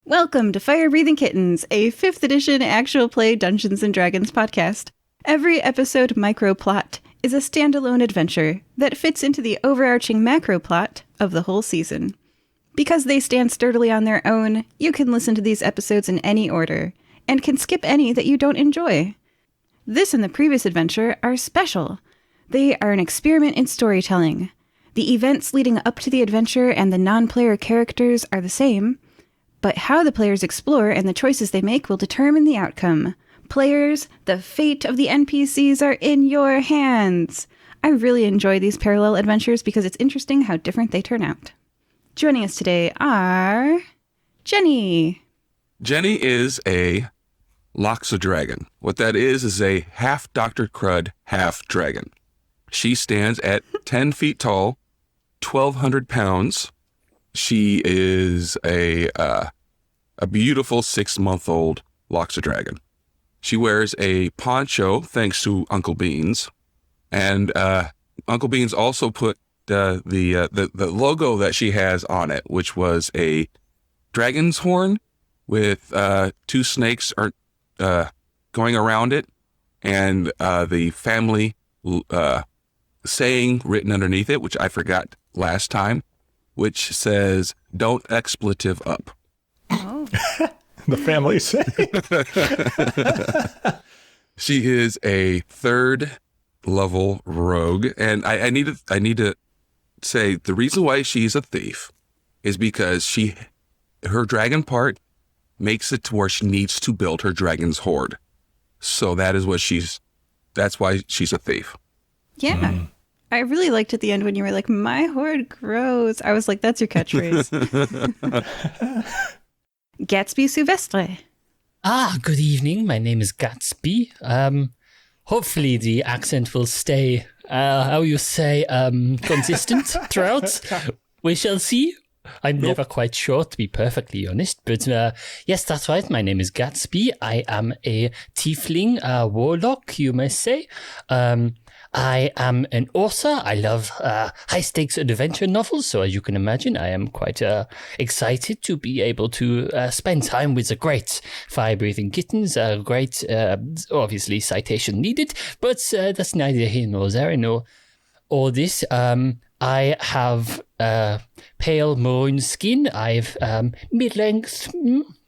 Welcome to Fire Breathing Kittens, a 5th edition actual play Dungeons & Dragons podcast. Every episode microplot is a standalone adventure that fits into the overarching macro plot of the whole season. Because they stand sturdily on their own, you can listen to these episodes in any order, and can skip any that you don't enjoy. This and the previous adventure are special. They are an experiment in storytelling. The events leading up to the adventure and the non-player characters are the same, but how the players explore and the choices they make will determine the outcome. Players, the fate of the NPCs are in your hands. I really enjoy these parallel adventures because it's interesting how different they turn out. Joining us today are Jenny. Jenny is a Loxa dragon. What that is a half Dr. Crud, half dragon. She stands at 10 feet tall, 1,200 pounds. She is a beautiful 6-month-old Loxa dragon. She wears a poncho thanks to Uncle Beans, and Uncle Beans also put the logo that she has on it, which was a dragon's horn with 2 snakes going around it, and the family saying written underneath it, which I forgot last time, which says, "Don't expletive up." Oh. The family say. She is a 3rd level rogue, and I need to say the reason why she's a thief is because her dragon part makes it to where she needs to build her dragon's hoard. So that's why she's a thief. Yeah. Mm. I really liked at the end when you were like, "My hoard grows." I was like, that's your catchphrase. Gatsby Silvestre. Good evening. My name is Gatsby. Hopefully the accent will stay, consistent throughout. We shall see. I'm never quite sure, to be perfectly honest. But yes, that's right. My name is Gatsby. I am a tiefling warlock, you may say. I am an author. I love high-stakes adventure novels, so as you can imagine, I am quite excited to be able to spend time with the great fire-breathing kittens. Great, obviously, citation needed, but that's neither here nor there. I know all this. I have pale maroon skin. I've mid-length,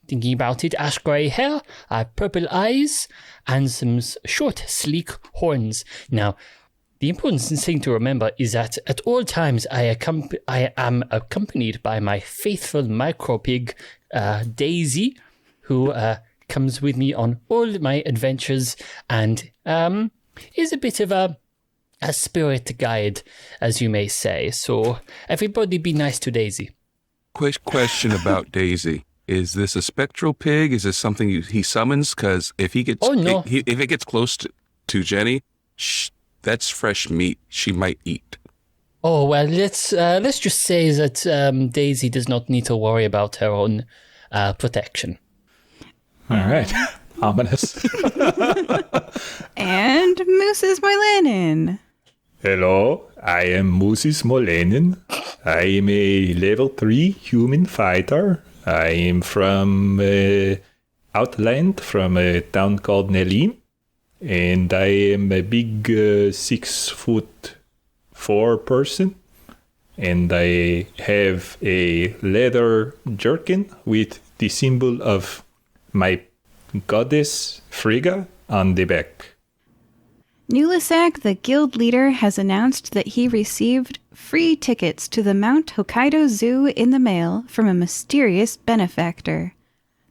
thinking about it, ash grey hair. I have purple eyes and some short, sleek horns. Now, the important thing to remember is that at all times I am accompanied by my faithful micro-pig, Daisy, who comes with me on all my adventures and is a bit of a spirit guide, as you may say. So everybody be nice to Daisy. Quick question about Daisy. Is this a spectral pig? Is this something he summons? Because if he gets, if it gets close to Jenny, that's fresh meat she might eat. Oh well, let's just say that Daisy does not need to worry about her own protection. All right, ominous. And Moses Moilanen. Hello, I am Moses Moilanen. I am a level 3 human fighter. I am from Outland, from a town called Nelim, and I am a big 6'4" person, and I have a leather jerkin with the symbol of my goddess Frigga on the back. Nulisak, the guild leader, has announced that he received free tickets to the Mount Hokkaido Zoo in the mail from a mysterious benefactor.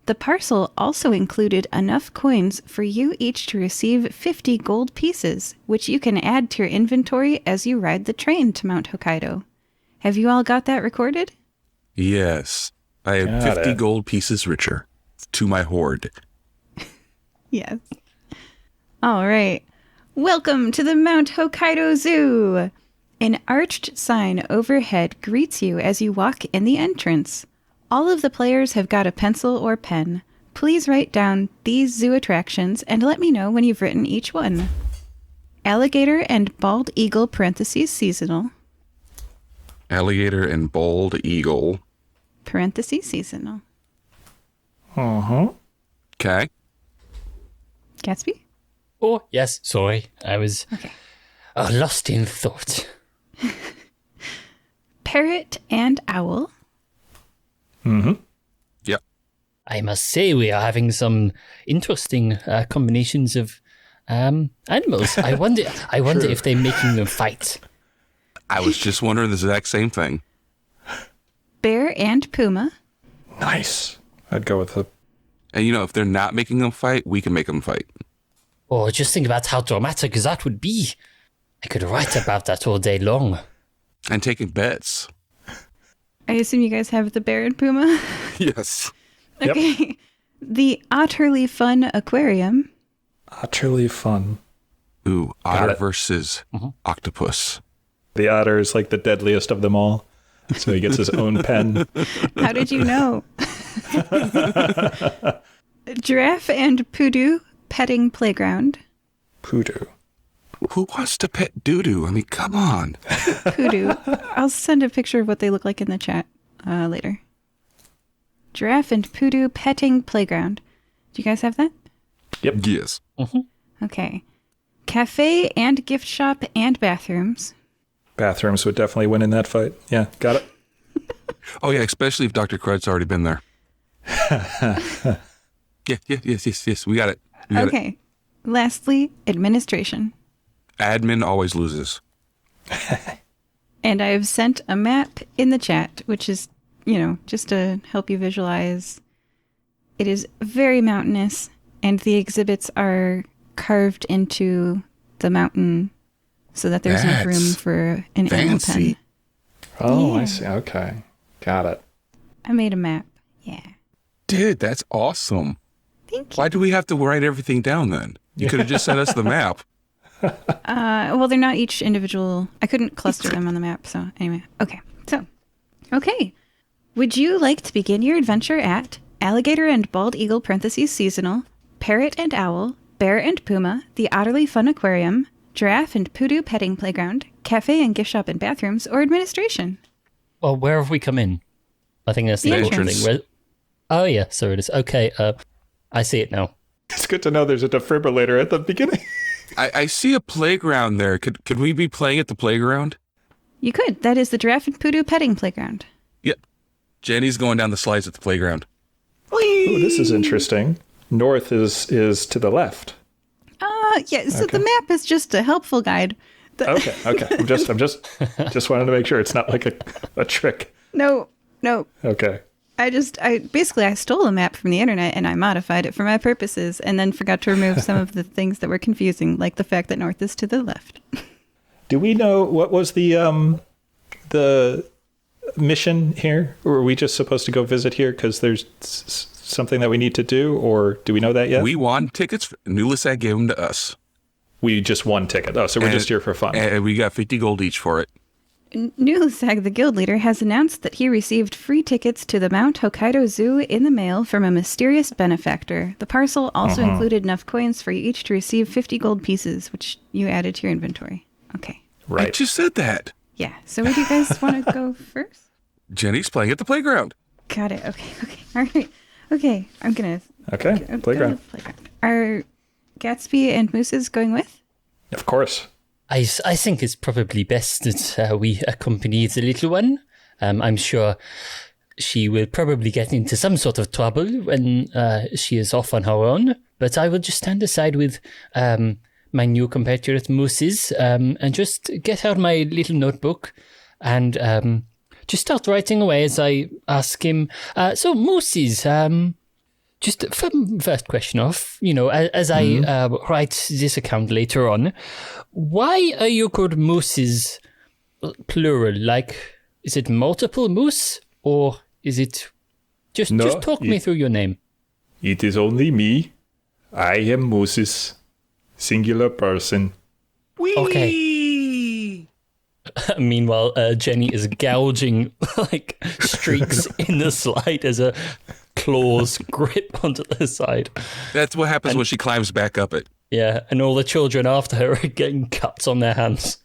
The parcel also included enough coins for you each to receive 50 gold pieces, which you can add to your inventory as you ride the train to Mount Hokkaido. Have you all got that recorded? Yes. I am 50 gold pieces richer to my hoard. Yes. All right. Welcome to the Mount Hokkaido Zoo! An arched sign overhead greets you as you walk in the entrance. All of the players have got a pencil or pen. Please write down these zoo attractions and let me know when you've written each one. Alligator and bald eagle (seasonal). Alligator and bald eagle (seasonal). Uh-huh. Okay. Gatsby? Oh, yes, sorry. I was lost in thought. Parrot and owl. Mm-hmm. Yep. I must say we are having some interesting combinations of animals. I wonder if they're making them fight. I was just wondering the exact same thing. Bear and puma. Nice. I'd go with the... And if they're not making them fight, we can make them fight. Oh, just think about how dramatic that would be. I could write about that all day long. And taking bets. I assume you guys have the bear and puma? Yes. Okay. The Otterly Fun Aquarium. Utterly fun. Ooh, otter versus octopus. The otter is like the deadliest of them all. So he gets his own pen. How did you know? Giraffe and Pudu petting playground. Pudu. Who wants to pet Dudu? I mean, come on. Pudu. I'll send a picture of what they look like in the chat later. Giraffe and Pudu petting playground. Do you guys have that? Yep. Yes. Okay. Cafe and gift shop and bathrooms. Bathrooms would definitely win in that fight. Yeah, got it. Oh, yeah, especially if Dr. Crud's already been there. Yes. We got it. Okay. Lastly, administration. Admin always loses. And I have sent a map in the chat, which is, just to help you visualize. It is very mountainous, and the exhibits are carved into the mountain so that there's enough room for an animal fancy. pen. Oh, Yeah. I see. Okay. Got it. I made a map. Yeah. Dude, that's awesome. Thank you. Why do we have to write everything down then? You could have just sent us the map. Well, they're not each individual. I couldn't cluster them on the map. So anyway, okay. Would you like to begin your adventure at Alligator and Bald Eagle (seasonal), Parrot and Owl, Bear and Puma, the Otterly Fun Aquarium, Giraffe and Pudu Petting Playground, Cafe and Gift Shop and Bathrooms, or Administration? Well, where have we come in? I think that's the The important entrance. thing. Oh, yeah, so it is. Okay, I see it now. It's good to know there's a defibrillator at the beginning. I see a playground there. Could we be playing at the playground? You could. That is the Giraffe and Pudu Petting Playground. Yep. Jenny's going down the slides at the playground. Oh, this is interesting. North is to the left. Yeah, so the map is just a helpful guide. Okay. I'm just wanted to make sure it's not like a trick. No. Okay. I stole a map from the internet and I modified it for my purposes and then forgot to remove some of the things that were confusing, like the fact that north is to the left. Do we know what was the mission here? Or are we just supposed to go visit here because there's something that we need to do? Or do we know that yet? We won tickets. Nulisat gave them to us. We just won ticket. Oh, so we're just here for fun. And we got 50 gold each for it. Nulisag, the guild leader, has announced that he received free tickets to the Mount Hokkaido Zoo in the mail from a mysterious benefactor. The parcel also included enough coins for you each to receive 50 gold pieces, which you added to your inventory. Okay. I Right. just said that. Yeah. So where do you guys want to go first? Jenny's playing at the playground. Got it. Okay. All right. Okay. I'm going to... Okay. Playground. Are Gatsby and Mooses going with? Of course. I think it's probably best that we accompany the little one. I'm sure she will probably get into some sort of trouble when she is off on her own, but I will just stand aside with my new compatriot Mooses and just get out my little notebook and just start writing away as I ask him. So Mooses, just from first question off, as I write this account later on, why are you called mooses plural? Like, is it multiple moose or is it just talk me through your name? It is only me. I am Moses. Singular person. Okay. Meanwhile, Jenny is gouging like streaks in the slide as a claws grip onto the side. That's what happens when she climbs back up it. Yeah, and all the children after her are getting cuts on their hands.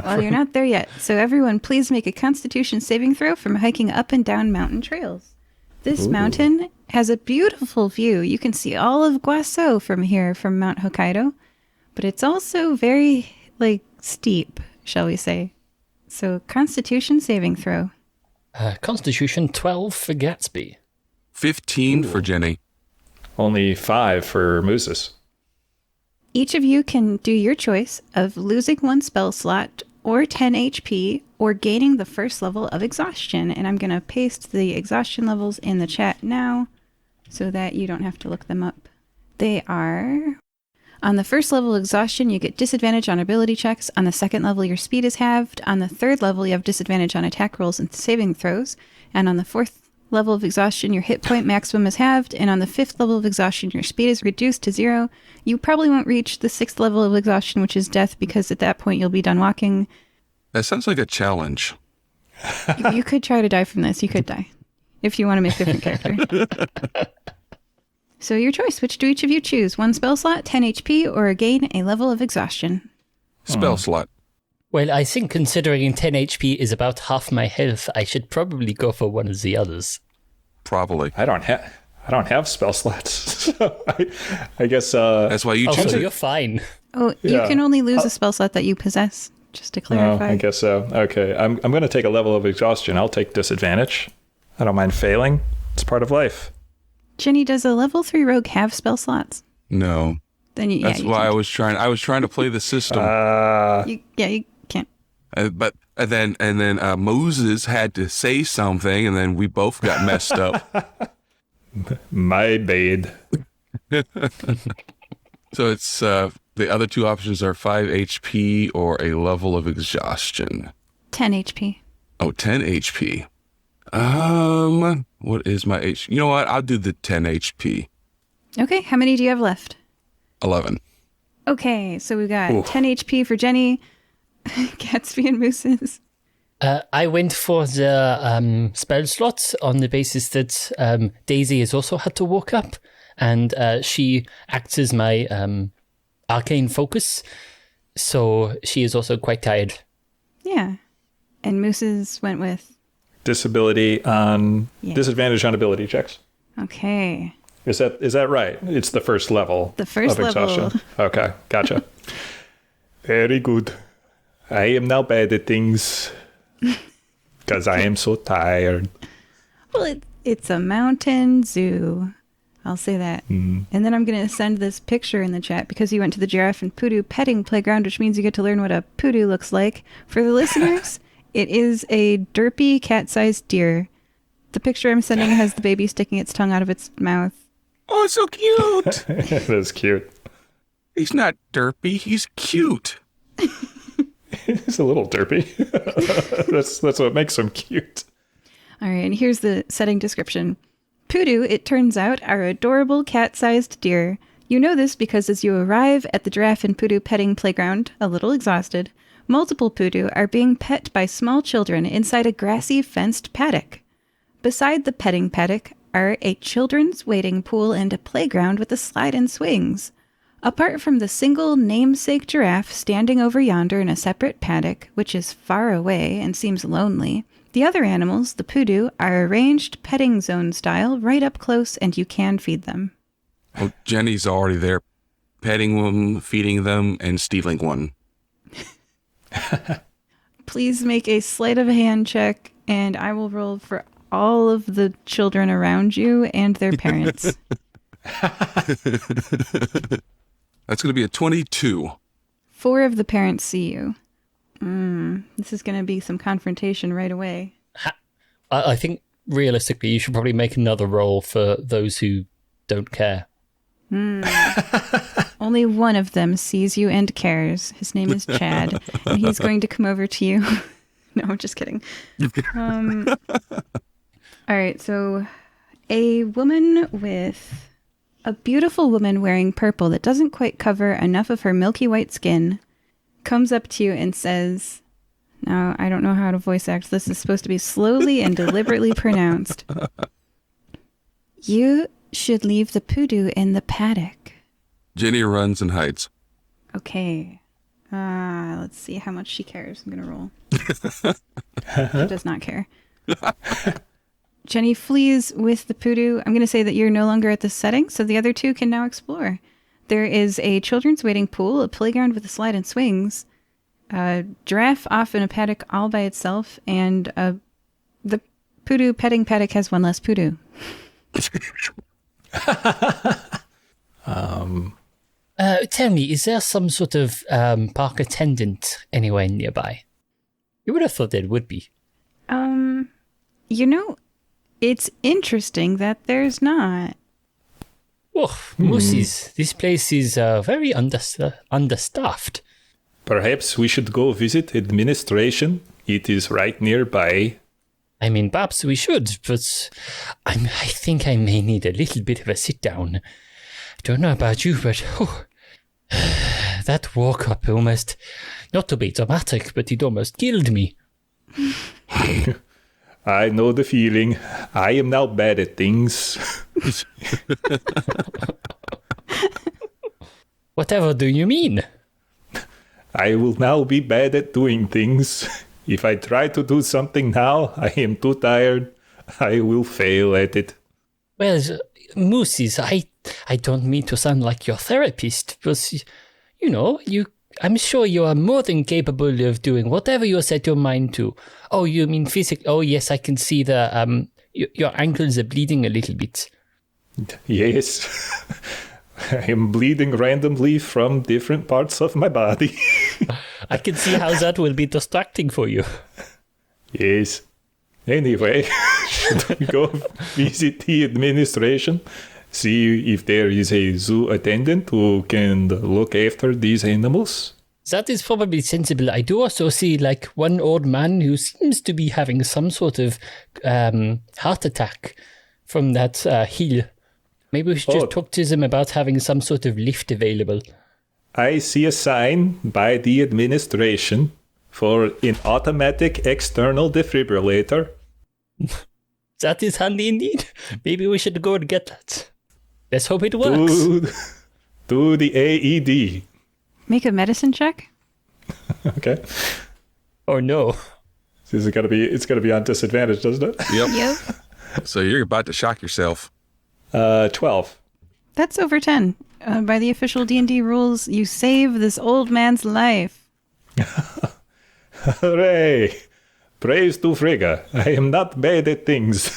Well, you're not there yet. So everyone, please make a Constitution saving throw from hiking up and down mountain trails. This mountain has a beautiful view. You can see all of Guaso from here, from Mount Hokkaido. But it's also very, steep, shall we say. So, Constitution saving throw. Constitution 12 for Gatsby. 15 for Jenny. Only 5 for Mooses. Each of you can do your choice of losing 1 spell slot or 10 HP or gaining the first level of exhaustion. And I'm going to paste the exhaustion levels in the chat now so that you don't have to look them up. They are... On the first level of exhaustion, you get disadvantage on ability checks. On the second level, your speed is halved. On the third level, you have disadvantage on attack rolls and saving throws. And on the fourth level of exhaustion, your hit point maximum is halved. And on the fifth level of exhaustion, your speed is reduced to 0. You probably won't reach the sixth level of exhaustion, which is death, because at that point, you'll be done walking. That sounds like a challenge. You could try to die from this. You could die if you want to make a different character. So your choice. Which do each of you choose? 1 spell slot, 10 HP, or gain a level of exhaustion? Spell slot. Well, I think considering 10 HP is about half my health, I should probably go for one of the others. Probably. I don't have spell slots. So I guess That's why you Oh, choose so it. you're fine. Oh, you Yeah. can only lose a spell slot that you possess, just to clarify. I guess so. Okay. I'm going to take a level of exhaustion. I'll take disadvantage. I don't mind failing. It's part of life. Jenny, does a level 3 rogue have spell slots? No. Then you, That's you why I can't. was trying to play the system. You can't. But then Moses had to say something, and then we both got messed up. My bad. So it's the other 2 options are 5 HP or a level of exhaustion. 10 HP. Oh, 10 HP. What is my H? You know what? I'll do the 10 HP. Okay, how many do you have left? 11. Okay, so we've got 10 HP for Jenny, Gatsby, and Mooses. I went for the spell slot on the basis that Daisy has also had to walk up, and she acts as my arcane focus, so she is also quite tired. Yeah. And Mooses went with... Disadvantage on ability checks. Okay. Is that right? It's the first level. The first of level. exhaustion. Okay, gotcha. Very good. I am now bad at things because I am so tired. Well, it's a mountain zoo. I'll say that. And then I'm going to send this picture in the chat because you went to the Giraffe and Pudu petting playground, which means you get to learn what a Pudu looks like. For the listeners, it is a derpy cat-sized deer. The picture I'm sending has the baby sticking its tongue out of its mouth. Oh, it's so cute. It is cute. He's not derpy. He's cute. He's a little derpy. That's what makes him cute. All right, and here's the setting description. Pudu, it turns out, are adorable cat-sized deer. You know this because as you arrive at the Giraffe and Pudu petting playground, a little exhausted, multiple Pudu are being pet by small children inside a grassy fenced paddock. Beside the petting paddock are a children's wading pool and a playground with a slide and swings. Apart from the single namesake giraffe standing over yonder in a separate paddock, which is far away and seems lonely, the other animals, the Pudu, are arranged petting zone style right up close and you can feed them. Oh, Jenny's already there, petting them, feeding them, and stealing one. Please make a sleight of hand check and I will roll for all of the children around you and their parents. That's going to be a 22. 4 of the parents see you. This is going to be some confrontation right away. I think realistically, you should probably make another roll for those who don't care. Only one of them sees you and cares. His name is Chad, and he's going to come over to you. No, I'm just kidding. All right, so a beautiful woman wearing purple that doesn't quite cover enough of her milky white skin comes up to you and says, now I don't know how to voice act. This is supposed to be slowly and deliberately pronounced. You should leave the Pudu in the paddock. Jenny runs and hides. Okay. Let's see how much she cares. I'm going to roll. She does not care. Jenny flees with the Pudu. I'm going to say that you're no longer at the setting, so the other two can now explore. There is a children's wading pool, a playground with a slide and swings, a giraffe off in a paddock all by itself, and the Pudu petting paddock has one less Pudu. Tell me, is there some sort of park attendant anywhere nearby? You would have thought there would be. It's interesting that there's not. Oh, Mooses, this place is very understaffed. Perhaps we should go visit administration. It is right nearby. I mean, perhaps we should, but I think I may need a little bit of a sit down. I don't know about you, but that walk up almost, not to be dramatic, but it almost killed me. I know the feeling. I am now bad at things. Whatever do you mean? I will now be bad at doing things. If I try to do something now, I am too tired. I will fail at it. Well, Mooses, I don't mean to sound like your therapist, but, I'm sure you are more than capable of doing whatever you set your mind to. Oh, you mean physical? Oh, yes, I can see your ankles are bleeding a little bit. Yes. I am bleeding randomly from different parts of my body. I can see how that will be distracting for you. Yes. Anyway, should we go visit the administration? See if there is a zoo attendant who can look after these animals? That is probably sensible. I do also see one old man who seems to be having some sort of heart attack from that hill. Maybe we should just talk to them about having some sort of lift available. I see a sign by the administration for an automatic external defibrillator. That is handy indeed. Maybe we should go and get that. Let's hope it works. To the AED. Make a medicine check. Okay. Oh no. It's got to be on disadvantage, doesn't it? Yep. So you're about to shock yourself. 12. That's over 10. By the official D&D rules, you save this old man's life. Hooray! Praise to Frigga. I am not bad at things.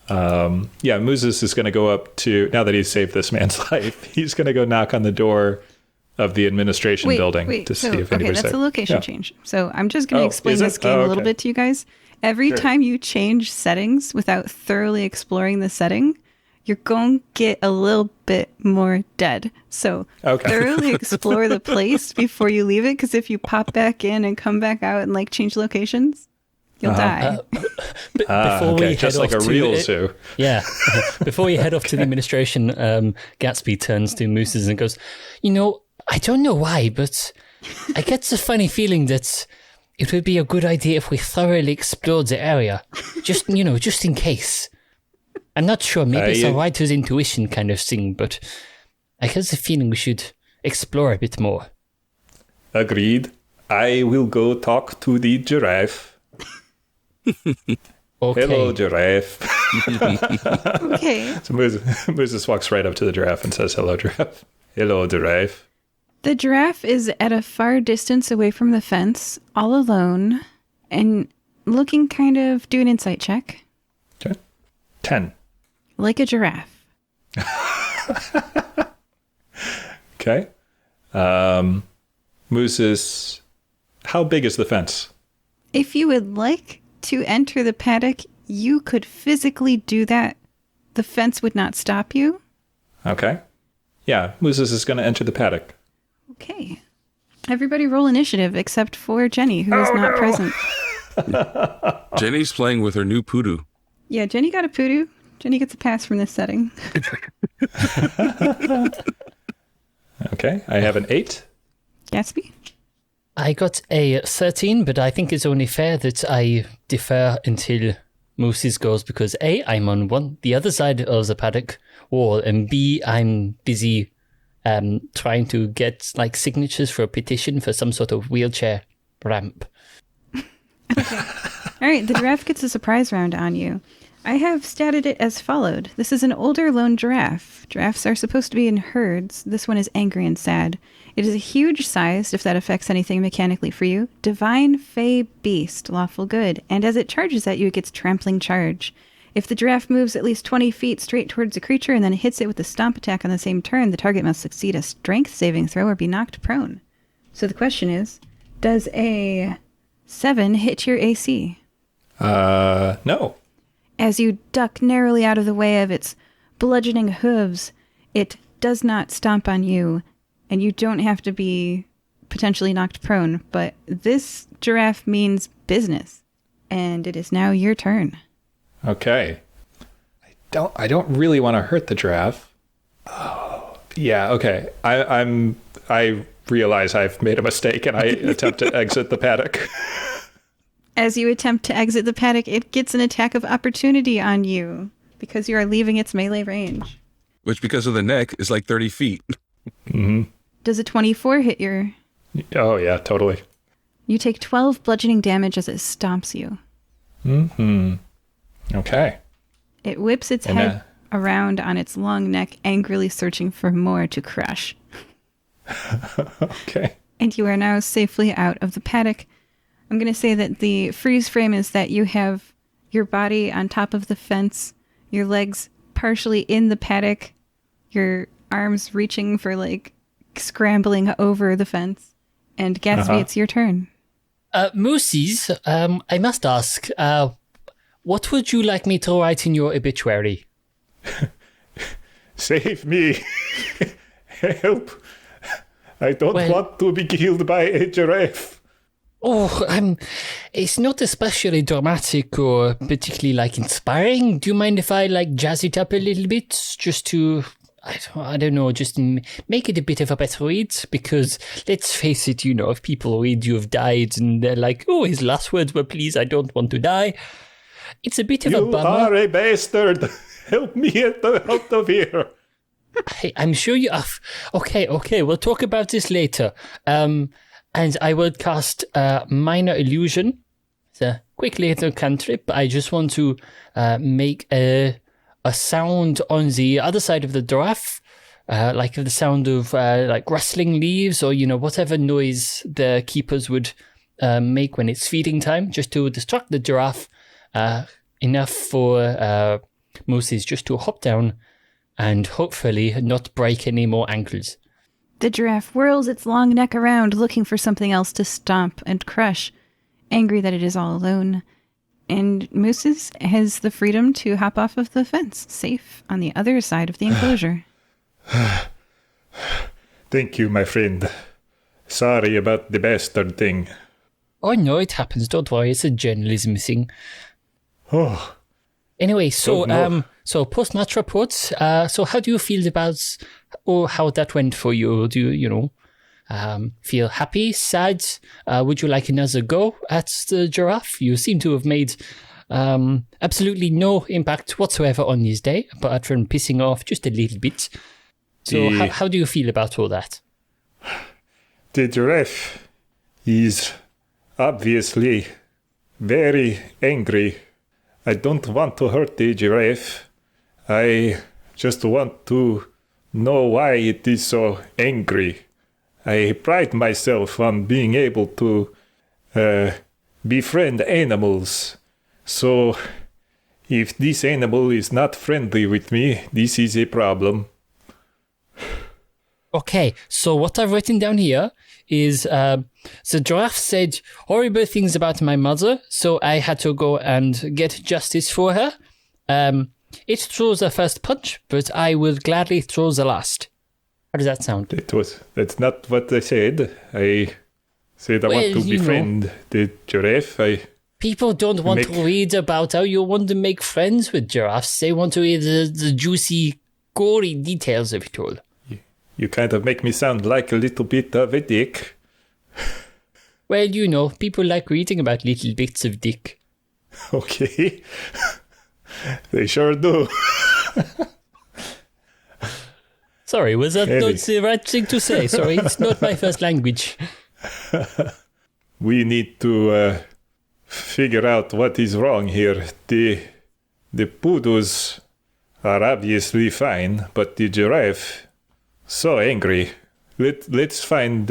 Moses is going to go up to, now that he's saved this man's life, he's going to go knock on the door of the administration building to see if anybody's that's there. a location change. So I'm just going to explain this game a little bit to you guys. Every time you change settings without thoroughly exploring the setting, you're going to get a little bit more dead. So thoroughly explore the place before you leave it, because if you pop back in and come back out and change locations, you'll die. Before we just head like off a real to zoo. Yeah. Before we head off to the administration, Gatsby turns to Mooses and goes, I don't know why, but I get the funny feeling that it would be a good idea if we thoroughly explored the area. Just in case. I'm not sure. Maybe it's a writer's intuition kind of thing, but I get the feeling we should explore a bit more. Agreed. I will go talk to the giraffe. Okay. Hello, giraffe. Okay. So Moses walks right up to the giraffe and says, hello, giraffe. Hello, giraffe. The giraffe is at a far distance away from the fence, all alone, and looking do an insight check. Okay. 10. Like a giraffe. Okay. Moses, how big is the fence? If you would like to enter the paddock, you could physically do that. The fence would not stop you. Okay. Yeah, Moses is going to enter the paddock. Okay. Everybody roll initiative except for Jenny, who is not present. Jenny's playing with her new Pudu. Yeah, Jenny got a Pudu. Jenny gets a pass from this setting. Okay, I have an 8. Gatsby? I got a 13, but I think it's only fair that I defer until Mooses goes because A, I'm on the other side of the paddock wall, and B, I'm busy trying to get signatures for a petition for some sort of wheelchair ramp. All right, the giraffe gets a surprise round on you. I have statted it as followed. This is an older lone giraffe. Giraffes are supposed to be in herds. This one is angry and sad. It is a huge sized, if that affects anything mechanically for you, divine fey beast, lawful good. And as it charges at you, it gets trampling charge. If the giraffe moves at least 20 feet straight towards a creature and then hits it with a stomp attack on the same turn, the target must succeed a strength saving throw or be knocked prone. So the question is, does a 7 hit your AC? No. As you duck narrowly out of the way of its bludgeoning hooves, it does not stomp on you, and you don't have to be potentially knocked prone, but this giraffe means business, and it is now your turn. Okay. I don't really want to hurt the giraffe. Oh, yeah, okay. I realize I've made a mistake, and I attempt to exit the paddock. As you attempt to exit the paddock, it gets an attack of opportunity on you because you are leaving its melee range. Which, because of the neck, is like 30 feet. Mm-hmm. Does a 24 hit your... Oh, yeah, totally. You take 12 bludgeoning damage as it stomps you. Mm-hmm. Okay. It whips its head around on its long neck, angrily searching for more to crush. Okay. And you are now safely out of the paddock. I'm going to say that the freeze frame is that you have your body on top of the fence, your legs partially in the paddock, your arms reaching for, like, scrambling over the fence. And Gatsby, It's your turn. Moosies, I must ask, what would you like me to write in your obituary? Save me. Help. I don't want to be killed by a giraffe. Oh, it's not especially dramatic or particularly, like, inspiring. Do you mind if I, like, jazz it up a little bit just to, I don't know, just make it a bit of a better read? Because, let's face it, you know, if people read you have died and they're like, oh, his last words were, please, I don't want to die. It's a bit of a bummer. You are a bastard. Help me out of here. I'm sure you are. Okay, we'll talk about this later. And I will cast Minor Illusion. It's a quick little cantrip. I just want to make a sound on the other side of the giraffe, like the sound of like rustling leaves or, you know, whatever noise the keepers would make when it's feeding time, just to distract the giraffe enough for Moses just to hop down and hopefully not break any more ankles. The giraffe whirls its long neck around, looking for something else to stomp and crush, angry that it is all alone. And Mooses has the freedom to hop off of the fence, safe on the other side of the enclosure. Thank you, my friend. Sorry about the bastard thing. Oh no, it happens. Don't worry. It's a journalism thing. Oh. Anyway, so post match reports. So how do you feel about how that went for you? Do you feel happy, sad? Would you like another go at the giraffe? You seem to have made absolutely no impact whatsoever on this day, apart from pissing off just a little bit. So how do you feel about all that? The giraffe is obviously very angry. I don't want to hurt the giraffe. I just want to know why it is so angry. I pride myself on being able to befriend animals. So if this animal is not friendly with me, this is a problem. Okay, so what I've written down here is the giraffe said horrible things about my mother, so I had to go and get justice for her. It throws the first punch, but I will gladly throw the last. How does that sound? That's not what I said. I said I want to befriend the giraffe. People don't want to read about how you want to make friends with giraffes. They want to read the juicy, gory details of it all. You kind of make me sound like a little bit of a dick. Well, people like reading about little bits of dick. Okay. They sure do. Sorry, was that not the right thing to say? Sorry, it's not my first language. We need to figure out what is wrong here. The Pudus are obviously fine, but the giraffe, so angry. Let's find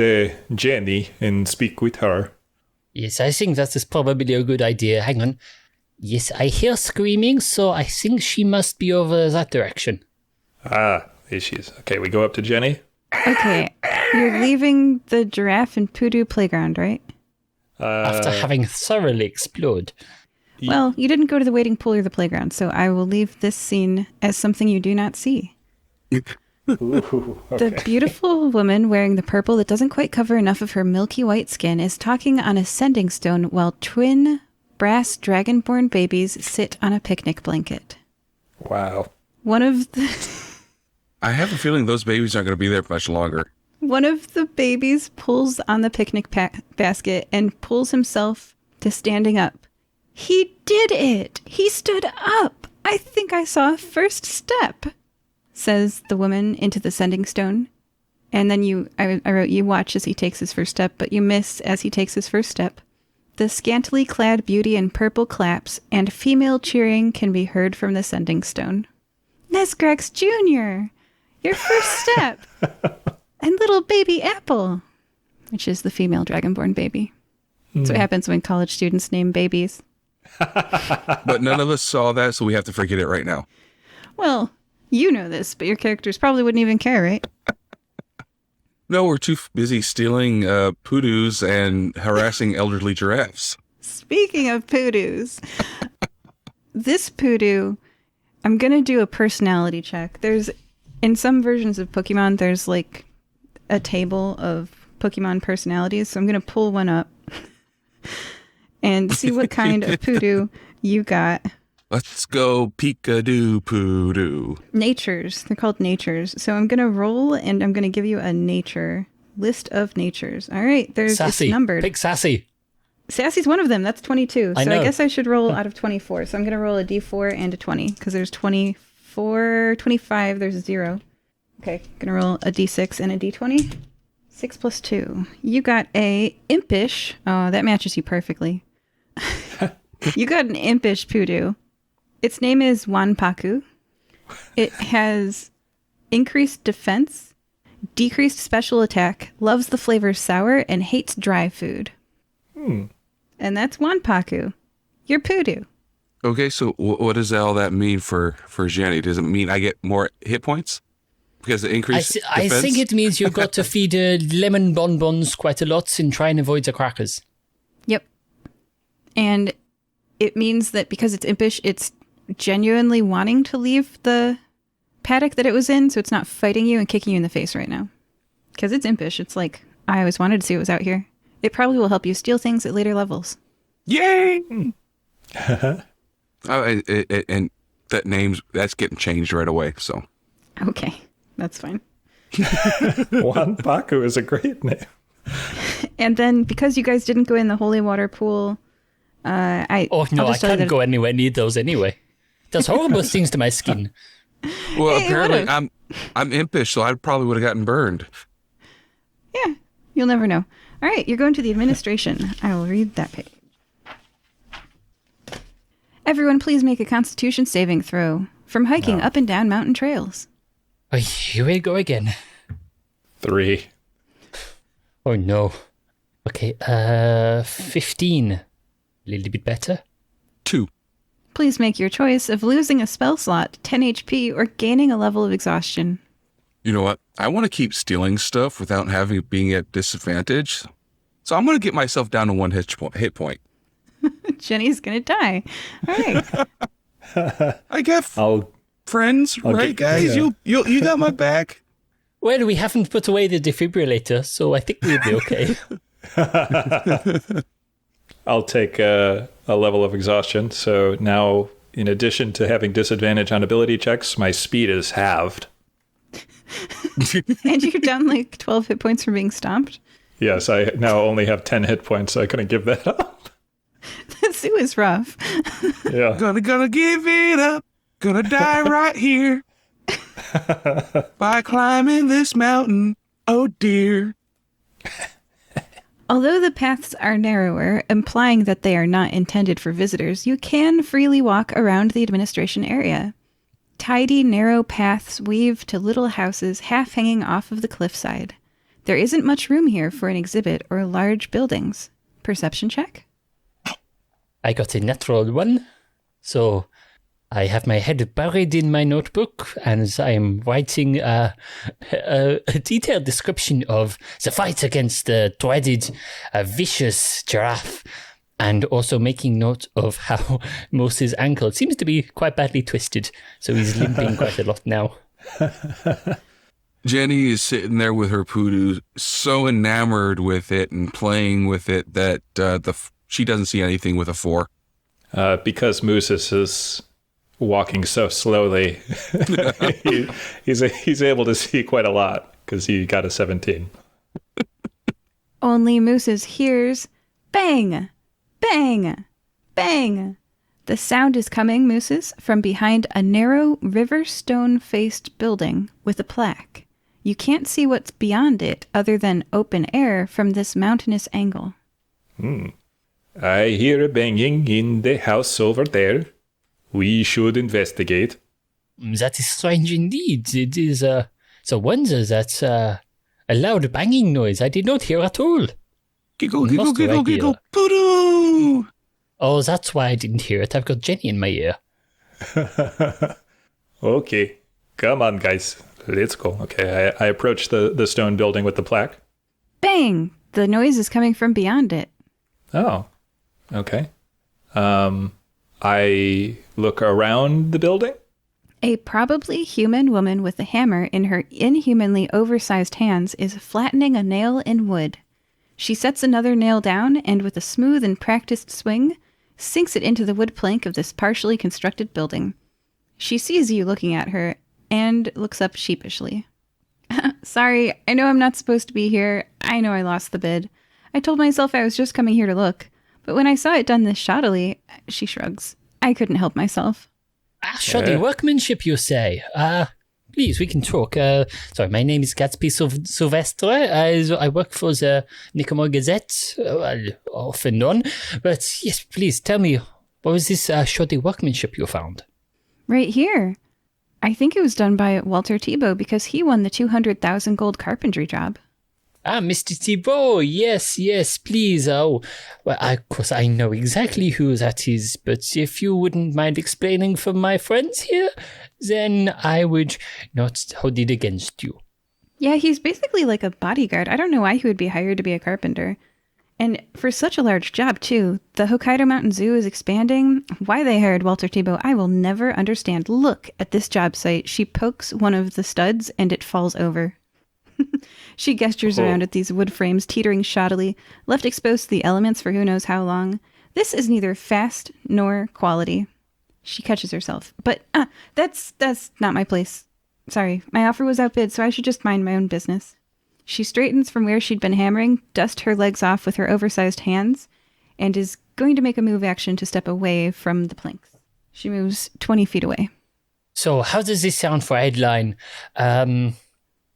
Jenny and speak with her. Yes, I think that is probably a good idea. Hang on. Yes, I hear screaming, so I think she must be over that direction. Ah, there she is. Okay, we go up to Jenny. Okay, you're leaving the giraffe and Pudu playground, right? After having thoroughly explored. Well, you didn't go to the wading pool or the playground, so I will leave this scene as something you do not see. Ooh, okay. The beautiful woman wearing the purple that doesn't quite cover enough of her milky white skin is talking on a sending stone while twin brass dragonborn babies sit on a picnic blanket. Wow. One of the I have a feeling those babies aren't going to be there much longer. One of the babies pulls on the picnic basket and pulls himself to standing up. He did it! He stood up! I think I saw a first step, says the woman into the sending stone. And then I wrote, you watch as he takes his first step, but you miss as he takes his first step. The scantily clad beauty in purple claps, and female cheering can be heard from the sending stone. Nesgrax Jr., your first step! And little baby Apple, which is the female dragonborn baby. That's what happens when college students name babies. But none of us saw that, so we have to forget it right now. Well, you know this, but your characters probably wouldn't even care, right? No, we're too busy stealing pudus and harassing elderly giraffes. Speaking of pudus, this pudu, I'm going to do a personality check. In some versions of Pokemon, there's like a table of Pokemon personalities, so I'm going to pull one up and see what kind of Pudu you got. Let's go Pikachu Pudu. Natures. They're called natures. So I'm going to roll and I'm going to give you a nature. List of natures. All right. Sassy. It's numbered. Pick Sassy. Sassy's one of them. That's 22. I So know. I guess I should roll out of 24. So I'm going to roll a d4 and a 20 because there's 24, 25, there's 0. Okay. Going to roll a d6 and a d20. 6 plus 2. You got a impish. Oh, that matches you perfectly. You got an impish Pudu. Its name is Wanpaku. It has increased defense, decreased special attack, loves the flavor sour, and hates dry food. And that's Wanpaku. Your Pudu. Okay, so what does all that mean for Jenny? Does it mean I get more hit points? Because it increased I defense? think it means you've got to feed lemon bonbons quite a lot and try and avoid the crackers. Yep. And it means that because it's impish, it's genuinely wanting to leave the paddock that it was in, so it's not fighting you and kicking you in the face right now. Because it's impish. It's like, I always wanted to see what was out here. It probably will help you steal things at later levels. Yay! And that that's getting changed right away, so. Okay, that's fine. Wanpaku is a great name. And then because you guys didn't go in the holy water pool, I I'll just tell you can't that- go anywhere near those anyway. It does horrible things to my skin. Well, Hey, apparently would've. I'm impish, so I probably would have gotten burned. Yeah, you'll never know. All right, you're going to the administration. I will read that page. Everyone, please make a Constitution saving throw from hiking up and down mountain trails. Oh, here we go again. 3. Oh no. Okay, 15. A little bit better. 2. Please make your choice of losing a spell slot, 10 HP, or gaining a level of exhaustion. You know what? I want to keep stealing stuff without having being at disadvantage. So I'm going to get myself down to 1 hit point. Jenny's gonna die. All right. I got I'll friends, right, guys? yeah. You got my back. Well, we haven't put away the defibrillator, so I think we'll be okay. I'll take a level of exhaustion. So now, in addition to having disadvantage on ability checks, my speed is halved. And you're down like 12 hit points from being stomped. Yes, I now only have 10 hit points, so I couldn't give that up. The zoo is rough. Yeah. Gonna give it up. Gonna die right here. By climbing this mountain. Oh dear. Although the paths are narrower, implying that they are not intended for visitors, you can freely walk around the administration area. Tidy, narrow paths weave to little houses half hanging off of the cliffside. There isn't much room here for an exhibit or large buildings. Perception check? I got a natural one, so I have my head buried in my notebook, and I'm writing a detailed description of the fight against the dreaded, vicious giraffe, and also making note of how Mose's ankle seems to be quite badly twisted, so he's limping quite a lot now. Jenny is sitting there with her Pudu, so enamored with it and playing with it that she doesn't see anything with a 4. Because Moses is walking so slowly, he's able to see quite a lot because he got a 17. Only Mooses hears bang, bang, bang. The sound is coming, Mooses, from behind a narrow river stone-faced building with a plaque. You can't see what's beyond it other than open air from this mountainous angle. I hear a banging in the house over there. We should investigate. That is strange indeed. It is a wonder that a loud banging noise I did not hear at all. Giggle, giggle, giggle, giggle, Pudu! Oh, that's why I didn't hear it. I've got Jenny in my ear. Okay, come on, guys. Let's go. Okay, I approach the stone building with the plaque. Bang! The noise is coming from beyond it. Oh, okay. I look around the building. A probably human woman with a hammer in her inhumanly oversized hands is flattening a nail in wood. She sets another nail down and, with a smooth and practiced swing, sinks it into the wood plank of this partially constructed building. She sees you looking at her and looks up sheepishly. Sorry, I know I'm not supposed to be here. I know I lost the bid. I told myself I was just coming here to look. But when I saw it done this shoddily, she shrugs. I couldn't help myself. Shoddy workmanship, you say? Please, we can talk. Sorry, my name is Gatsby Sylvestre. I work for the Nicomo Gazette, off and on. But yes, please, tell me, what was this shoddy workmanship you found? Right here. I think it was done by Walter Thibault because he won the 200,000 gold carpentry job. Mr. Thibault, yes, please. Oh, well, of course, I know exactly who that is, but if you wouldn't mind explaining for my friends here, then I would not hold it against you. Yeah, he's basically like a bodyguard. I don't know why he would be hired to be a carpenter. And for such a large job, too. The Hokkaido Mountain Zoo is expanding. Why they hired Walter Thibault, I will never understand. Look at this job site. She pokes one of the studs and it falls over. She gestures around at these wood frames teetering shoddily, left exposed to the elements for who knows how long. This is neither fast nor quality. She catches herself. But, that's not my place. Sorry, my offer was outbid, so I should just mind my own business. She straightens from where she'd been hammering, dusts her legs off with her oversized hands, and is going to make a move action to step away from the planks. She moves 20 feet away. So how does this sound for a headline?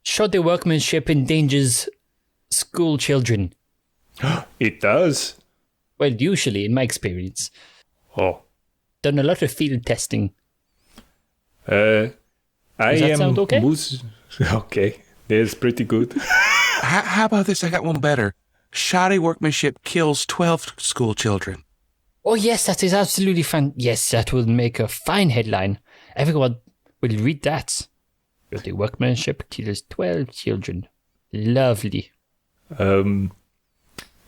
Shoddy workmanship endangers school children. It does? Well, usually, in my experience. Oh. Done a lot of field testing. Does that sound okay? Okay, that's pretty good. How about this? I got one better. Shoddy workmanship kills 12 school children. Oh, yes, that is absolutely fine. Yes, that will make a fine headline. Everyone will read that. The workmanship kills 12 children. Lovely.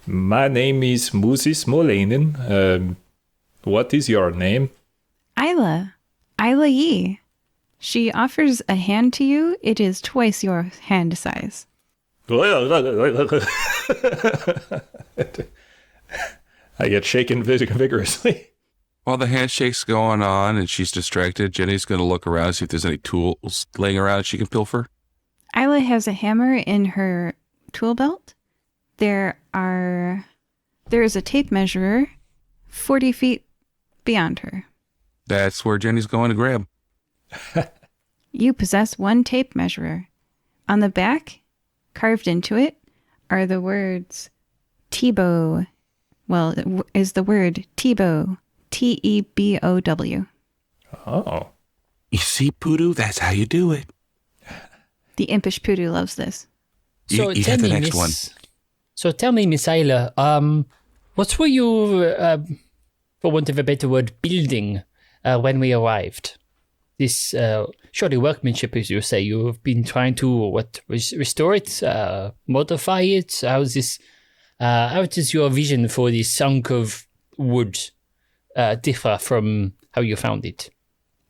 My name is Moses Molainen. What is your name? Isla Yi. She offers a hand to you. It is twice your hand size. I get shaken vigorously. While the handshake's going on and she's distracted, Jenny's going to look around, see if there's any tools laying around she can pilfer. Isla has a hammer in her tool belt. There is a tape measurer 40 feet beyond her. That's where Jenny's going to grab. You possess one tape measurer. On the back, carved into it, are the words Tebow. Well, is the word Tebow. Tebow. Oh. You see, Pudu, that's how you do it. The impish Pudu loves this. You tell have the me, next one. So tell me, Miss Ayla, what were you, for want of a better word, building when we arrived? This surely workmanship, as you say. You've been trying to restore it, modify it. How does your vision for this sunk of wood differ from how you found it?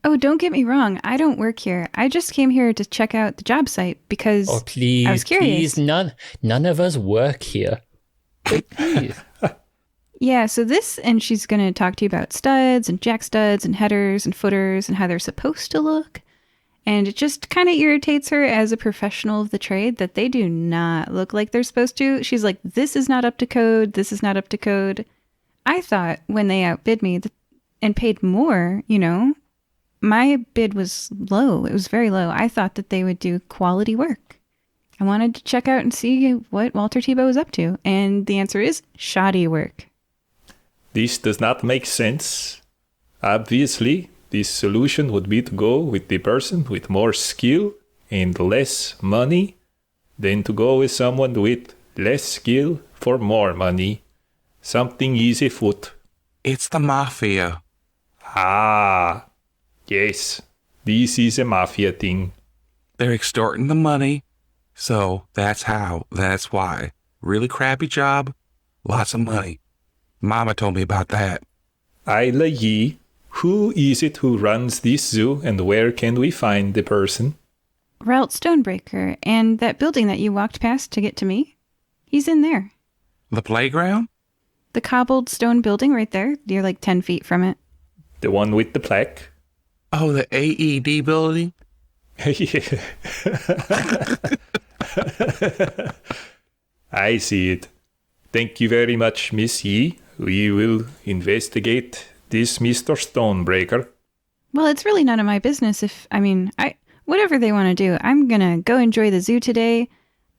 Oh, don't get me wrong. I don't work here. I just came here to check out the job site because I was curious. Please, none of us work here. Please. Yeah, so and she's going to talk to you about studs and jack studs and headers and footers and how they're supposed to look. And it just kind of irritates her as a professional of the trade that they do not look like they're supposed to. She's like, this is not up to code. This is not up to code. I thought when they outbid me and paid more, my bid was low. It was very low. I thought that they would do quality work. I wanted to check out and see what Walter Tebow was up to. And the answer is shoddy work. This does not make sense. Obviously, this solution would be to go with the person with more skill and less money than to go with someone with less skill for more money. Something easy foot. It's the mafia. Ah, yes. This is a mafia thing. They're extorting the money. So that's why. Really crappy job, lots of money. Mama told me about that. Ayla Yi, who is it who runs this zoo and where can we find the person? Ralt Stonebreaker, and that building that you walked past to get to me, he's in there. The playground? The cobbled stone building right there. You're like 10 feet from it. The one with the plaque? Oh, the AED building? Yeah. I see it. Thank you very much, Miss Yi. We will investigate this Mr. Stonebreaker. Well, it's really none of my business whatever they want to do. I'm gonna go enjoy the zoo today.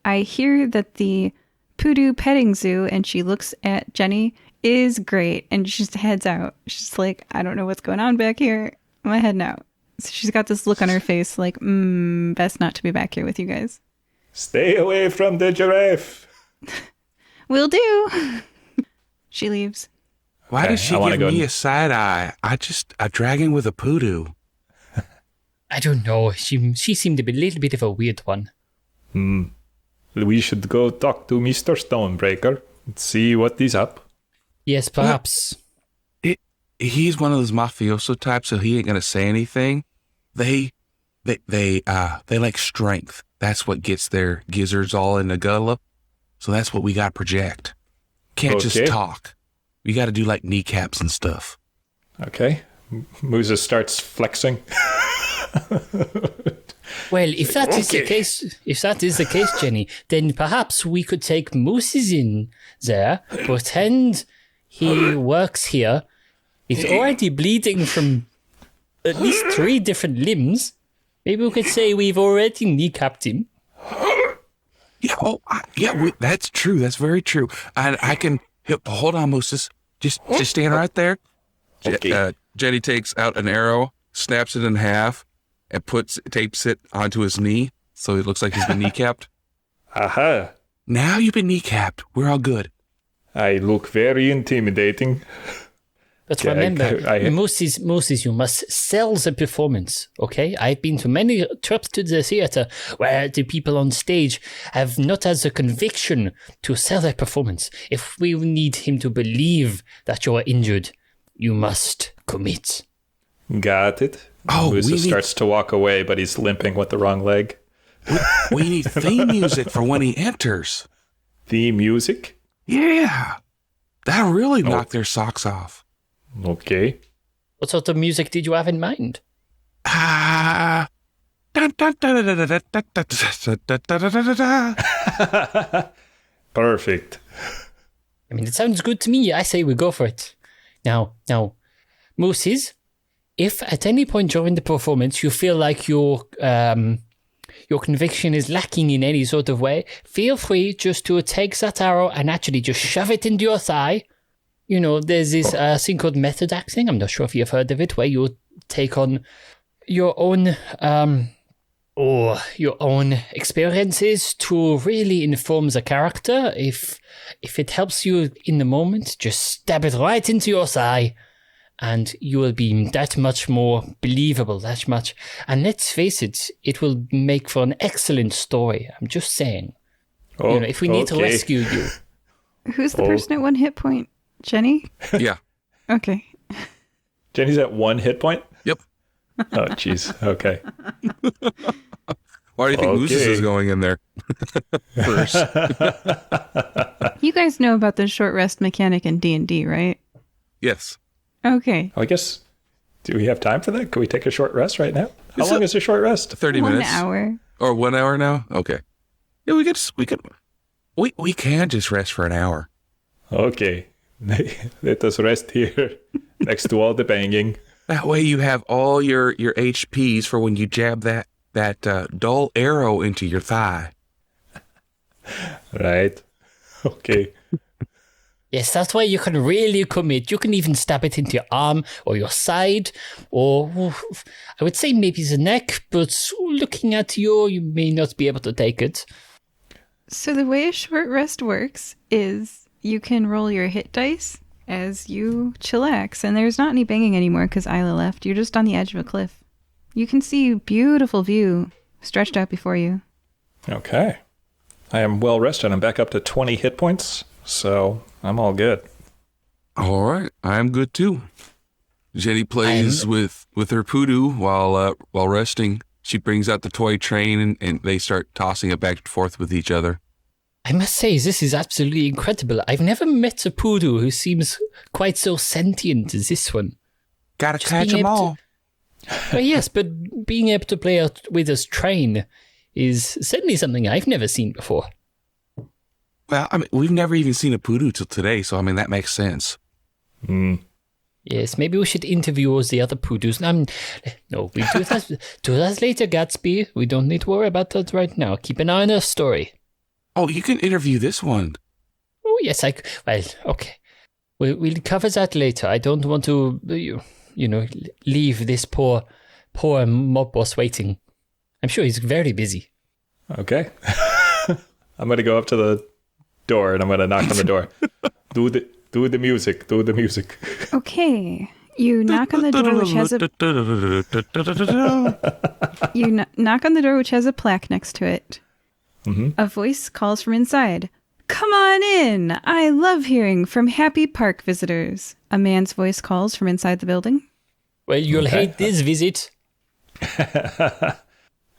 I hear that the Pudu petting zoo, and she looks at Jenny, is great. And she just heads out. She's like, I don't know what's going on back here. I'm heading out. So she's got this look on her face like, best not to be back here with you guys. Stay away from the giraffe. Will do. She leaves. Why does she give me a side eye? A dragon with a Pudu. I don't know. She seemed to be a little bit of a weird one. We should go talk to Mr. Stonebreaker and see what is up. Yes, perhaps. He's one of those mafioso types, so he ain't gonna say anything. They like strength. That's what gets their gizzards all in the gullet. So that's what we got to project. Can't just talk. We got to do like kneecaps and stuff. Okay. Musa starts flexing. Well, if that is the case, Jenny, then perhaps we could take Moses in there, pretend he works here. He's already bleeding from at least 3 different limbs. Maybe we could say we've already kneecapped him. Yeah, that's true. That's very true. I can... Hold on, Moses. Just stand right there. Okay. Jenny takes out an arrow, snaps it in half, and tapes it onto his knee, so it looks like he's been kneecapped. Aha. Now you've been kneecapped. We're all good. I look very intimidating. But remember, Moses, you must sell the performance, okay? I've been to many trips to the theater where the people on stage have not had the conviction to sell their performance. If we need him to believe that you're injured, you must commit. Got it. Oh, Musa starts to walk away, but he's limping with the wrong leg. We need theme music for when he enters. Theme music? Yeah. That'll really knock their socks off. Okay. What sort of music did you have in mind? Perfect. I mean, it sounds good to me. I say we go for it. Now, Moses, if at any point during the performance you feel like you're your conviction is lacking in any sort of way, feel free just to take that arrow and actually just shove it into your thigh. You know, there's this thing called method acting. I'm not sure if you've heard of it, where you take on your own experiences to really inform the character. If it helps you in the moment, just stab it right into your thigh, and you will be that much more believable, that much. And let's face it, it will make for an excellent story. I'm just saying. Oh, if we need to rescue you. Who's the person at 1 hit point? Jenny? Yeah. Okay. Jenny's at 1 hit point? Yep. Oh, jeez. Okay. Why do you think Mooses is going in there first? You guys know about the short rest mechanic in D&D, right? Yes. Okay. I guess, do we have time for that? Can we take a short rest right now? How long is a short rest? 30 minutes. 1 hour. Or 1 hour now? Okay. Yeah, we can just rest for an hour. Okay. Let us rest here next to all the banging. That way you have all your HPs for when you jab that dull arrow into your thigh. Right. Okay. Yes, that's why you can really commit. You can even stab it into your arm or your side, or I would say maybe the neck, but looking at you may not be able to take it. So the way a short rest works is you can roll your hit dice as you chillax, and there's not any banging anymore because Isla left. You're just on the edge of a cliff. You can see a beautiful view stretched out before you. Okay. I am well rested. I'm back up to 20 hit points, so I'm all good. All right. I'm good too. Jenny plays with her Pudu while resting. She brings out the toy train and they start tossing it back and forth with each other. I must say, this is absolutely incredible. I've never met a Pudu who seems quite so sentient as this one. Gotta catch them all. Well, yes, but being able to play out with us train is certainly something I've never seen before. Well, I mean, we've never even seen a Pudu till today, so I mean, that makes sense. Yes, maybe we should interview the other Pudus. No, we do that later, Gatsby. We don't need to worry about that right now. Keep an eye on our story. Oh, you can interview this one. Oh, yes, well, okay. We'll cover that later. I don't want to, leave this poor mob boss waiting. I'm sure he's very busy. Okay. I'm going to go up to the door and I'm going to knock on the door. Do the music. Do the music. Okay. You knock on the door, which has knock on the door, which has a plaque next to it. Mm-hmm. A voice calls from inside. Come on in. I love hearing from happy park visitors. A man's voice calls from inside the building. Well, you'll hate this visit.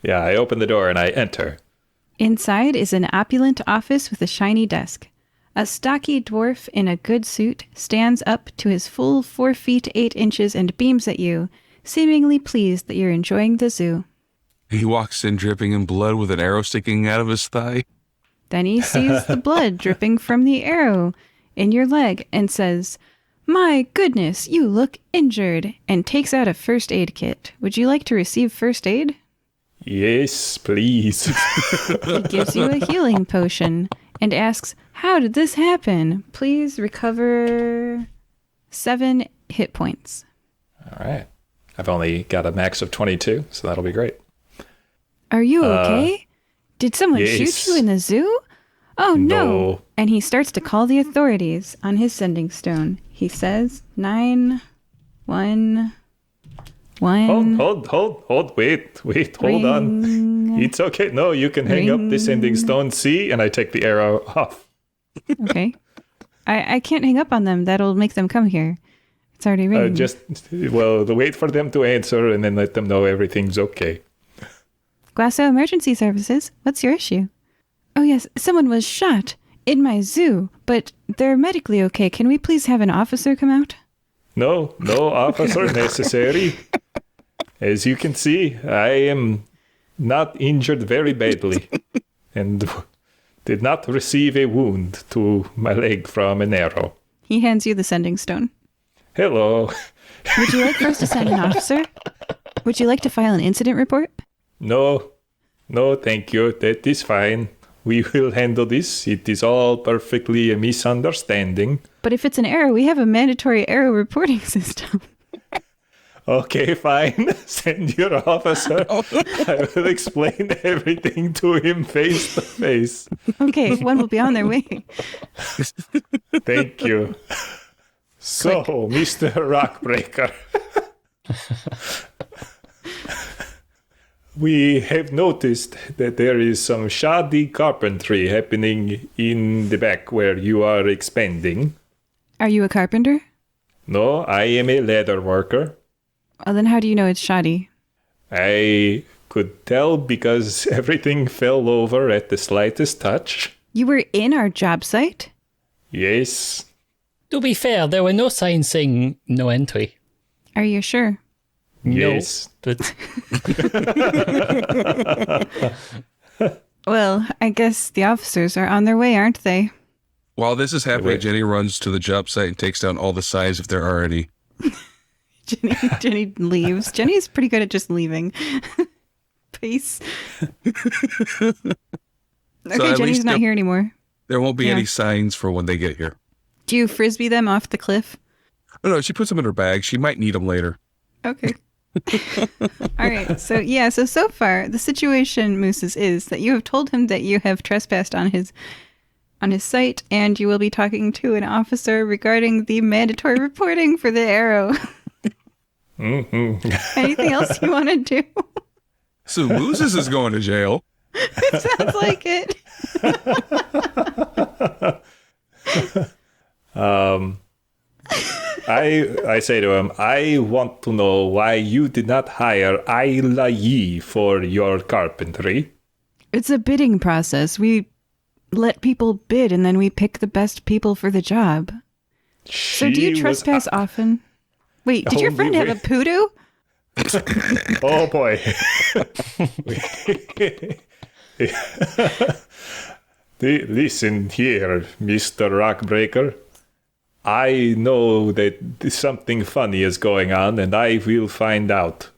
Yeah, I open the door and I enter. Inside is an opulent office with a shiny desk. A stocky dwarf in a good suit stands up to his full 4 feet 8 inches and beams at you, seemingly pleased that you're enjoying the zoo. He walks in dripping in blood with an arrow sticking out of his thigh. Then he sees the blood dripping from the arrow in your leg and says, My goodness, you look injured, and takes out a first aid kit. Would you like to receive first aid? Yes, please. He gives you a healing potion and asks, How did this happen? Please recover 7 hit points. All right. I've only got a max of 22, so that'll be great. Are you okay? Did someone shoot you in the zoo? Oh, no. And he starts to call the authorities on his sending stone. He says, 9, 1, 1. Hold. Wait, hold on. It's okay. No, you can hang up the sending stone. See? And I take the arrow off. Okay. I can't hang up on them. That'll make them come here. It's already ringing. Wait for them to answer and then let them know everything's okay. Guaso Emergency Services, what's your issue? Oh yes, someone was shot in my zoo, but they're medically okay. Can we please have an officer come out? No officer necessary. As you can see, I am not injured very badly and did not receive a wound to my leg from an arrow. He hands you the sending stone. Hello. Would you like for us to send an officer? Would you like to file an incident report? No, No, thank you. That is fine. We will handle this. It is all perfectly a misunderstanding. But if it's an error, we have a mandatory error reporting system. Okay, fine. Send your officer. I will explain everything to him face to face. Okay, one will be on their way. Thank you. So, Mr. Rockbreaker. We have noticed that there is some shoddy carpentry happening in the back where you are expanding. Are you a carpenter? No, I am a leather worker. Well, then how do you know it's shoddy? I could tell because everything fell over at the slightest touch. You were in our job site? Yes. To be fair, there were no signs saying no entry. Are you sure? Yes. No, but Well, I guess the officers are on their way, aren't they? While this is happening, Wait. Jenny runs to the job site and takes down all the signs if there are any. Jenny leaves. Jenny's pretty good at just leaving. Peace. Okay, at Jenny's least not there- here anymore. There won't be Yeah. any signs for when they get here. Do you frisbee them off the cliff? No, she puts them in her bag. She might need them later. Okay. All right. So far, the situation, Mooses, is that you have told him that you have trespassed on his site, and you will be talking to an officer regarding the mandatory reporting for the arrow. Anything else you want to do? So Moses is going to jail. It sounds like it. I say to him, I want to know why you did not hire Ayla Yi for your carpentry. It's a bidding process. We let people bid, and then we pick the best people for the job. So do you trespass often? Wait, did your friend have a Pudu? Oh boy. Listen here, Mr. Rockbreaker. I know that something funny is going on, and I will find out.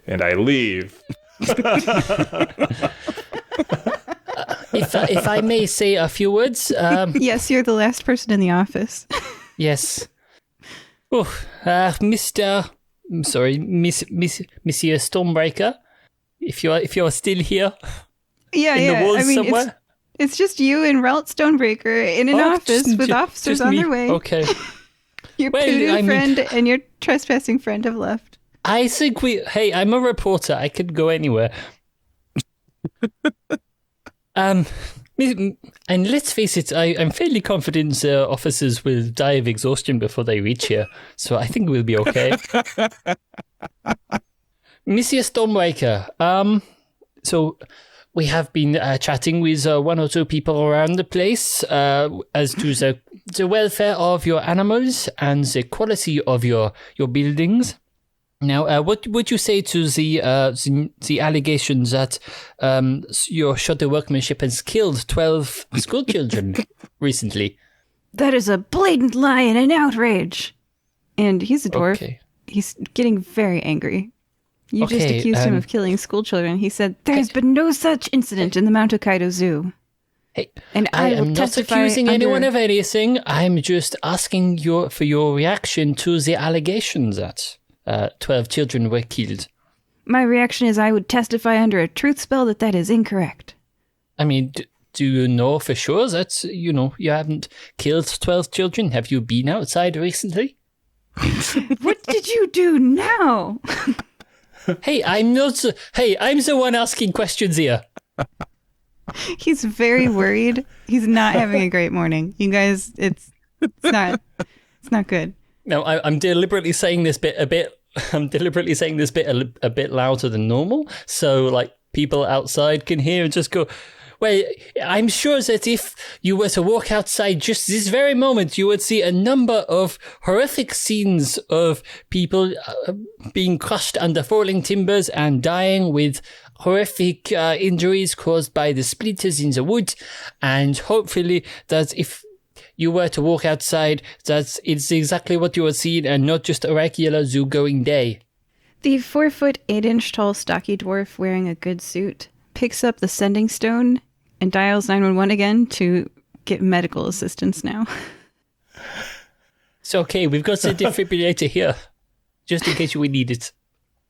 And I leave. if I may say a few words, Yes, you're the last person in the office. yes. Oh, Monsieur Stormbreaker, if you're still here Yeah, in the walls somewhere. It's just you and Ralt Stonebreaker in an office with officers just on me. their way. Okay. Your Well, Pudu I mean- friend and your trespassing friend have left. I think hey, I'm a reporter. I could go anywhere. And let's face it, I'm fairly confident the officers will die of exhaustion before they reach here. So I think we'll be okay. Monsieur Stormbreaker, so we have been chatting with one or two people around the place as to the welfare of your animals and the quality of your buildings. Now, what would you say to the allegations that your shoddy workmanship has killed 12 school children recently? That is a blatant lie and an outrage. And he's a dwarf. Okay. He's getting very angry. You just Okay, accused him of killing school children. He said, there's been no such incident in the Mount Hokkaido Zoo. Hey, And I will am not testify accusing under- anyone of anything. I'm just asking for your reaction to the allegations that 12 children were killed. My reaction is I would testify under a truth spell that is incorrect. I mean, do you know for sure that, you haven't killed 12 children? Have you been outside recently? What did you do now? Hey, I'm the one asking questions here. He's very worried. He's not having a great morning. You guys, it's not good. No, I'm deliberately saying this bit a bit. I'm deliberately saying this bit a bit louder than normal, so like people outside can hear and just go. Well, I'm sure that if you were to walk outside just this very moment, you would see a number of horrific scenes of people being crushed under falling timbers and dying with horrific injuries caused by the splinters in the wood. And hopefully that if you were to walk outside, that it's exactly what you would see and not just a regular zoo-going day. The 4 foot 8 inch tall stocky dwarf wearing a good suit picks up the sending stone and dials 911 again to get medical assistance now. It's okay, we've got the defibrillator here, just in case we need it.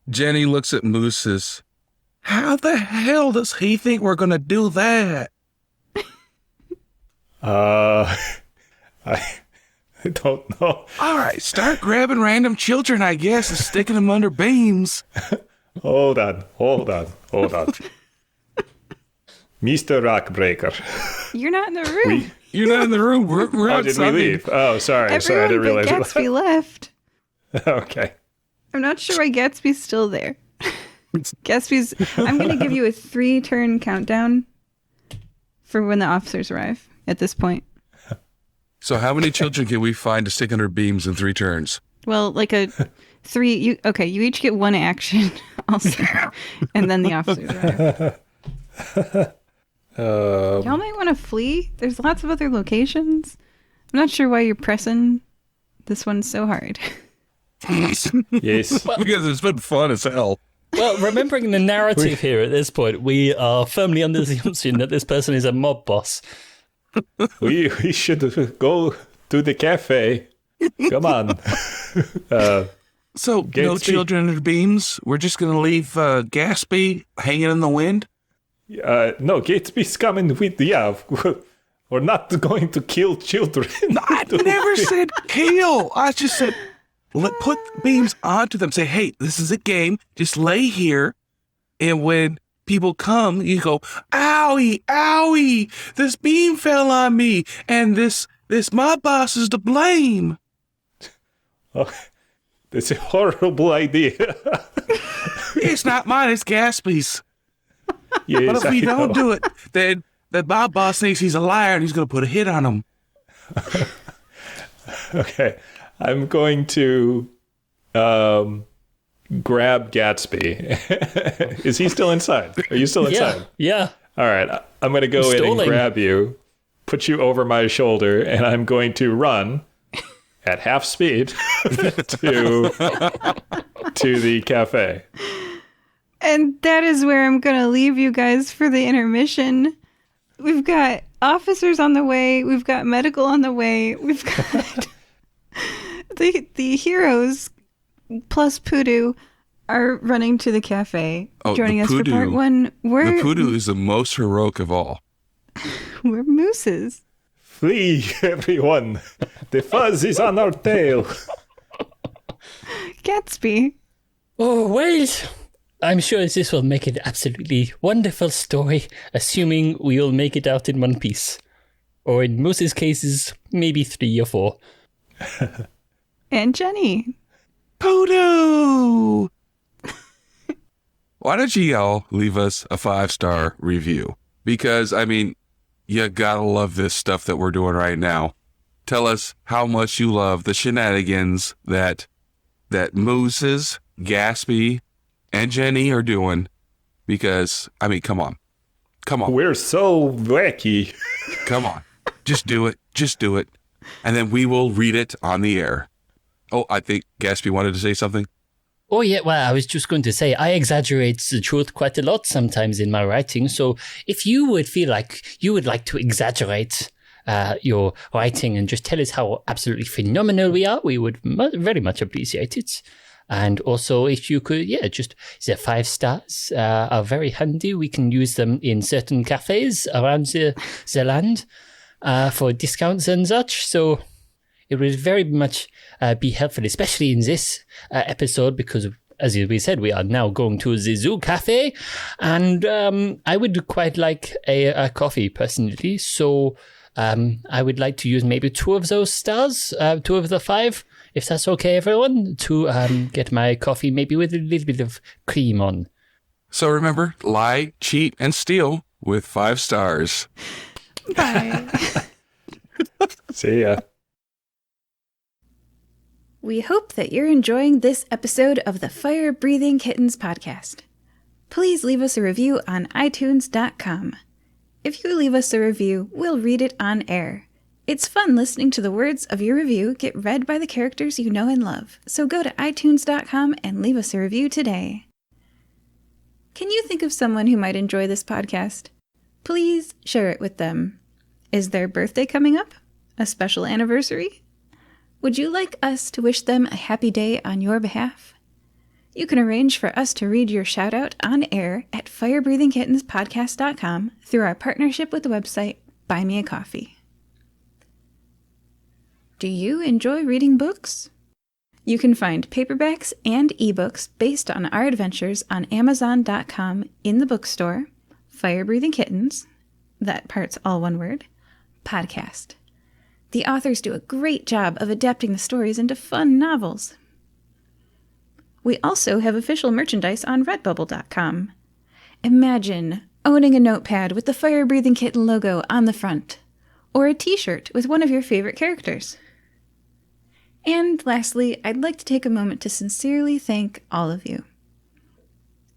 Jenny looks at Mooses. How the hell does he think we're going to do that? I don't know. All right, start grabbing random children, I guess, and sticking them under beams. Hold on. Mr. Rockbreaker. You're not in the room. You're not in the room. We're Oh, outside. did we leave? Oh, sorry. I Everyone didn't realize. but Gatsby left. Okay. I'm not sure why Gatsby's still there. I'm going to give you a 3-turn countdown for when the officers arrive at this point. So how many children can we find to stick under beams in 3 turns? Well, like a 3. You each get 1 action also. And then the officers arrive. Y'all might want to flee. There's lots of other locations. I'm not sure why you're pressing this one so hard. Yes. Because it's been fun as hell. Well, remembering the narrative here at this point, we are firmly under the assumption that this person is a mob boss. we should go to the cafe. Come on. So, no Gatsby. children under beams? We're just going to leave Gatsby hanging in the wind? No, Gatsby's coming with, we're not going to kill children. I never said kill. I just said put beams onto them. Say, hey, this is a game. Just lay here. And when people come, you go, owie, owie. This beam fell on me. And this mob boss is to blame. Oh, that's a horrible idea. It's not mine. It's Gatsby's. Yes, But if we I don't know. do it, then the mob boss thinks he's a liar and he's going to put a hit on him. Okay. I'm going to grab Gatsby. Is he still inside? Are you still inside? Yeah. All right. I'm going to go in and Stalling. grab you, put you over my shoulder, and I'm going to run at half speed to the cafe. And that is where I'm going to leave you guys for the intermission. We've got officers on the way. We've got medical on the way. We've got the heroes plus Pudu are running to the cafe, joining the us for part 1. The Pudu is the most heroic of all. We're mooses. Flee, everyone. The fuzz is on our tail. Gatsby. Oh, well, I'm sure this will make an absolutely wonderful story, assuming we'll make it out in one piece. Or in Moose's cases, maybe 3 or 4. And Jenny. Pudu! Why don't you all leave us a 5-star review? Because, I mean, you gotta love this stuff that we're doing right now. Tell us how much you love the shenanigans that Mooses, Gatsby, and Jenny are doing. Because, I mean, come on. We're so wacky. Come on. Just do it. Just do it. And then we will read it on the air. Oh, I think Gatsby wanted to say something. Oh, yeah, well, I was just going to say, I exaggerate the truth quite a lot sometimes in my writing. So if you would feel like you would like to exaggerate your writing and just tell us how absolutely phenomenal we are, we would very much appreciate it. And also, if you could, just the 5 stars are very handy. We can use them in certain cafes around the land for discounts and such. So it would very much be helpful, especially in this episode, because, as we said, we are now going to the zoo cafe. And I would quite like a coffee, personally. So I would like to use maybe 2 of those stars, 2 of the 5. If that's okay, everyone, to get my coffee maybe with a little bit of cream on. So remember, lie, cheat, and steal with 5 stars. Bye. See ya. We hope that you're enjoying this episode of the Fire Breathing Kittens podcast. Please leave us a review on iTunes.com. If you leave us a review, we'll read it on air. It's fun listening to the words of your review get read by the characters you know and love. So go to iTunes.com and leave us a review today. Can you think of someone who might enjoy this podcast? Please share it with them. Is their birthday coming up? A special anniversary? Would you like us to wish them a happy day on your behalf? You can arrange for us to read your shout-out on air at firebreathingkittenspodcast.com through our partnership with the website Buy Me a Coffee. Do you enjoy reading books? You can find paperbacks and ebooks based on our adventures on Amazon.com in the bookstore, Fire Breathing Kittens, that part's all one word, podcast. The authors do a great job of adapting the stories into fun novels. We also have official merchandise on redbubble.com. Imagine owning a notepad with the Fire Breathing Kitten logo on the front, or a t-shirt with one of your favorite characters. And lastly, I'd like to take a moment to sincerely thank all of you.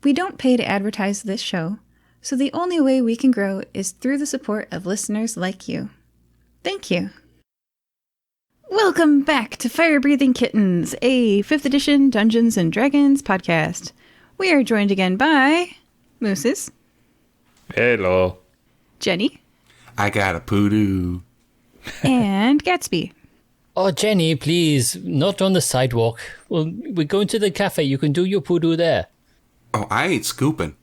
We don't pay to advertise this show, so the only way we can grow is through the support of listeners like you. Thank you. Welcome back to Fire Breathing Kittens, a 5th edition Dungeons & Dragons podcast. We are joined again by Mooses. Hello. Jenny. I got a Pudu. And Gatsby. Oh, Jenny, please, not on the sidewalk. Well, we're going to the cafe. You can do your Pudu there. Oh, I ain't scooping.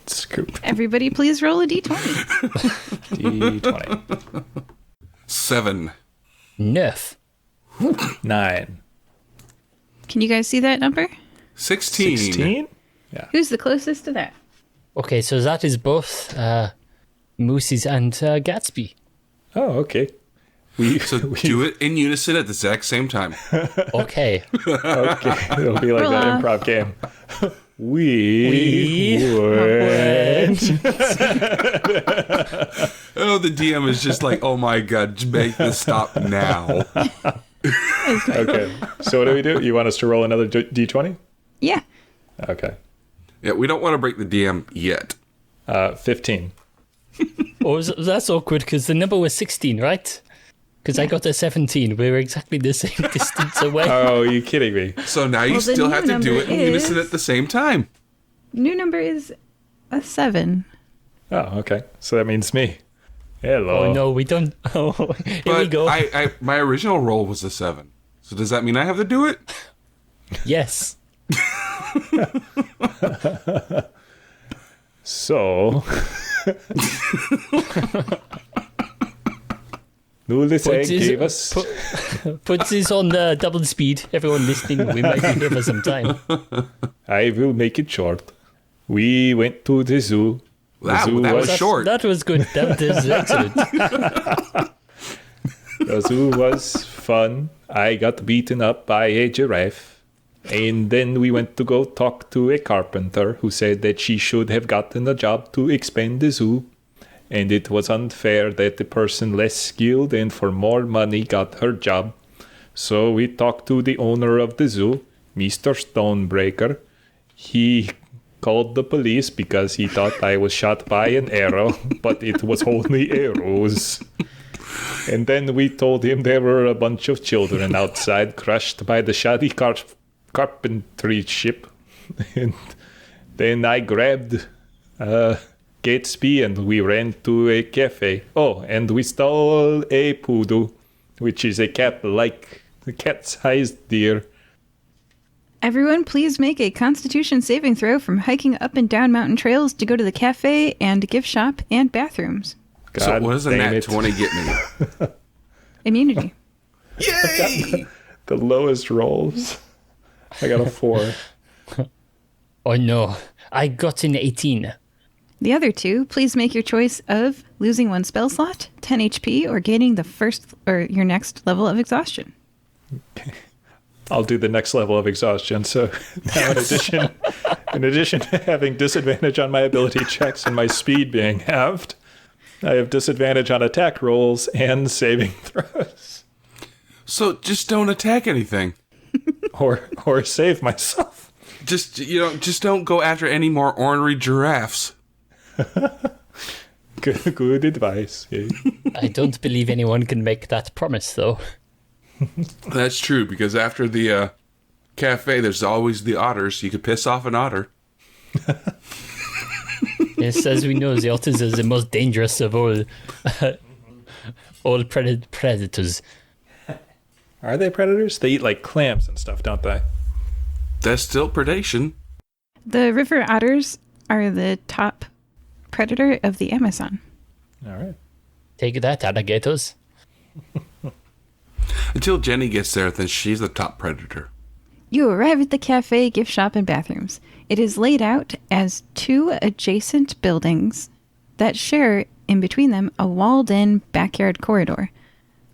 Scoop. Everybody please roll a d20. D20. 7. Nerf. 9. Can you guys see that number? 16. 16? Who's the closest to that? Okay, so that is both Mooses and Gatsby. Oh, okay. We Do it in unison at the exact same time. Okay. Okay. It'll be like Roll that off. improv game. We went. Oh, the DM is just like, oh my god, just make this stop now. Okay. So what do? You want us to roll another D20? Yeah. Okay. Yeah, we don't want to break the DM yet. 15. Oh, that's awkward because the number was 16, right? Because I got a 17. We were exactly the same distance away. Oh, are you kidding me? So now you Well, the still new have to do number it in unison is- at the same time. New number is a 7. Oh, okay. So that means me. Hello. Oh, no, we don't. Oh, here we But go. my original roll was a 7. So does that mean I have to do it? Yes. So. Nuliseg gave us. Put this on double speed. Everyone listening, we might be here for some time. I will make it short. We went to the zoo. That was That's- short. That was good. That is excellent. The zoo was fun. I got beaten up by a giraffe. And then we went to go talk to a carpenter who said that she should have gotten a job to expand the zoo. And it was unfair that the person less skilled and for more money got her job. So we talked to the owner of the zoo, Mr. Stonebreaker. He called the police because he thought I was shot by an arrow, but it was only arrows. And then we told him there were a bunch of children outside crushed by the shoddy carpentry ship. And then I grabbed Gatsby and we ran to a cafe. Oh, and we stole a Pudu, which is a cat-sized deer. Everyone, please make a Constitution saving throw from hiking up and down mountain trails to go to the cafe and gift shop and bathrooms. So God what does a damn nat it. 20 get me? Immunity. Yay! The lowest rolls. I got a 4. Oh no, I got an 18. The other two, please make your choice of losing 1 spell slot, 10 HP, or gaining the first or your next level of exhaustion. I'll do the next level of exhaustion. So now in addition to having disadvantage on my ability checks and my speed being halved, I have disadvantage on attack rolls and saving throws. So just don't attack anything. Or save myself. Just don't go after any more ornery giraffes. Good advice. Yeah. I don't believe anyone can make that promise, though. That's true, because after the cafe, there's always the otters. You could piss off an otter. Yes, as we know, the otters are the most dangerous of all predators. Are they predators? They eat like clams and stuff, don't they? That's still predation. The river otters are the top predator of the Amazon. All right. Take that, alligators. Until Jenny gets there, then she's the top predator. You arrive at the cafe, gift shop, and bathrooms. It is laid out as two adjacent buildings that share in between them a walled-in backyard corridor.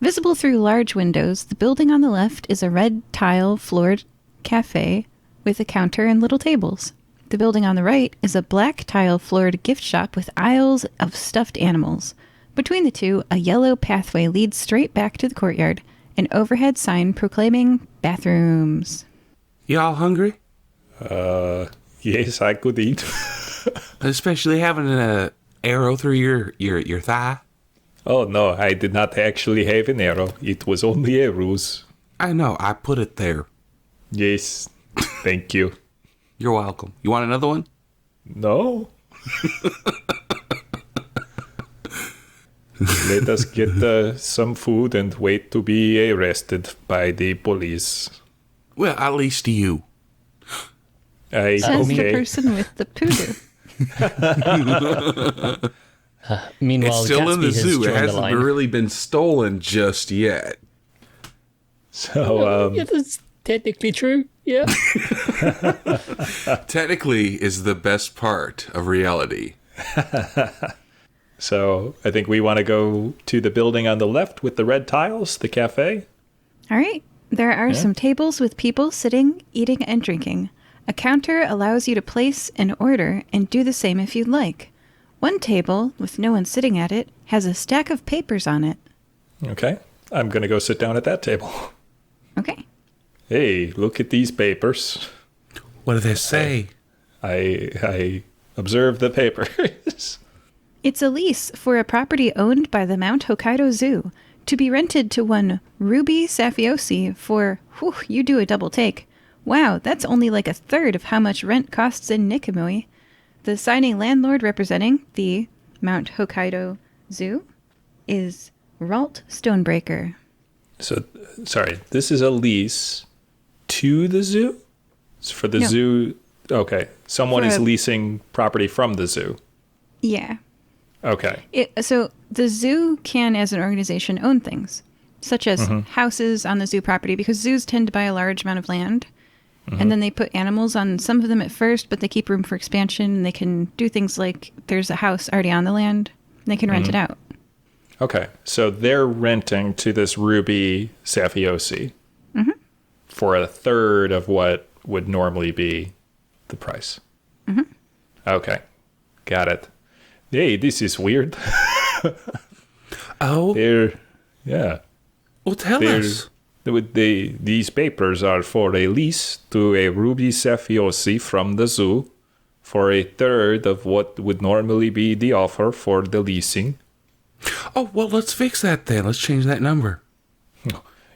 Visible through large windows, the building on the left is a red tile-floored cafe with a counter and little tables. The building on the right is a black tile-floored gift shop with aisles of stuffed animals. Between the two, a yellow pathway leads straight back to the courtyard, an overhead sign proclaiming bathrooms. Y'all hungry? Yes, I could eat. Especially having an arrow through your thigh? Oh, no, I did not actually have an arrow. It was only a ruse. I know, I put it there. Yes, thank you. You're welcome. You want another one? No. Let us get some food and wait to be arrested by the police. Well, at least you. Says the Okay. person with the Pudu. Meanwhile, It's still in Gatsby the has zoo. It joined the hasn't line. really been stolen just yet. So, Yeah, that's technically true. Yeah. Technically is the best part of reality. so I think we want to go to the building on the left with the red tiles, the cafe. All right. There are some tables with people sitting, eating, and drinking. A counter allows you to place an order and do the same if you'd like. One table, with no one sitting at it, has a stack of papers on it. Okay. I'm going to go sit down at that table. Okay. Hey, look at these papers. What do they say? I observe the papers. It's a lease for a property owned by the Mount Hokkaido Zoo to be rented to one Ruby Safiosi for, whew, you do a double take. Wow, that's only like a third of how much rent costs in Nikamui. The signing landlord representing the Mount Hokkaido Zoo is Ralt Stonebreaker. So, sorry, this is a lease to the zoo? It's for the No. zoo. Okay. Someone For is a- leasing property from the zoo. Yeah. Okay. So the zoo can, as an organization, own things, such as houses on the zoo property, because zoos tend to buy a large amount of land. And then they put animals on some of them at first, but they keep room for expansion. And they can do things like there's a house already on the land. And they can rent it out. Okay. So they're renting to this Ruby Safiosi for a third of what would normally be the price. Okay. Got it. Hey, this is weird. Oh, Yeah. well, tell They're, us. these papers are for a lease to a Ruby Safiosi from the zoo for a third of what would normally be the offer for the leasing. Oh, well, let's fix that then. Let's change that number.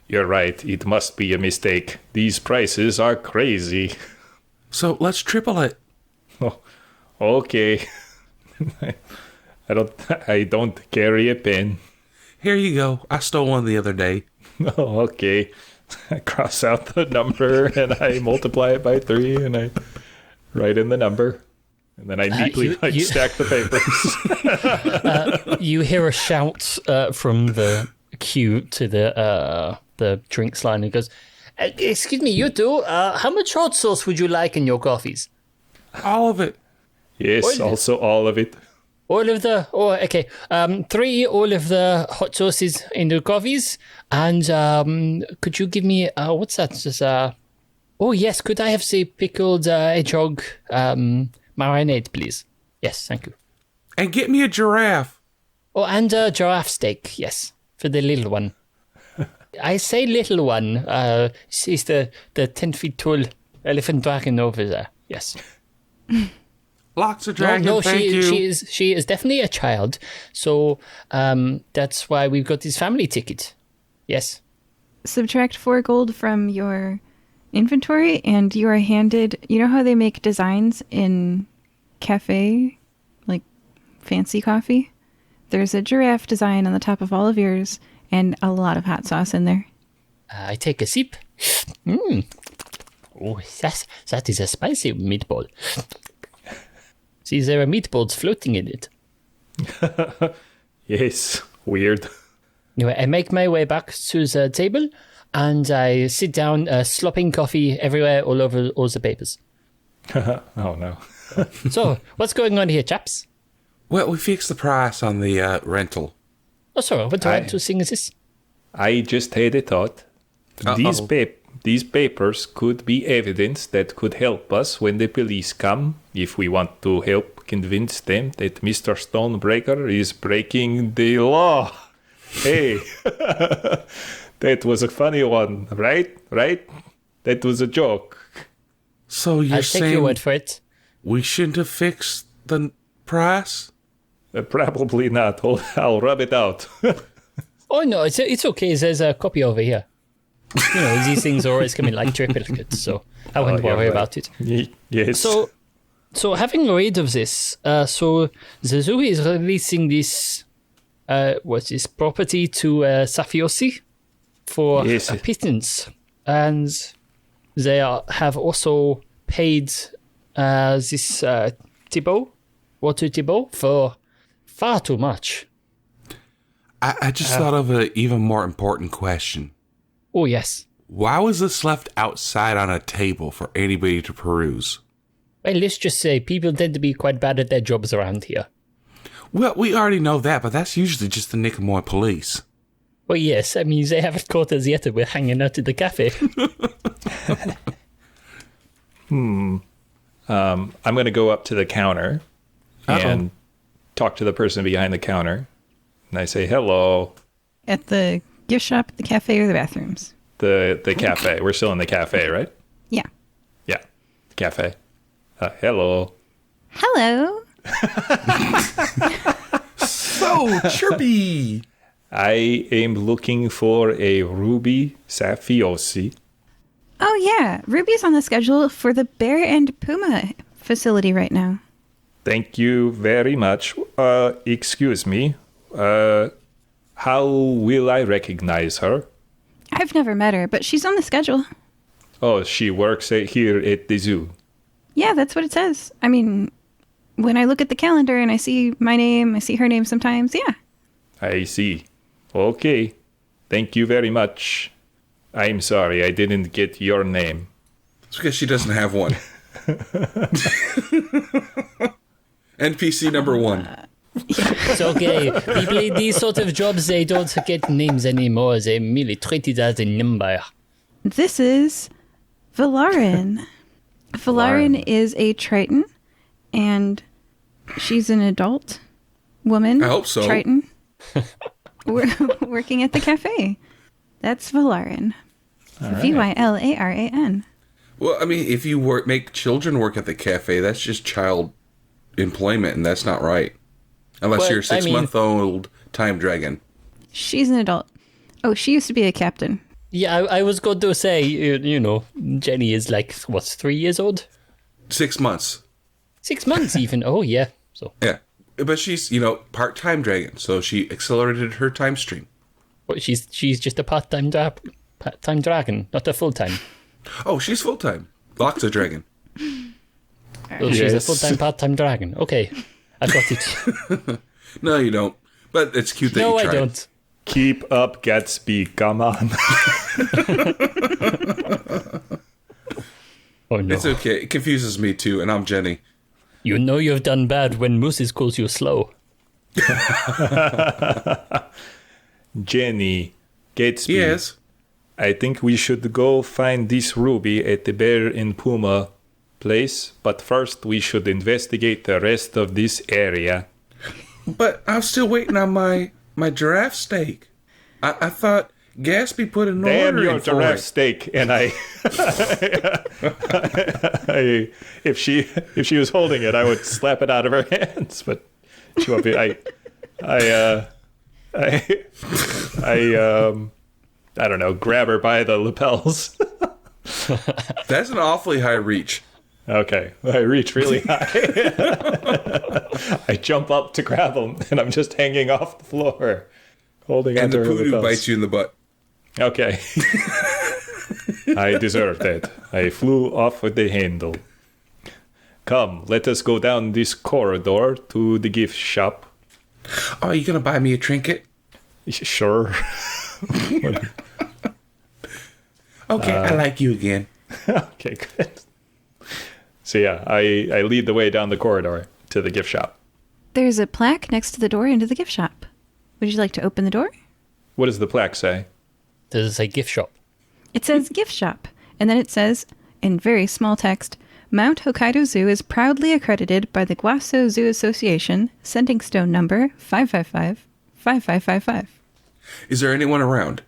You're right. It must be a mistake. These prices are crazy. So let's triple it. Oh, okay. I don't carry a pen. Here you go. I stole one the other day. Oh, okay. I cross out the number and I multiply it by 3 and I write in the number. And then I neatly you- stack the papers. You hear a shout from the queue to the drinks line. It goes, "Excuse me, you two. How much hot sauce would you like in your coffees? All of it. Yes, also all of it. All of the. Oh, okay. 3 all of the hot sauces in the coffees, and could you give me what's that? Just oh yes, could I have the pickled hedgehog marinade, please? Yes, thank you. And get me a giraffe. Oh, and giraffe steak, yes, for the little one. I say little one. She's the 10 feet tall elephant dragon over there. Yes. Lots of dragon, no, thank you. she is definitely a child. So that's why we've got this family ticket. Yes. Subtract 4 gold from your inventory, and you are handed. You know how they make designs in cafe, like fancy coffee, there's a giraffe design on the top of all of yours and a lot of hot sauce in there. I take a sip. Oh, that is a spicy meatball. See, there are meatballs floating in it. Yes, weird. Anyway, I make my way back to the table and I sit down, slopping coffee everywhere, all over all the papers. Oh, no. So, what's going on here, chaps? Well, we fixed the price on the rental. Oh, sorry, what to sing is this? I just had a thought. These papers could be evidence that could help us when the police come, if we want to help convince them that Mr. Stonebreaker is breaking the law. Hey, that was a funny one, right? That was a joke. So you're I'll take saying your word for it. we shouldn't have fixed the price? Probably not. I'll rub it out. Oh, no, it's okay. There's a copy over here. You know, these things are always coming like triplicates, so I wouldn't worry about it. Yes. So having read of this, so the zoo is releasing this, property to Safiosi for a pittance. And they have also paid this Water Thibault, for far too much. I just thought of an even more important question. Oh, yes. Why was this left outside on a table for anybody to peruse? Well, let's just say people tend to be quite bad at their jobs around here. Well, we already know that, but that's usually just the Nicomoy police. Well, yes, I mean, they haven't caught us yet and we're hanging out at the cafe. I'm going to go up to the counter and talk to the person behind the counter. And I say, hello. At the gift shop, the cafe, or the bathrooms? The cafe. We're still in the cafe, right? Yeah. Yeah. Cafe. Hello. Hello. So chirpy. I am looking for a Ruby Safiosi. Oh, yeah. Ruby's on the schedule for the Bear and Puma facility right now. Thank you very much. Excuse me. How will I recognize her? I've never met her, but she's on the schedule. Oh, she works here at the zoo. Yeah, that's what it says. I mean, when I look at the calendar and I see my name, I see her name sometimes, yeah. I see. Okay. Thank you very much. I'm sorry, I didn't get your name. It's because she doesn't have one. NPC number 1. It's okay. People in these sort of jobs, they don't get names anymore. They merely treat it as a number. This is Valarin. Valarin is a Triton, and she's an adult woman. I hope so. Triton. Working at the cafe. That's Valarin. Right. Vylaran. Well, I mean, if you make children work at the cafe, that's just child employment, and that's not right. Unless you're a 6-month-old time dragon. She's an adult. Oh, she used to be a captain. Yeah, I was going to say, you know, Jenny is like, 3 years old? 6 months. 6 months even. Oh, yeah. So Yeah. But she's, part-time dragon, so she accelerated her time stream. well, she's just a part-time dragon, not a full-time. Oh, she's full-time. Loxa dragon. So she's a full-time, part-time dragon. Okay, I got it. No, you don't. But it's cute that you No, tried. I don't. Keep up, Gatsby. Come on. Oh, no. It's okay. It confuses me, too, and I'm Jenny. You know you've done bad when Mooses calls you slow. Jenny, Gatsby. Yes. I think we should go find this Ruby at the Bear and Puma place, but first we should investigate the rest of this area. But I'm still waiting on my giraffe steak. I thought Gatsby put an Damn order your in for giraffe it. steak! And if she was holding it, I would slap it out of her hands. But she won't be. I don't know. Grab her by the lapels. That's an awfully high reach. Okay, I reach really high. I jump up to grab him, and I'm just hanging off the floor, holding And onto the her Pudu lapels. bites you in the butt. Okay. I deserved it. I flew off with the handle. Come, let us go down this corridor to the gift shop. Oh, you gonna buy me a trinket? Sure. Okay, I like you again. Okay, good. So yeah, I lead the way down the corridor to the gift shop. There's a plaque next to the door into the gift shop. Would you like to open the door? What does the plaque say? Does it say gift shop? It says gift shop, and then it says, in very small text, Mount Hokkaido Zoo is proudly accredited by the Guaso Zoo Association, sending stone number 555-5555. Is there anyone around?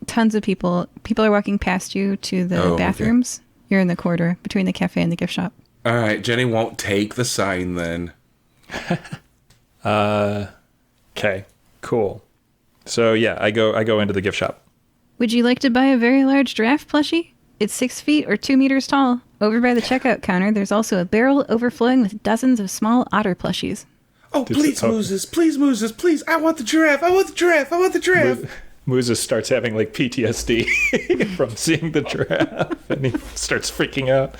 Tons of people. People are walking past you to the Oh, okay. bathrooms. You're in the corridor between the cafe and the gift shop. All right, Jenny won't take the sign then. Okay, cool. So yeah, I go into the gift shop. Would you like to buy a very large giraffe plushie? It's 6 feet or 2 meters tall. Over by the checkout counter, there's also a barrel overflowing with dozens of small otter plushies. Oh, please, Moses, please. I want the giraffe. I want the giraffe. Moses starts having like PTSD from seeing the giraffe, and he starts freaking out.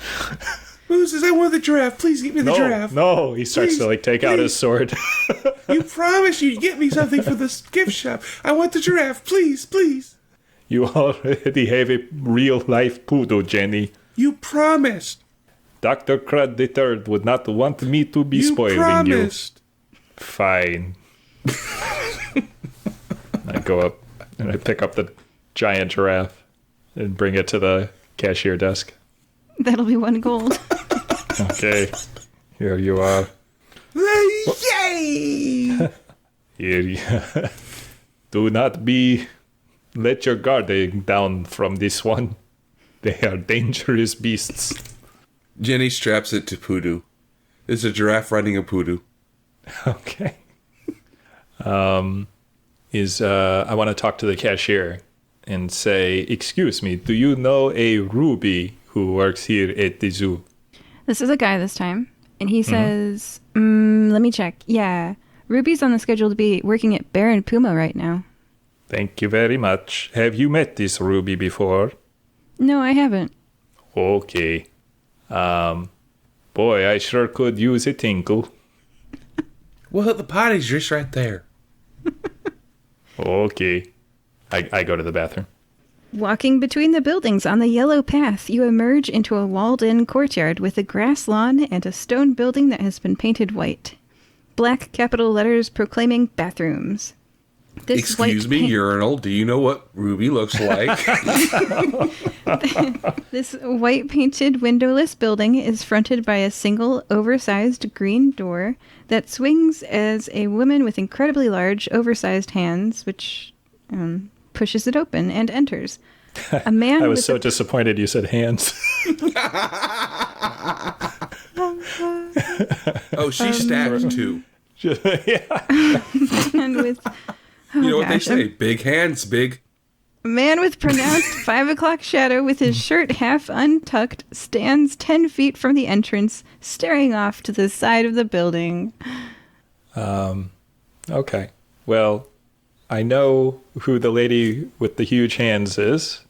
Moses, I want the giraffe. Please give me the giraffe. No, he starts Please, to like take out his sword. You promised you'd get me something for this gift shop. I want the giraffe. Please. You already have a real life Pudu, Jenny. You promised. Dr. Crud III would not want me to be spoiling promised. you. Fine. I go up and I pick up the giant giraffe and bring it to the cashier desk. That'll be 1 gold. Okay, here you are. Yay! Here you do not let your guard down from this one. They are dangerous beasts. Jenny straps it to Pudu. It's a giraffe riding a Pudu. Okay. I want to talk to the cashier and say, excuse me, do you know a Ruby who works here at the zoo? This is a guy this time, and he says, let me check. Yeah, Ruby's on the schedule to be working at Bear and Puma right now. Thank you very much. Have you met this Ruby before? No, I haven't. Okay. Boy, I sure could use a tinkle. Well, the potty's just right there. Okay. I go to the bathroom. Walking between the buildings on the yellow path, you emerge into a walled-in courtyard with a grass lawn and a stone building that has been painted white. Black capital letters proclaiming bathrooms. Excuse me, urinal. Do you know what Ruby looks like? This white painted windowless building is fronted by a single oversized green door that swings as a woman with incredibly large oversized hands, which pushes it open and enters. A man I was with so disappointed you said hands. Oh, she stabbed too. Yeah. man with You know what they gosh, say? Big hands, big. A man with pronounced 5 o'clock shadow with his shirt half untucked stands 10 feet from the entrance, staring off to the side of the building. Okay. Well, I know who the lady with the huge hands is.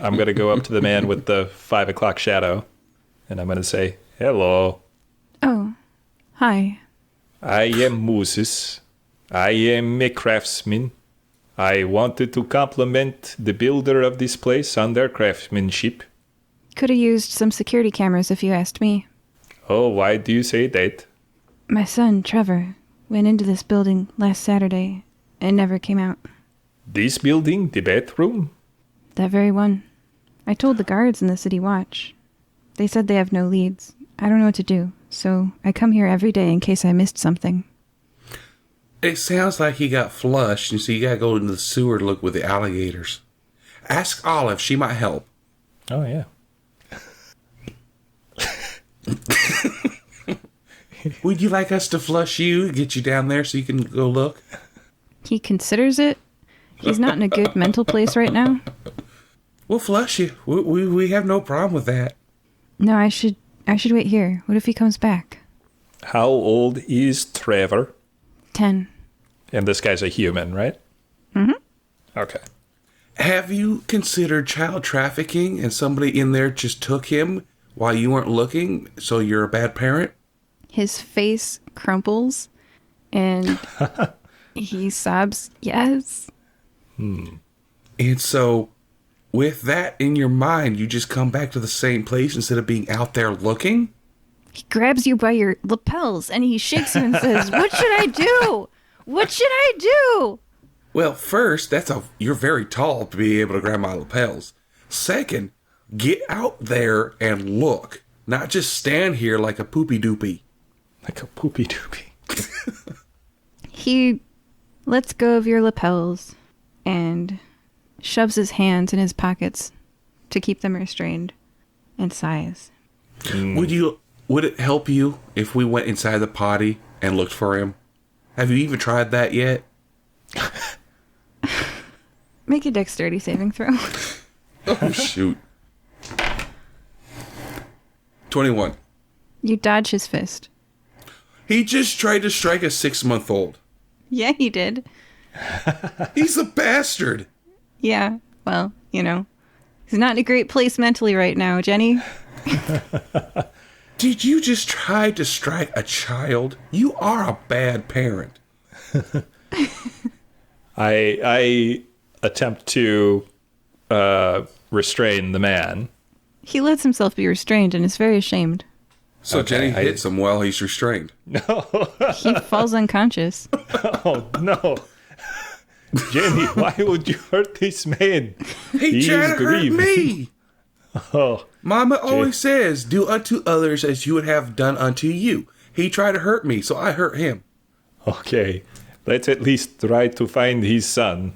I'm going to go up to the man with the 5 o'clock shadow, and I'm going to say, hello. Oh, hi. I am Moses. I am a craftsman. I wanted to compliment the builder of this place on their craftsmanship. Could have used some security cameras if you asked me. Oh, why do you say that? My son, Trevor, went into this building last Saturday and never came out. This building, the bathroom? That very one. I told the guards in the city watch. They said they have no leads. I don't know what to do, so I come here every day in case I missed something. It sounds like he got flushed, and so you gotta go into the sewer to look with the alligators. Ask Olive, she might help. Oh, yeah. Would you like us to flush you, get you down there so you can go look? He considers it. He's not in a good mental place right now. We'll flush you. We have no problem with that. No, I should I should wait here. What if he comes back? How old is Trevor? 10. And this guy's a human, right? Mm-hmm. Okay. Have you considered child trafficking and somebody in there just took him while you weren't looking, so you're a bad parent? His face crumples and he sobs, yes. And so, with that in your mind, you just come back to the same place instead of being out there looking? He grabs you by your lapels and he shakes you and says, "What should I do? What should I do?" Well, first, you're very tall to be able to grab my lapels. Second, get out there and look. Not just stand here like a poopy doopy. Like a poopy doopy. He lets go of your lapels and shoves his hands in his pockets to keep them restrained and sighs. Would it help you if we went inside the potty and looked for him? Have you even tried that yet? Make a dexterity saving throw. Oh, shoot. 21. You dodge his fist. He just tried to strike a 6-month-old. Yeah, he did. He's a bastard. Yeah, well, you know, he's not in a great place mentally right now, Jenny. Did you just try to strike a child? You are a bad parent. I attempt to restrain the man. He lets himself be restrained and is very ashamed. So Okay, Jenny hits him while he's restrained. He falls unconscious. Oh, no. Jenny, why would you hurt this man? He tried to hurt me. Oh, Mama always says, do unto others as you would have done unto you. He tried to hurt me, so I hurt him. okay. Let's at least try to find his son.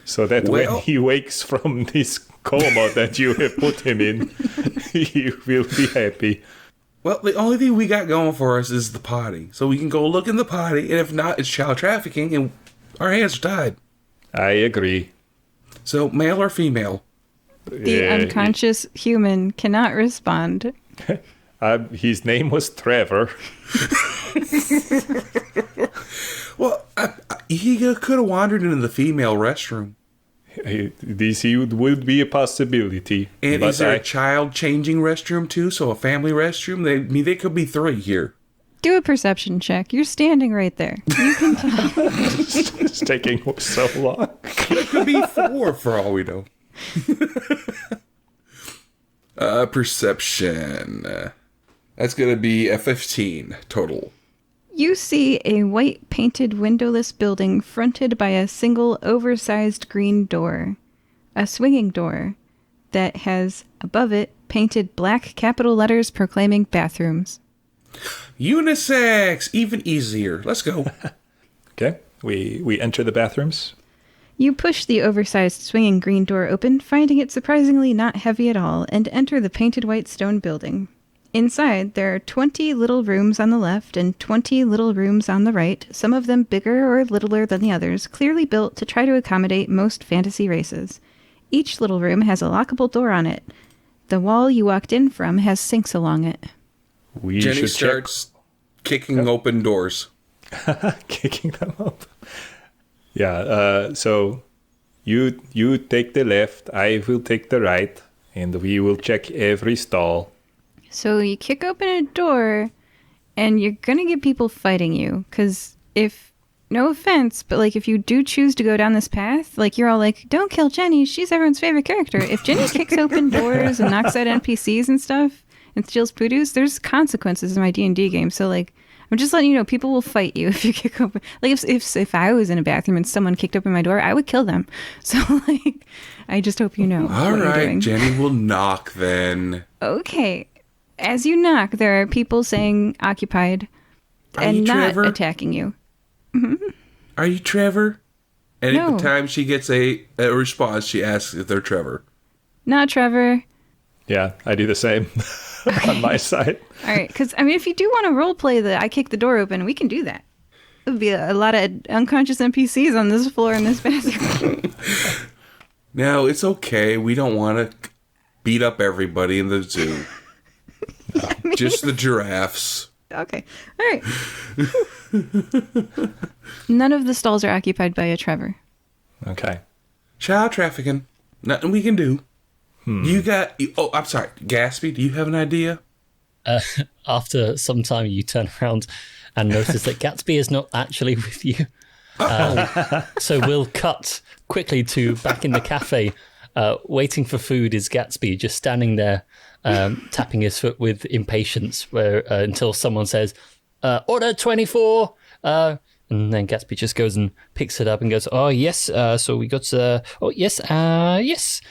So that when he wakes from this coma that you have put him in, he will be happy. Well, the only thing we got going for us is the potty. So we can go look in the potty, and if not, it's child trafficking, and our hands are tied. I agree. So, male or female? The unconscious human cannot respond. His name was Trevor. Well, he could have wandered into the female restroom. This would be a possibility. And but is there a child-changing restroom, too? So a family restroom? They could be 3 here. Do a perception check. You're standing right there. You can tell. It's taking so long. It could be 4 for all we know. Perception. That's going to be a 15 total. You see a white painted windowless building fronted by a single oversized green door. A swinging door that has above it painted black capital letters proclaiming bathrooms. Unisex! Even easier. Let's go. Okay, we enter the bathrooms. You push the oversized swinging green door open, finding it surprisingly not heavy at all, and enter the painted white stone building. Inside, there are 20 little rooms on the left and 20 little rooms on the right, some of them bigger or littler than the others, clearly built to try to accommodate most fantasy races. Each little room has a lockable door on it. The wall you walked in from has sinks along it. Jenny starts kicking open doors. Kicking them up. Yeah, so you take the left, I will take the right, and we will check every stall. So you kick open a door, and you're going to get people fighting you. Because no offense, but like if you do choose to go down this path, like you're all like, don't kill Jenny, she's everyone's favorite character. If Jenny kicks open doors and knocks out NPCs and stuff and steals Pudus, there's consequences in my D&D game. So like, I'm just letting you know, people will fight you if you kick open. Like if I was in a bathroom and someone kicked open my door, I would kill them. So like, I just hope you know. All right, Jenny will knock then. Okay. As you knock, there are people saying occupied and not attacking you. Mm-hmm. Are you Trevor? And No. every time she gets a response, she asks if they're Trevor. Not Trevor. Yeah, I do the same on my side. All right, because, I mean, if you do want to roleplay the I kick the door open, we can do that. It would be a lot of unconscious NPCs on this floor in this bathroom. No, it's okay. We don't want to beat up everybody in the zoo. Just the giraffes. Okay. All right. None of the stalls are occupied by a Trevor. Okay. Child trafficking. Nothing we can do. You got... Oh, I'm sorry. Gatsby, do you have an idea? After some time, you turn around and notice that Gatsby is not actually with you. So we'll cut quickly to back in the cafe. Waiting for food is Gatsby, just standing there, tapping his foot with impatience until someone says, order 24. And then Gatsby just goes and picks it up and goes, oh, yes. So we got, yes.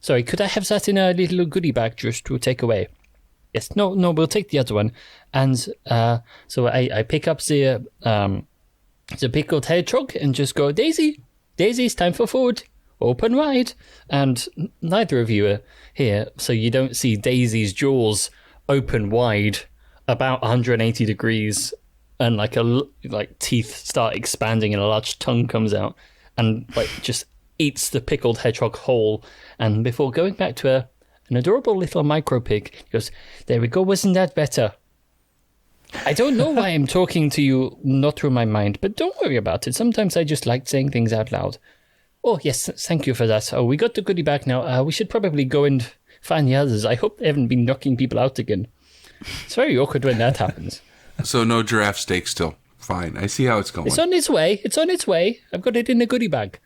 Sorry, could I have that in a little goodie bag just to take away? Yes, no, we'll take the other one. And so I pick up the pickled hedgehog and just go, Daisy, it's time for food. Open wide. And neither of you are here, so you don't see Daisy's jaws open wide about 180 degrees, and like teeth start expanding and a large tongue comes out and just eats the pickled hedgehog whole. And before going back to an adorable little micro pig, he goes, there we go, wasn't that better? I don't know why I'm talking to you not through my mind, but don't worry about it. Sometimes I just like saying things out loud. Oh, yes, thank you for that. Oh, we got the goodie bag now. We should probably go and find the others. I hope they haven't been knocking people out again. It's very awkward when that happens. So no giraffe steak still. Fine. I see how it's going. It's on its way. I've got it in a goodie bag.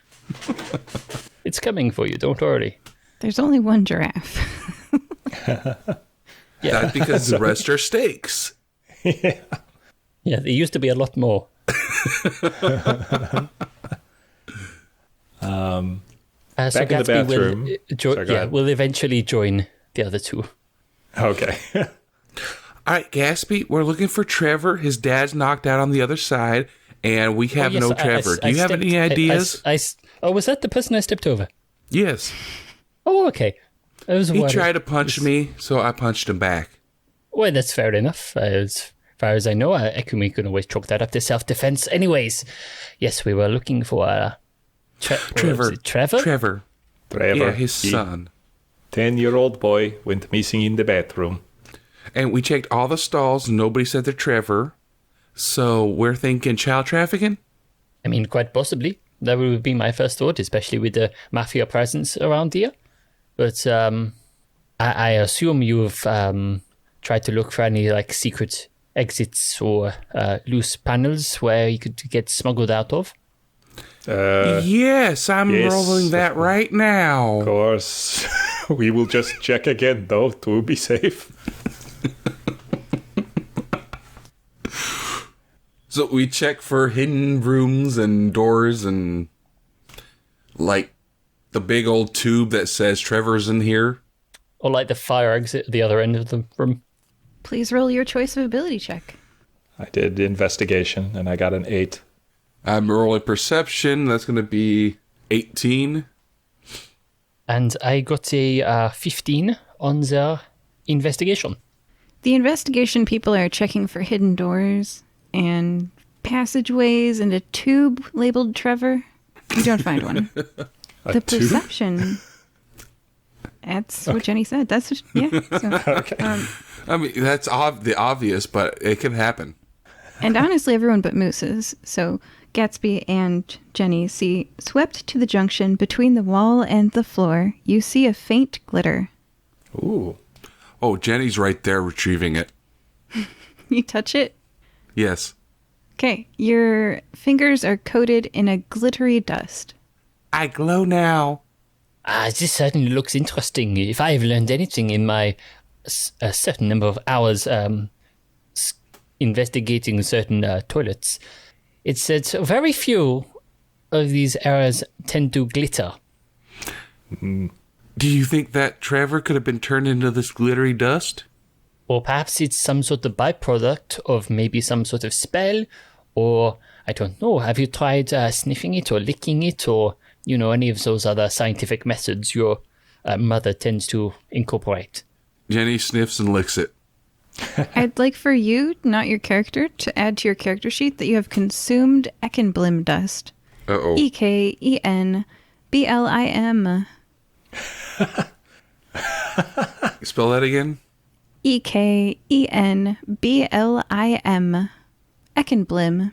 It's coming for you. Don't worry. There's only one giraffe. Yeah. That's because the rest are steaks. Yeah, there used to be a lot more. Back in the bathroom. We'll eventually join the other two. Okay. All right, Gatsby, we're looking for Trevor. His dad's knocked out on the other side, and we have no Trevor. Do you have any ideas? Was that the person I stepped over? Yes. Oh, okay. He tried to punch me, so I punched him back. Well, that's fair enough. As far as I know, we can always chalk that up to self-defense. Anyways, yes, we were looking for Trevor. Trevor? Yeah, his son. 10-year-old boy went missing in the bathroom. And we checked all the stalls, and nobody said they're Trevor. So we're thinking child trafficking? I mean, quite possibly. That would be my first thought, especially with the mafia presence around here. But I assume you've tried to look for any secret exits or loose panels where you could get smuggled out of. Yes, I'm rolling that right now. Of course. We will just check again, though, to be safe. So we check for hidden rooms and doors and the big old tube that says Trevor's in here. Or the fire exit at the other end of the room. Please roll your choice of ability check. I did investigation, and I got an 8. I'm rolling perception. That's going to be 18. And I got a 15 on the investigation. The investigation people are checking for hidden doors and passageways and a tube labeled Trevor. You don't find one. The perception. That's what Jenny said. That's what, yeah. So, Okay. I mean, that's the obvious, but it can happen. And honestly, everyone but Moose's. So Gatsby and Jenny see swept to the junction between the wall and the floor. You see a faint glitter. Ooh. Oh, Jenny's right there retrieving it. You touch it? Yes. Okay, your fingers are coated in a glittery dust. I glow now. This certainly looks interesting. If I've learned anything in my a certain number of hours investigating certain toilets, it's that very few of these areas tend to glitter. Do you think that Trevor could have been turned into this glittery dust? Or perhaps it's some sort of byproduct of maybe some sort of spell, or I don't know. Have you tried sniffing it or licking it, or any of those other scientific methods your mother tends to incorporate? Jenny sniffs and licks it. I'd like for you, not your character, to add to your character sheet that you have consumed Ekenblim dust. Uh-oh. Ekenblim. Spell that again? Ekenblim. Ekenblim.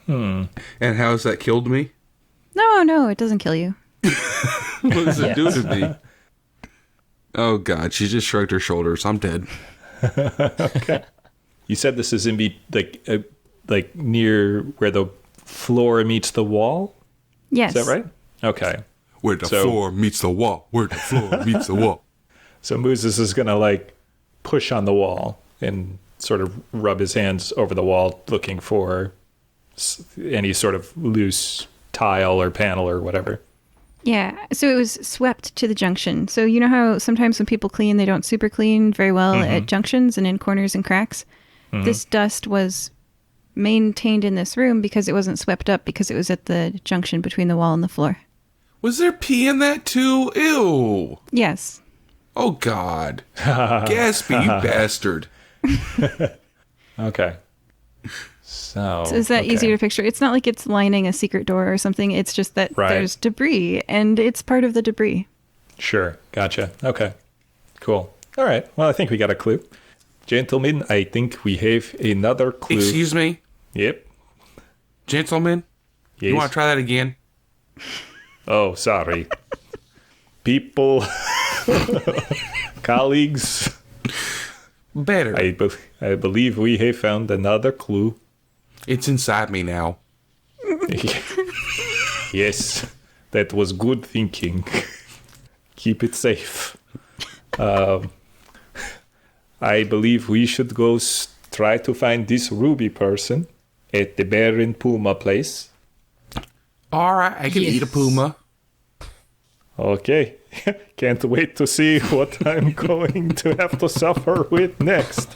And how's that killed me? No, it doesn't kill you. What does it do to me? Oh, God. She just shrugged her shoulders. I'm dead. Okay. You said this is in like near where the floor meets the wall? Yes. Is that right? Okay. Where the floor meets the wall. Where the floor meets the wall. So Moses is going to like push on the wall and sort of rub his hands over the wall looking for any sort of loose tile or panel or whatever. Yeah, so it was swept to the junction. So you know how sometimes when people clean, they don't super clean very well at junctions and in corners and cracks? This dust was maintained in this room because it wasn't swept up because it was at the junction between the wall and the floor. Was there pee in that too? Ew. Yes. Oh, God. Gatsby, you bastard. Okay. So Is that easier to picture? It's not like it's lining a secret door or something. It's just that there's debris, and it's part of the debris. Sure. Gotcha. Okay. Cool. All right. Well, I think we got a clue. Gentlemen, I think we have another clue. Excuse me? Yep. Gentlemen? Yes. You want to try that again? Oh, sorry. People, colleagues, Better. I believe we have found another clue. It's inside me now. Yes, that was good thinking. Keep it safe. I believe we should go try to find this Ruby person at the Bear and Puma place. All right, I can eat a puma. Okay. Can't wait to see what I'm going to have to suffer with next.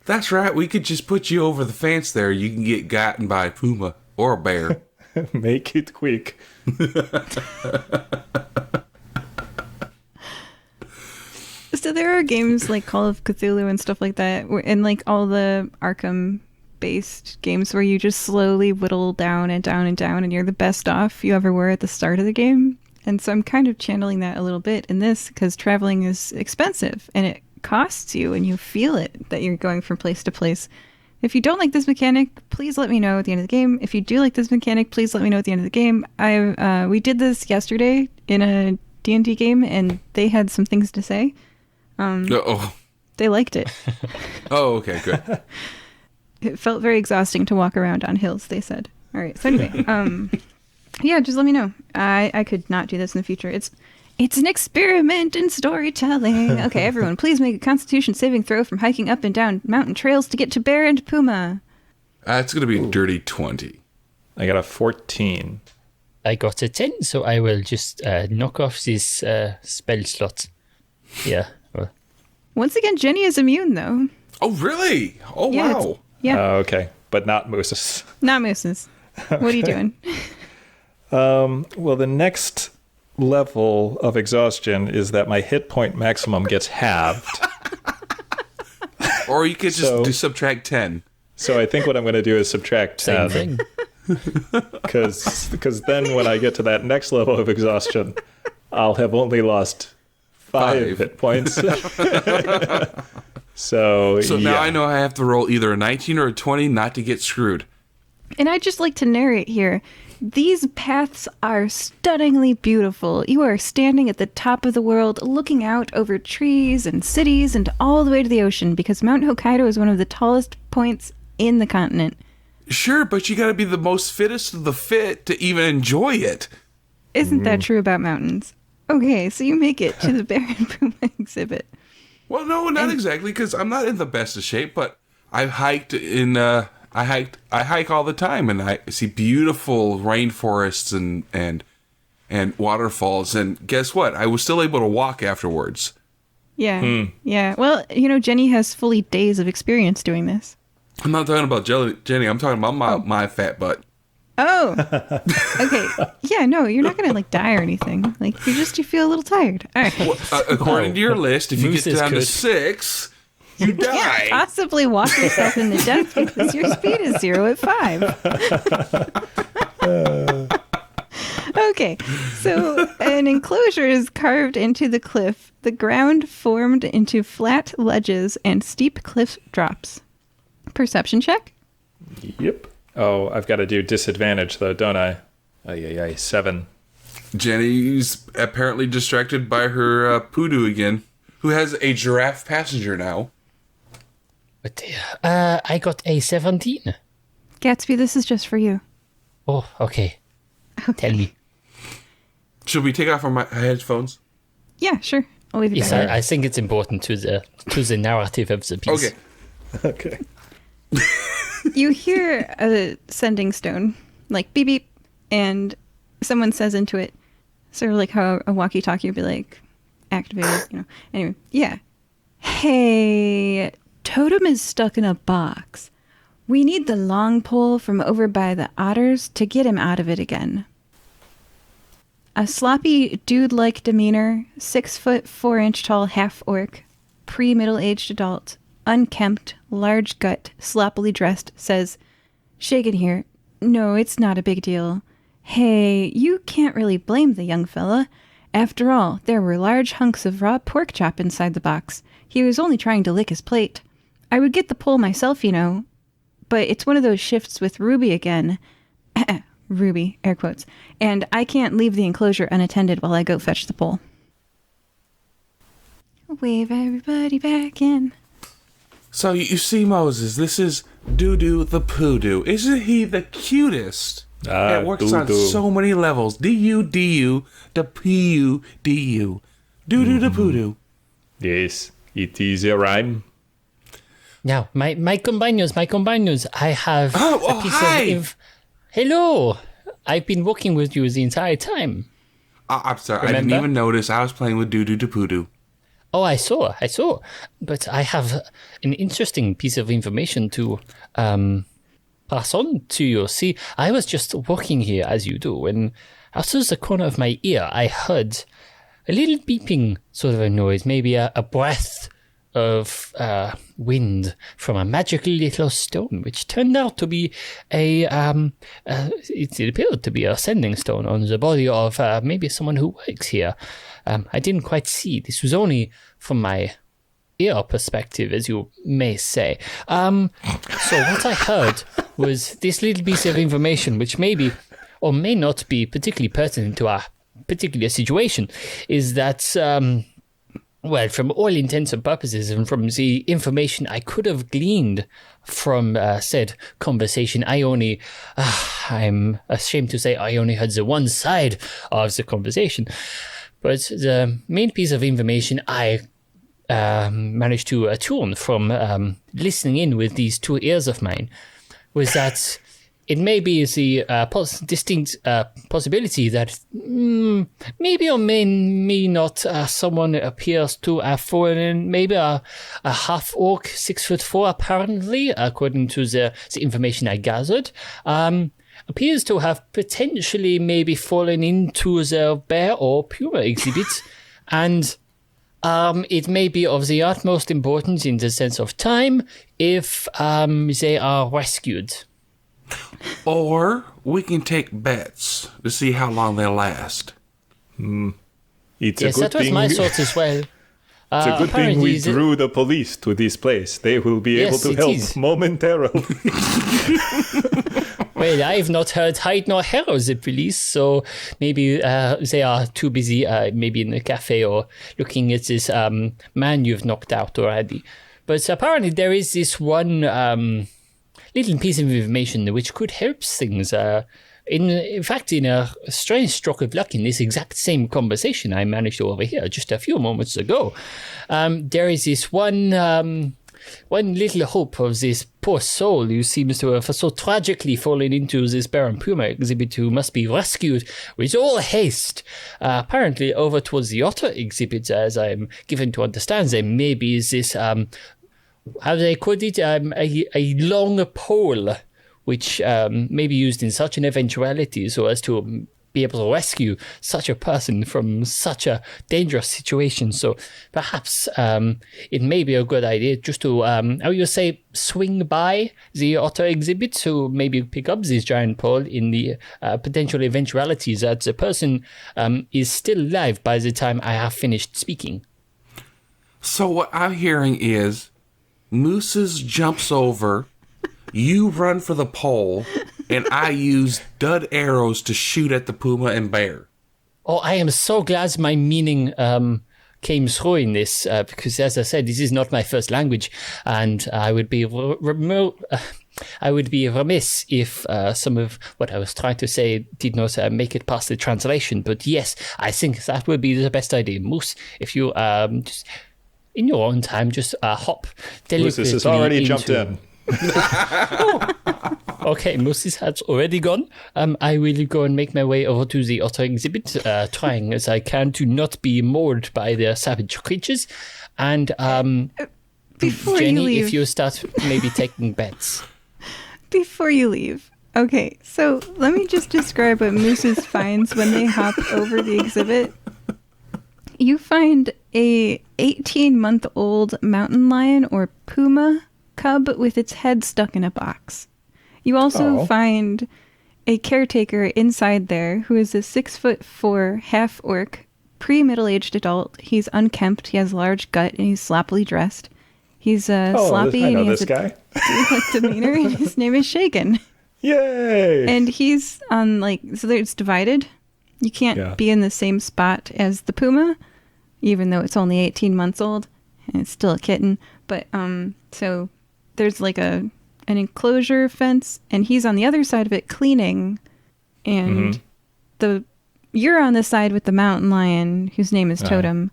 That's right. We could just put you over the fence there. You can get gotten by a puma or a bear. Make it quick. So there are games like Call of Cthulhu and stuff like that, and like all the Arkham-based games where you just slowly whittle down and down and down, and you're the best off you ever were at the start of the game. And so I'm kind of channeling that a little bit in this, because traveling is expensive, and it costs you, and you feel it, that you're going from place to place. If you don't like this mechanic, please let me know at the end of the game. If you do like this mechanic, please let me know at the end of the game. We did this yesterday in a D&D game, and they had some things to say. They liked it. Oh, okay, good. It felt very exhausting to walk around on hills, they said. All right, so anyway, yeah, just let me know. I could not do this in the future. It's an experiment in storytelling. Okay, everyone, please make a Constitution saving throw from hiking up and down mountain trails to get to Bear and Puma. It's going to be a dirty 20. I got a 14. I got a 10, so I will just knock off this spell slot. Yeah. Once again, Jenny is immune, though. Oh, really? Oh, Yeah, wow. Yeah, Okay, but not Moses. not mooses. What are you doing? Well, the next level of exhaustion is that my hit point maximum gets halved. Or you could just subtract 10. So I think what I'm going to do is subtract Same 10. thing. Because then when I get to that next level of exhaustion, I'll have only lost 5 hit points. So now I know I have to roll either a 19 or a 20 not to get screwed. And I'd just like to narrate here. These paths are stunningly beautiful. You are standing at the top of the world, looking out over trees and cities and all the way to the ocean, because Mount Hokkaido is one of the tallest points in the continent. Sure, but you got to be the most fittest of the fit to even enjoy it. Isn't that true about mountains? Okay, so you make it to the Bear and Puma exhibit. Well, no, not exactly, because I'm not in the best of shape, but I've hiked in... I hike all the time, and I see beautiful rainforests and waterfalls. And guess what? I was still able to walk afterwards. Yeah, yeah. Well, Jenny has fully days of experience doing this. I'm not talking about Jenny. I'm talking about my fat butt. Oh, okay. Yeah, no, you're not gonna die or anything. Like you feel a little tired. All right. Well, according to your list, if you get down to 6, you die. Can't possibly walk yourself into death because your speed is 0 at 5. Okay, so an enclosure is carved into the cliff. The ground formed into flat ledges and steep cliff drops. Perception check? Yep. Oh, I've got to do disadvantage, though, don't I? Ay, 7. Jenny's apparently distracted by her Pudu again, who has a giraffe passenger now. But I got a 17. Gatsby, this is just for you. Oh, okay. Tell me. Should we take off our headphones? Yeah, sure. I'll leave you Yes, back. I think it's important to the narrative of the piece. Okay. You hear a sending stone, like beep beep, and someone says into it, sort of like how a walkie-talkie would be like, activated, Anyway, yeah. Hey, Totem is stuck in a box. We need the long pole from over by the otters to get him out of it again. A sloppy, dude-like demeanor, 6 foot 4 inch tall half-orc, pre-middle-aged adult, unkempt, large gut, sloppily dressed, says, "Shaken here. No, it's not a big deal. Hey, you can't really blame the young fella. After all, there were large hunks of raw pork chop inside the box. He was only trying to lick his plate. I would get the pole myself, but it's one of those shifts with Ruby again." Ruby, air quotes. "And I can't leave the enclosure unattended while I go fetch the pole." Wave everybody back in. So you see, Moses, this is Dudu the Pudu. Isn't he the cutest? It works on Dudu. so many levels. D-U-D-U, the P-U-D-U. Dudu the Pudu. Yes, it is a rhyme. Now, my companions, I have a piece hi. of Hello! I've been working with you the entire time. I'm sorry, Remember? I didn't even notice. I was playing with Dudu the Pudu. Oh, I saw. But I have an interesting piece of information to pass on to you. See, I was just walking here, as you do, and out of the corner of my ear, I heard a little beeping sort of a noise, maybe a breath of wind from a magical little stone, which turned out to be it appeared to be a sending stone on the body of maybe someone who works here. I didn't quite see. This was only from my ear perspective, as you may say. So what I heard was this little piece of information, which maybe or may not be particularly pertinent to our particular situation, is that well, from all intents and purposes, and from the information I could have gleaned from said conversation, I'm ashamed to say I only heard the one side of the conversation. But the main piece of information I managed to attune from listening in with these two ears of mine was that it may be the distinct possibility that maybe or may not someone appears to have fallen, maybe a half-orc, 6'4", apparently, according to the information I gathered, appears to have potentially maybe fallen into the bear or puma exhibit, and it may be of the utmost importance in the sense of time if they are rescued. Or we can take bets to see how long they last. It's Yes, a good that was thing. my thought as well. It's a good thing we apparently drew the police to this place. They will be able Yes, to it help is. momentarily. Well, I've not heard hide nor hair of the police, so maybe they are too busy, maybe in a cafe or looking at this man you've knocked out already. But apparently there is this one little piece of information which could help things. In fact, in a strange stroke of luck in this exact same conversation I managed to overhear just a few moments ago, there is this one little hope of this poor soul who seems to have so tragically fallen into this bear and puma exhibit, who must be rescued with all haste. Apparently over towards the otter exhibit, as I'm given to understand, there may be this, how they called it, a long pole, which may be used in such an eventuality so as to be able to rescue such a person from such a dangerous situation. So perhaps it may be a good idea just to, how you say, swing by the otter exhibit to maybe pick up this giant pole in the potential eventuality that the person is still alive by the time I have finished speaking. So what I'm hearing is Mooses jumps over, you run for the pole, and I use dud arrows to shoot at the puma and bear. Oh, I am so glad my meaning came through in this, because as I said, this is not my first language, and I would be remiss if some of what I was trying to say did not make it past the translation. But yes, I think that would be the best idea. Moose, if you just in your own time, just hop deliberately. Moose has already jumped in. Okay, Moses has already gone. I will go and make my way over to the otter exhibit, trying as I can to not be mauled by the savage creatures. And Before Jenny, you leave, if you start maybe taking bets. Before you leave, okay, so let me just describe what Mooses finds when they hop over the exhibit. You find a 18-month-old mountain lion or puma cub with its head stuck in a box. You also find a caretaker inside there who is a 6'4" half orc, pre-middle-aged adult. He's unkempt, he has a large gut, and he's sloppily dressed. He's sloppy I know and he has this guy. a demeanor, and his name is Shaken. Yay! And he's on so it's divided. You can't be in the same spot as the puma, even though it's only 18 months old and it's still a kitten. But so there's an enclosure fence, and he's on the other side of it cleaning, and you're on the side with the mountain lion whose name is Totem,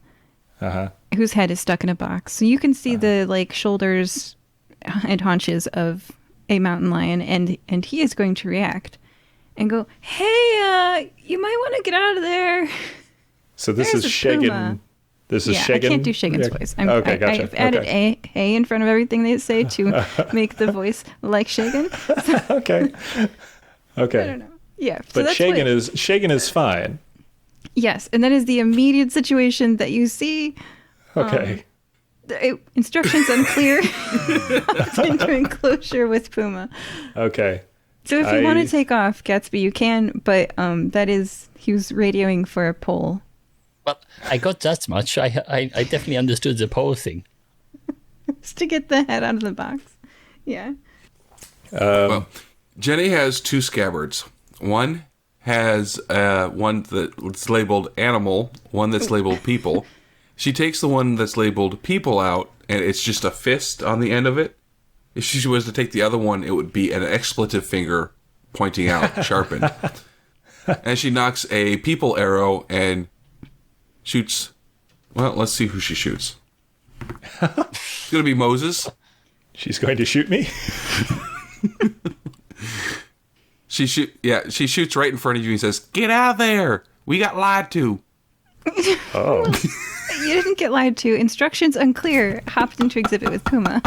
whose head is stuck in a box. So you can see the shoulders and haunches of a mountain lion, and he is going to react and go, "Hey, you might want to get out of there." So this is Shagan. This is Shagan. I can't do Shagan's voice. Okay, gotcha. I've added a in front of everything they say to make the voice like Shagan. Okay. I don't know. Yeah. But Shagan is fine. Yes, and that is the immediate situation that you see. Okay. Instructions unclear. Into enclosure with Puma. Okay. So if you want to take off, Gatsby, you can, but he was radioing for a pole. Well, I got that much. I definitely understood the pole thing. Just to get the head out of the box. Yeah. Well, Jenny has two scabbards. One has one that's labeled animal, one that's labeled people. She takes the one that's labeled people out, and it's just a fist on the end of it. If she was to take the other one, it would be an expletive finger pointing out, sharpened. And she knocks a people arrow and shoots. Well, let's see who she shoots. It's going to be Moses. She's going to shoot me? She shoots right in front of you and says, "Get out of there! We got lied to." Oh. You didn't get lied to. Instructions unclear. Hopped into exhibit with Puma.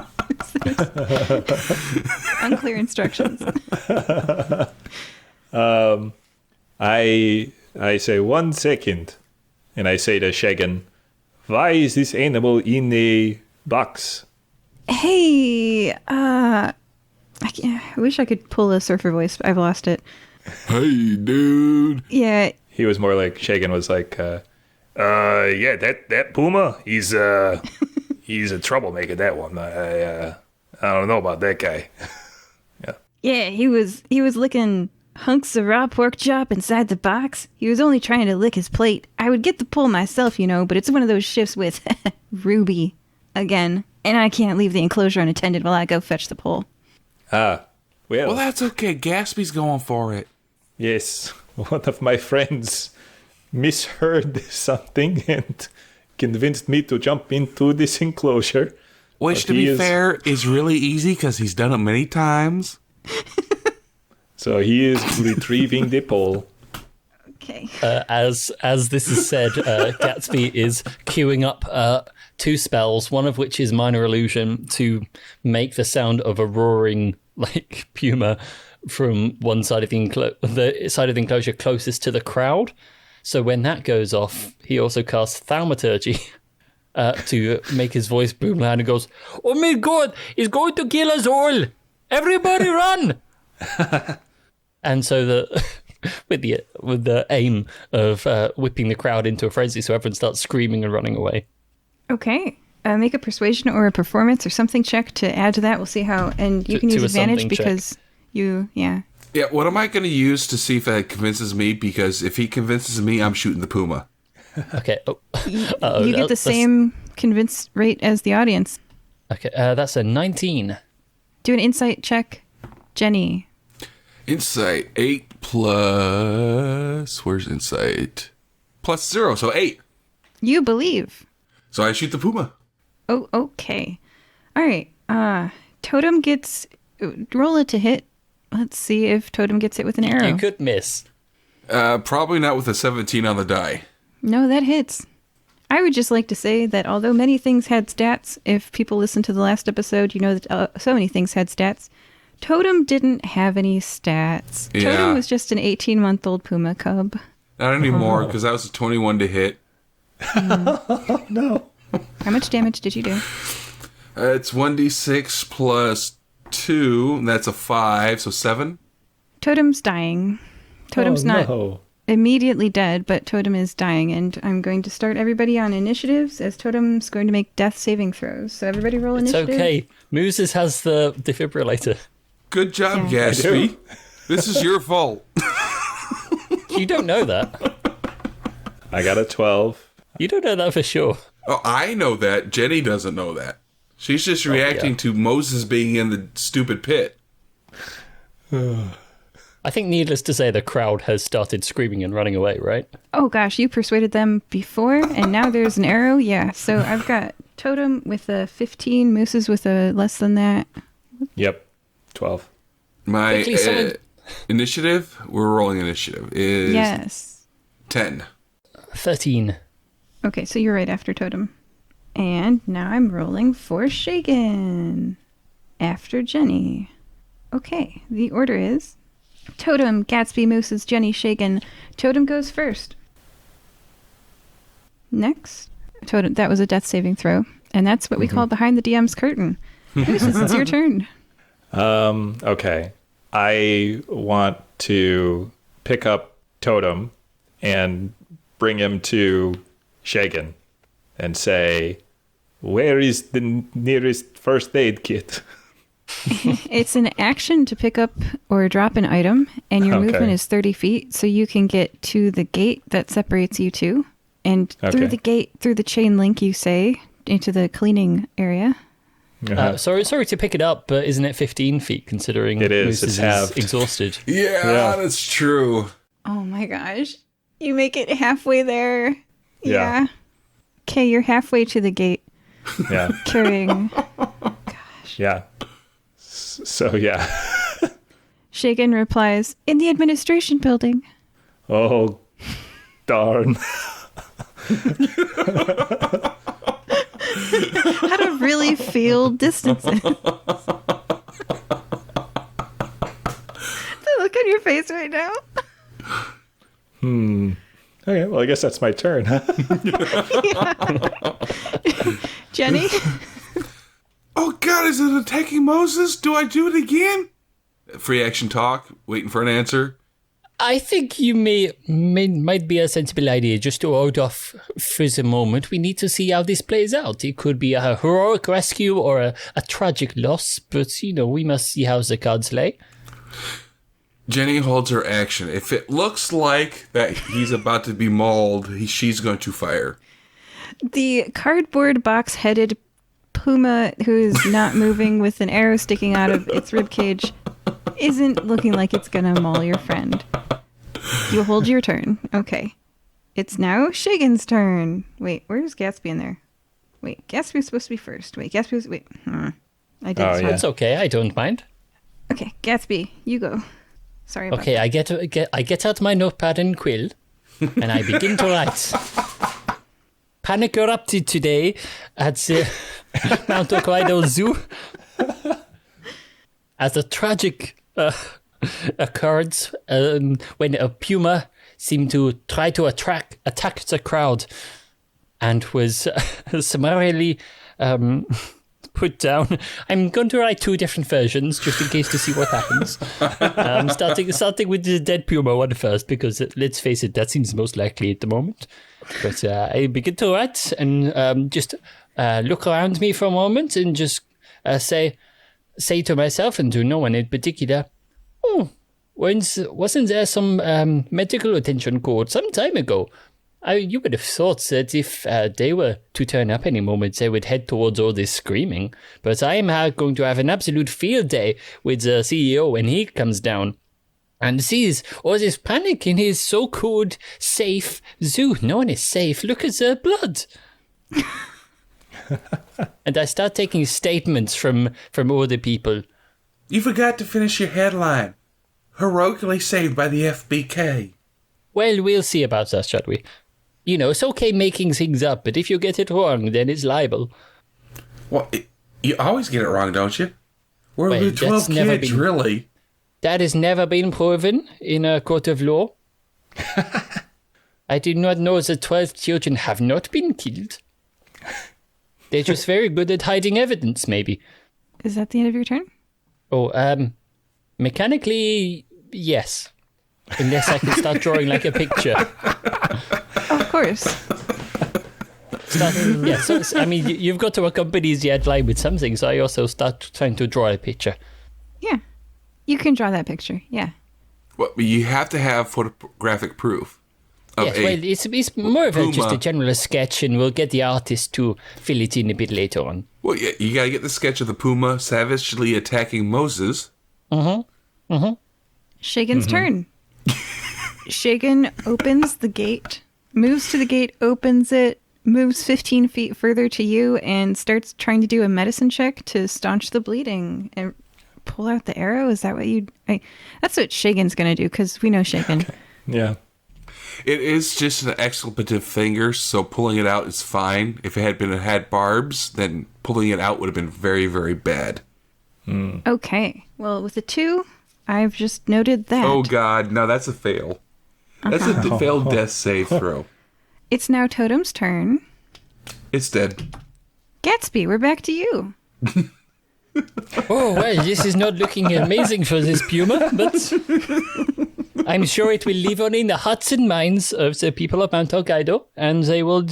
Unclear instructions. I say 1 second, and I say to Shagan, "Why is this animal in a box?" Hey, I wish I could pull a surfer voice, but I've lost it. Hey, dude. Yeah. He was more like, Shagan was like, yeah, that Puma, he's a troublemaker, that one. I don't know about that guy. Yeah, he was licking hunks of raw pork chop inside the box. He was only trying to lick his plate. I would get the pull myself, but it's one of those shifts with Ruby again, and I can't leave the enclosure unattended while I go fetch the pole. Well, that's okay. Gatsby's going for it. Yes, one of my friends misheard something and convinced me to jump into this enclosure. Which, to be fair, is really easy because he's done it many times. So he is retrieving the pole. Okay. As this is said, Gatsby is queuing up 2 spells, one of which is minor illusion to make the sound of a roaring like puma from one side of the side of the enclosure closest to the crowd. So when that goes off, he also casts thaumaturgy to make his voice boom loud and goes, "Oh my God, he's going to kill us all! Everybody run!" And so with the aim of whipping the crowd into a frenzy, so everyone starts screaming and running away. Okay. Make a persuasion or a performance or something check to add to that. We'll see how. And you can use advantage because yeah. Yeah, what am I going to use to see if that convinces me? Because if he convinces me, I'm shooting the puma. Okay. You get the same convince rate as the audience. Okay, that's a 19. Do an insight check, Jenny. Insight 8 plus... Where's insight? Plus 0, so 8. You believe. So I shoot the puma. Oh, okay. All right. Totem gets... Roll it to hit. Let's see if Totem gets it with an arrow. You could miss. Probably not with a 17 on the die. No, that hits. I would just like to say that although many things had stats, if people listen to the last episode, you know that so many things had stats. Totem didn't have any stats. Yeah. Totem was just an 18-month-old puma cub. Not anymore, because that was a 21 to hit. No. How much damage did you do? It's 1d6 plus 2, and that's a 5, so 7. Totem's dying. Totem's not No. immediately dead, but Totem is dying, and I'm going to start everybody on initiatives as Totem's going to make death saving throws. So everybody roll It's initiative. okay. Mooses has the defibrillator. Good job, Yeah. Gatsby. This is your fault. You don't know that. I got a 12. You don't know that for sure. Oh, I know that. Jenny doesn't know that. She's just reacting to Moses being in the stupid pit. I think needless to say, the crowd has started screaming and running away, right? Oh gosh, you persuaded them before, and now there's an arrow? Yeah, so I've got Totem with a 15, Mooses with a less than that. Yep. 12. My Quickly, someone- initiative, we're rolling initiative, is Yes. 10. 13. Okay, so you're right after Totem. And now I'm rolling for Shagan. After Jenny. Okay, the order is Totem, Gatsby, Mooses, Jenny, Shagan. Totem goes first. Next. Totem, that was a death saving throw. And that's what we call behind the DM's curtain. Mooses, it's your turn. Okay. I want to pick up Totem and bring him to Shagan and say, "Where is the nearest first aid kit?" It's an action to pick up or drop an item, and your Okay. movement is 30 feet, so you can get to the gate that separates you two. And through Okay. the gate, through the chain link, you say, into the cleaning area. Sorry to pick it up, but isn't it 15 feet considering It is, Mooses it's halved. exhausted? Yeah, that's true. Oh my gosh. You make it halfway there. Yeah. Okay, you're halfway to the gate, Yeah. carrying... Yeah. So, yeah. Shagan replies, "In the administration building." Oh, darn. How to really feel distances. The look on your face right now. Okay, well, I guess that's my turn, huh? Jenny? Oh God, is it attacking Moses? Do I do it again? Free action talk, waiting for an answer. I think you might be a sensible idea just to hold off for the moment. We need to see how this plays out. It could be a heroic rescue or a tragic loss, but, we must see how the cards lay. Jenny holds her action. If it looks like that he's about to be mauled, she's going to fire. The cardboard box-headed puma who's not moving with an arrow sticking out of its ribcage isn't looking like it's gonna maul your friend. You hold your turn. Okay. It's now Shagan's turn. Wait, where's Gatsby in there? Wait, Gatsby's supposed to be first. Wait, Gatsby's... Wait. I did. Oh, sorry. yeah. It's okay, I don't mind. Okay, Gatsby, you go. Sorry about Okay, I get out my notepad and quill, and I begin to write. panic erupted today at the Mount Hokkaido Zoo as a tragic occurred when a puma seemed to try to attack the crowd and was summarily put down. I'm going to write 2 different versions just in case to see what happens. Starting with the dead puma one first, because let's face it, that seems most likely at the moment. But I begin to write and just look around me for a moment and just say to myself and to no one in particular, wasn't there some medical attention called some time ago? You would have thought that if they were to turn up any moment, they would head towards all this screaming. But I am going to have an absolute field day with the CEO when he comes down and sees all this panic in his so-called safe zoo. No one is safe. Look at the blood. And I start taking statements from all the people. You forgot to finish your headline. Heroically saved by the FBK. Well, we'll see about that, shall we? You know, it's okay making things up, but if you get it wrong, then it's libel. Well, you always get it wrong, don't you? We're only 12 kids, really. That has never been proven in a court of law. I did not know that 12 children have not been killed. They're just very good at hiding evidence, maybe. Is that the end of your turn? Oh, mechanically, yes. Unless I can start drawing like a picture. Of course. I mean, you've got to accompany the headline with something, so I also start trying to draw a picture. Yeah. You can draw that picture, yeah. Well, you have to have photographic proof. Yes, well, it's more of just a general sketch, and we'll get the artist to fill it in a bit later on. Well, yeah, you got to get the sketch of the puma savagely attacking Moses. Shagan's turn. Shagan opens the gate, moves to the gate, opens it, moves 15 feet further to you, and starts trying to do a medicine check to staunch the bleeding and pull out the arrow. Is that what that's what Shagan's going to do, because we know Shagan. Okay. Yeah. It is just an expletive finger, so pulling it out is fine. If it had barbs, then pulling it out would have been very, very bad. Okay. Well, with a 2, I've just noted that. Oh, God. No, that's a fail. That's a failed death save throw. It's now Totem's turn. It's dead. Gatsby, we're back to you. Oh, well, this is not looking amazing for this puma, but I'm sure it will live on in the hearts and minds of the people of Mount Hokkaido, and they will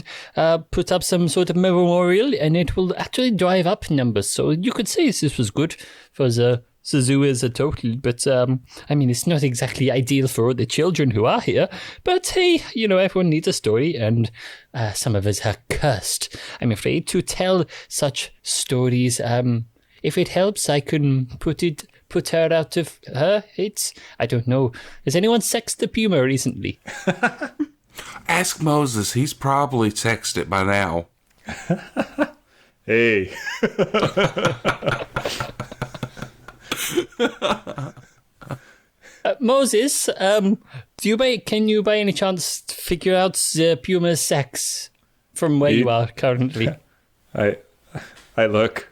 put up some sort of memorial, and it will actually drive up numbers. So you could say this was good for the zoo as a total, but I mean, it's not exactly ideal for all the children who are here. But hey, everyone needs a story, and some of us are cursed, I'm afraid, to tell such stories. If it helps, I can put her out of her hits. I don't know. Has anyone sexed the puma recently? Ask Moses. He's probably sexed it by now. Hey. Moses, can you by any chance figure out the puma's sex from where you are currently? I look.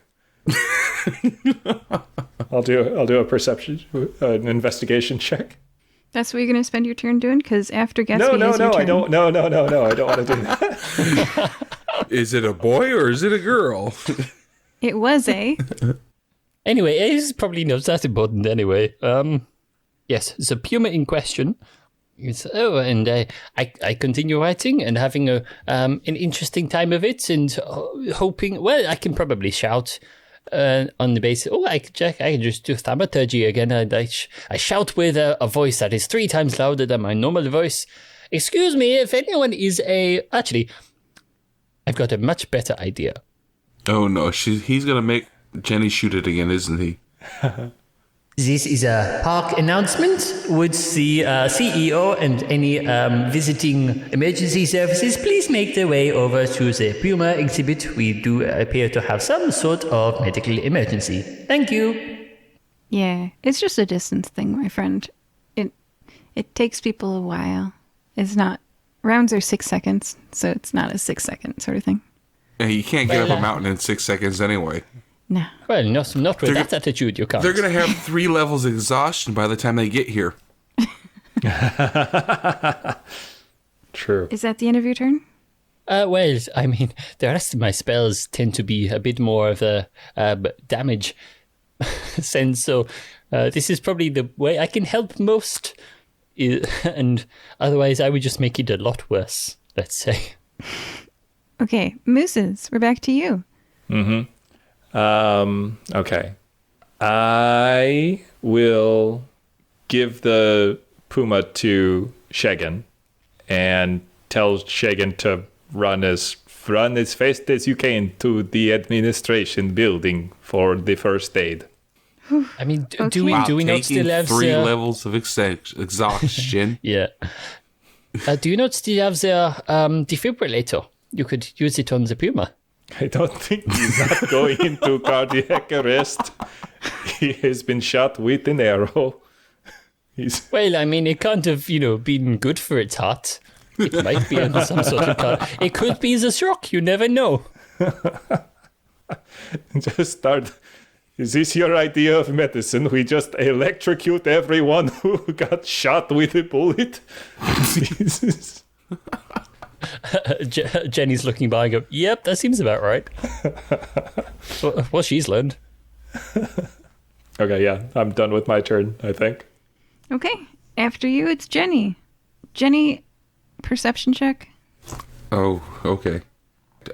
I'll do a perception, an investigation check. That's what you're going to spend your turn doing? Because after Gatsby No, is your turn. I don't. No, I don't want to do that. Is it a boy or is it a girl? It was a. Anyway, this is probably not that important anyway. Yes, the puma in question. And I continue writing and having an interesting time of it, and hoping. Well, I can probably shout on the basis. Oh, I can just do thaumaturgy again. I shout with a voice that is 3 times louder than my normal voice. Excuse me, if anyone is actually, I've got a much better idea. Oh no, he's gonna make Jenny shoot it again, isn't he? This is a park announcement. Would the CEO and any visiting emergency services please make their way over to the Puma exhibit? We do appear to have some sort of medical emergency. Thank you. Yeah, it's just a distance thing, my friend. It takes people a while. It's not Rounds are 6 seconds, so it's not a 6-second sort of thing. And you can't get up a mountain in 6 seconds anyway. No. Well, not with that attitude, you can't. They're going to have 3 levels of exhaustion by the time they get here. True. Is that the end of your turn? Well, I mean, the rest of my spells tend to be a bit more of a damage sense, so this is probably the way I can help most, and otherwise I would just make it a lot worse, let's say. Okay, Mooses, we're back to you. Okay. I will give the Puma to Shagan and tell Shagan to run as fast as you can to the administration building for the first aid. I mean, Okay. do we not Taking still have 3 the... levels of exhaustion. Yeah. Do you not still have the defibrillator? You could use it on the Puma. I don't think he's not going into cardiac arrest. He has been shot with an arrow. Well, I mean, it can't have, been good for its heart. It might be under some sort of car. It could be the shock. You never know. Just start. Is this your idea of medicine? We just electrocute everyone who got shot with a bullet? Jesus. Jenny's looking by and go, yep, that seems about right. Well, she's learned. Okay, yeah, I'm done with my turn, I think. Okay, after you, it's Jenny. Jenny, perception check. Oh, okay.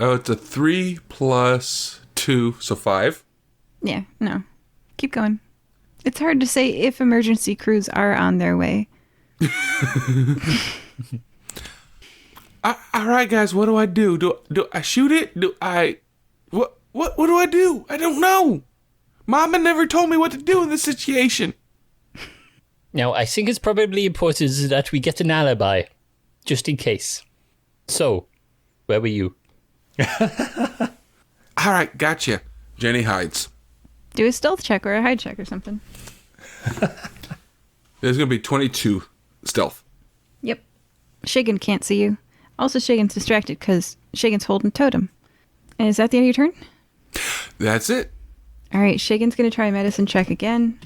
Oh, it's a 3 plus 2, so 5. Yeah, no. Keep going. It's hard to say if emergency crews are on their way. All right, guys, what do I do? Do I shoot it? What do I do? I don't know. Mama never told me what to do in this situation. Now, I think it's probably important that we get an alibi, just in case. So, where were you? All right, gotcha. Jenny hides. Do a stealth check or a hide check or something. There's going to be 22 stealth. Yep. Shagan can't see you. Also, Shagan's distracted because Shagan's holding totem. And is that the end of your turn? That's it. All right, Shagan's going to try a medicine check again.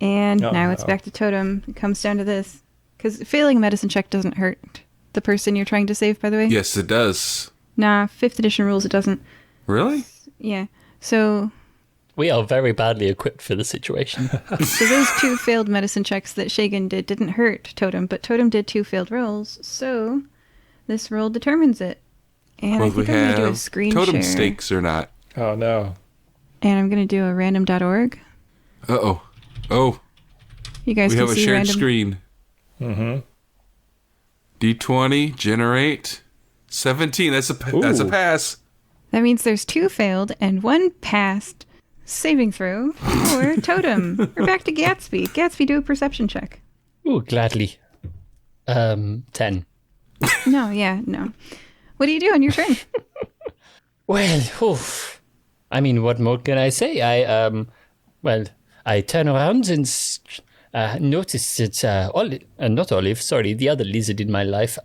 And Oh, now it's no. back to totem. It comes down to this. Because failing a medicine check doesn't hurt the person you're trying to save, by the way. Yes, it does. Nah, 5th edition rules it doesn't. Really? Yeah. So We are very badly equipped for the situation. those 2 failed medicine checks that Shagan didn't hurt Totem, but Totem did 2 failed rolls. So this roll determines it. And I Well, we think I'm going to do a have screen totem share. stakes or not. Oh, no. And I'm going to do a random.org. Uh-oh. Oh, You guys we can have a see shared random. screen. Mm-hmm. D20, generate. 17, that's a Ooh. pass. That means there's 2 failed and 1 passed. Saving throw for Totem. We're back to Gatsby. Gatsby, do a perception check. Ooh, gladly. 10. No. What do you do on your turn? Well, oof. I mean, what more can I say? I turn around and notice that not Olive, sorry, the other lizard in my life,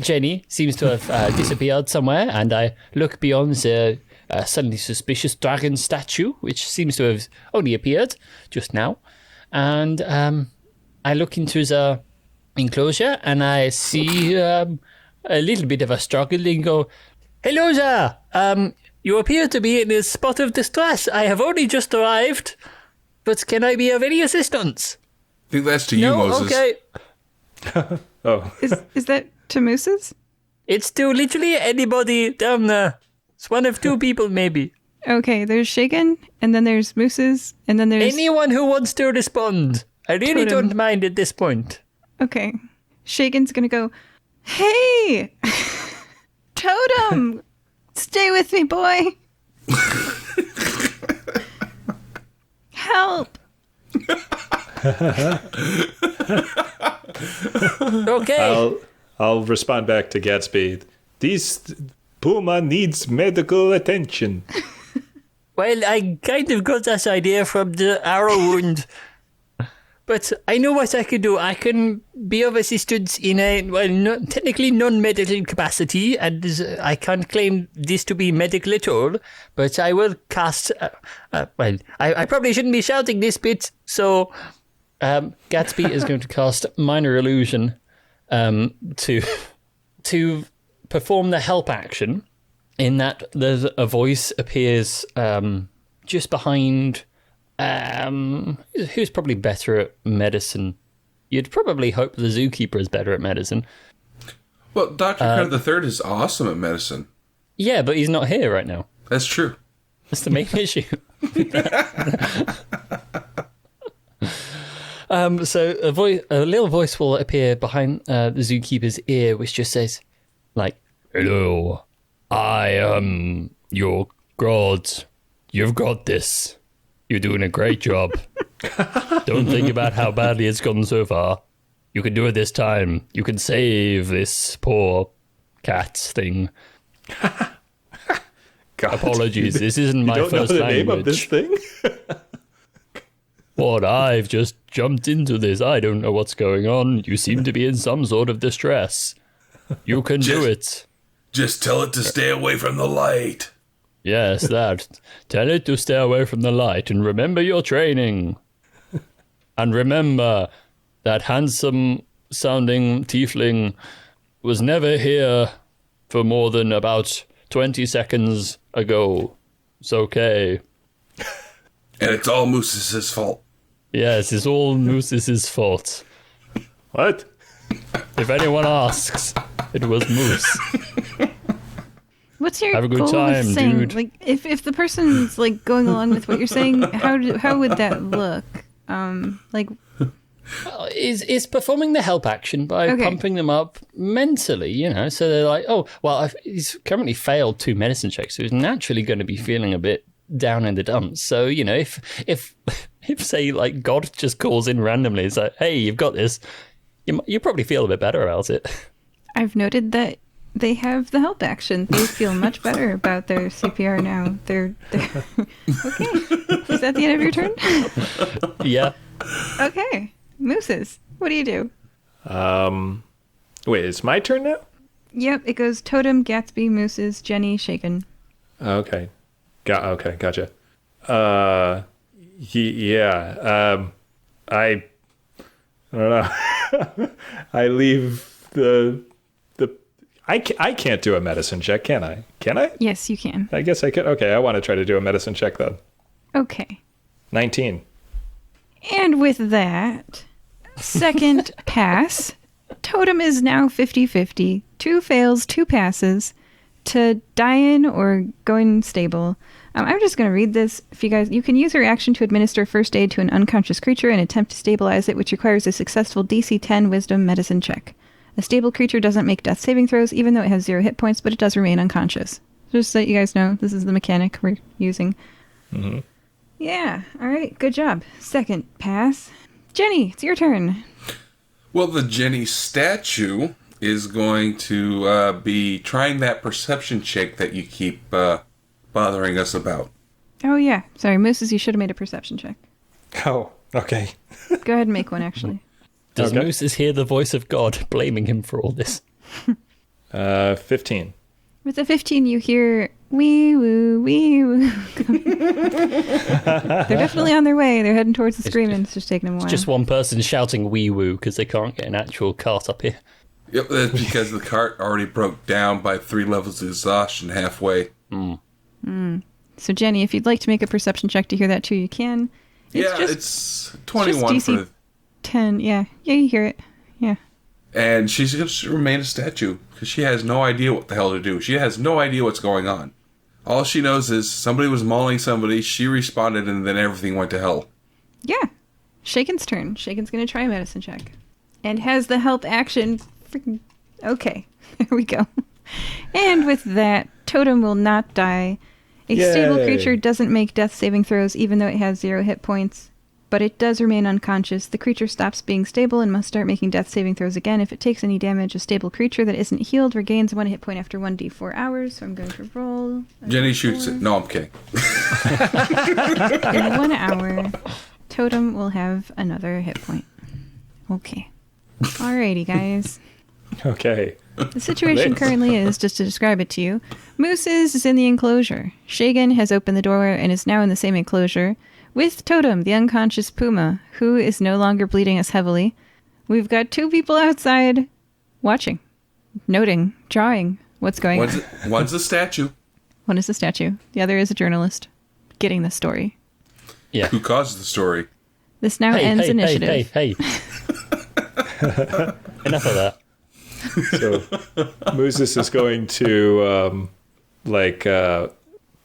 Jenny seems to have disappeared somewhere, and I look beyond the suddenly suspicious dragon statue, which seems to have only appeared just now, and I look into the enclosure, and I see a little bit of a struggle and go, "Hello there! You appear to be in a spot of distress. I have only just arrived, but can I be of any assistance?" I think that's to you, Moses. Okay. Oh, Is that to Moose's? It's to literally anybody down there. It's one of 2 people, maybe. Okay, there's Shagan, and then there's Moose's, and then there's... Anyone who wants to respond. I really Totem. don't mind at this point. Okay. Shagan's gonna go, "Hey! Totem! Stay with me, boy! Help! Okay. I'll respond back to Gatsby. This Puma needs medical attention. Well, I kind of got this idea from the arrow wound. But I know what I could do. I can be of assistance in a, technically non-medical capacity, and I can't claim this to be medical at all, but I will cast... I probably shouldn't be shouting this bit, so Gatsby is going to cast Minor Illusion to perform the help action, in that there's a voice appears just behind... who's probably better at medicine? You'd probably hope the zookeeper is better at medicine. Well, Dr. Crud the Third is awesome at medicine. Yeah, but he's not here right now. That's true. That's the main issue. So a little voice will appear behind the zookeeper's ear, which just says, like, "Hello, I am your god. You've got this. You're doing a great job. Don't think about how badly it's gone so far. You can do it this time. You can save this poor cat thing." God, apologies, this isn't my first language. language. Name of this thing? What? I've just jumped into this. I don't know what's going on. You seem to be in some sort of distress. You can do it. Just tell it to stay away from the light. Yes, that. Tell it to stay away from the light and remember your training. And remember that handsome-sounding tiefling was never here for more than about 20 seconds ago. It's okay. And it's all Moose's fault. Yes, it's all Moose's fault. What? If anyone asks, it was Moose. What's your Have a good goal time, with saying, dude. like, if the person's like going along with what you're saying, how would that look? Like, Is performing the help action by pumping them up mentally, you know, so they're like, oh, well, he's currently failed 2 medicine checks, so he's naturally going to be feeling a bit down in the dumps. So, you know, if say, like, God just calls in randomly, it's like, hey, you've got this, you probably feel a bit better about it. I've noted that they have the help action. They feel much better about their CPR now. They're okay. Is that the end of your turn? Yeah. Okay. Mooses, what do you do? Wait, it's my turn now? Yep, it goes Totem, Gatsby, Mooses, Jenny, Shaken. Okay. Gotcha. Yeah. I don't know. I leave the I can't do a medicine check, can I? Can I? Yes, you can. I guess I could. Okay, I want to try to do a medicine check then. Okay. 19. And with that, second pass, Totem is now 50-50. 2 fails, 2 passes to dying or going stable. I'm just going to read this. If you can use your action to administer first aid to an unconscious creature and attempt to stabilize it, which requires a successful DC 10 Wisdom medicine check. A stable creature doesn't make death saving throws, even though it has 0 hit points, but it does remain unconscious. Just so you guys know, this is the mechanic we're using. Mm-hmm. Yeah, all right, good job. Second pass. Jenny, it's your turn. Well, the Jenny statue is going to be trying that perception check that you keep bothering us about. Oh, yeah. Sorry, Mooses, you should have made a perception check. Oh, okay. Go ahead and make one, actually. Does Okay. Mooses hear the voice of God blaming him for all this? 15. With the 15, you hear wee woo, wee woo. They're definitely on their way. They're heading towards the screaming. It's just taking them a while. Just one person shouting wee woo because they can't get an actual cart up here. Yep, that's because the cart already broke down by 3 levels of exhaustion halfway. So, Jenny, if you'd like to make a perception check to hear that too, you can. It's 21 just for DC the... 10, yeah. Yeah, you hear it. Yeah. And she's going to remain a statue because she has no idea what the hell to do. She has no idea what's going on. All she knows is somebody was mauling somebody, she responded, and then everything went to hell. Yeah. Shaken's turn. Shaken's going to try a medicine check. And has the help action. Freaking. Okay. There we go. And with that, Totem will not die. A stable Yay. creature doesn't make death saving throws even though it has 0 hit points. But it does remain unconscious. The creature stops being stable and must start making death saving throws again. If it takes any damage, a stable creature that isn't healed regains 1 hit point after 1d4 hours. So I'm going to roll. Jenny shoots it. No, I'm kidding. In 1 hour, Totem will have another hit point. Okay. Alrighty, guys. Okay. The situation currently is, just to describe it to you, Mooses is in the enclosure. Shagan has opened the door and is now in the same enclosure with Totem, the unconscious puma, who is no longer bleeding as heavily. We've got 2 people outside watching, noting, drawing what's going on. One's a statue. One is a statue. The other is a journalist getting the story. Yeah. Who caused the story? This now ends initiative. Hey. Enough of that. So Moses is going to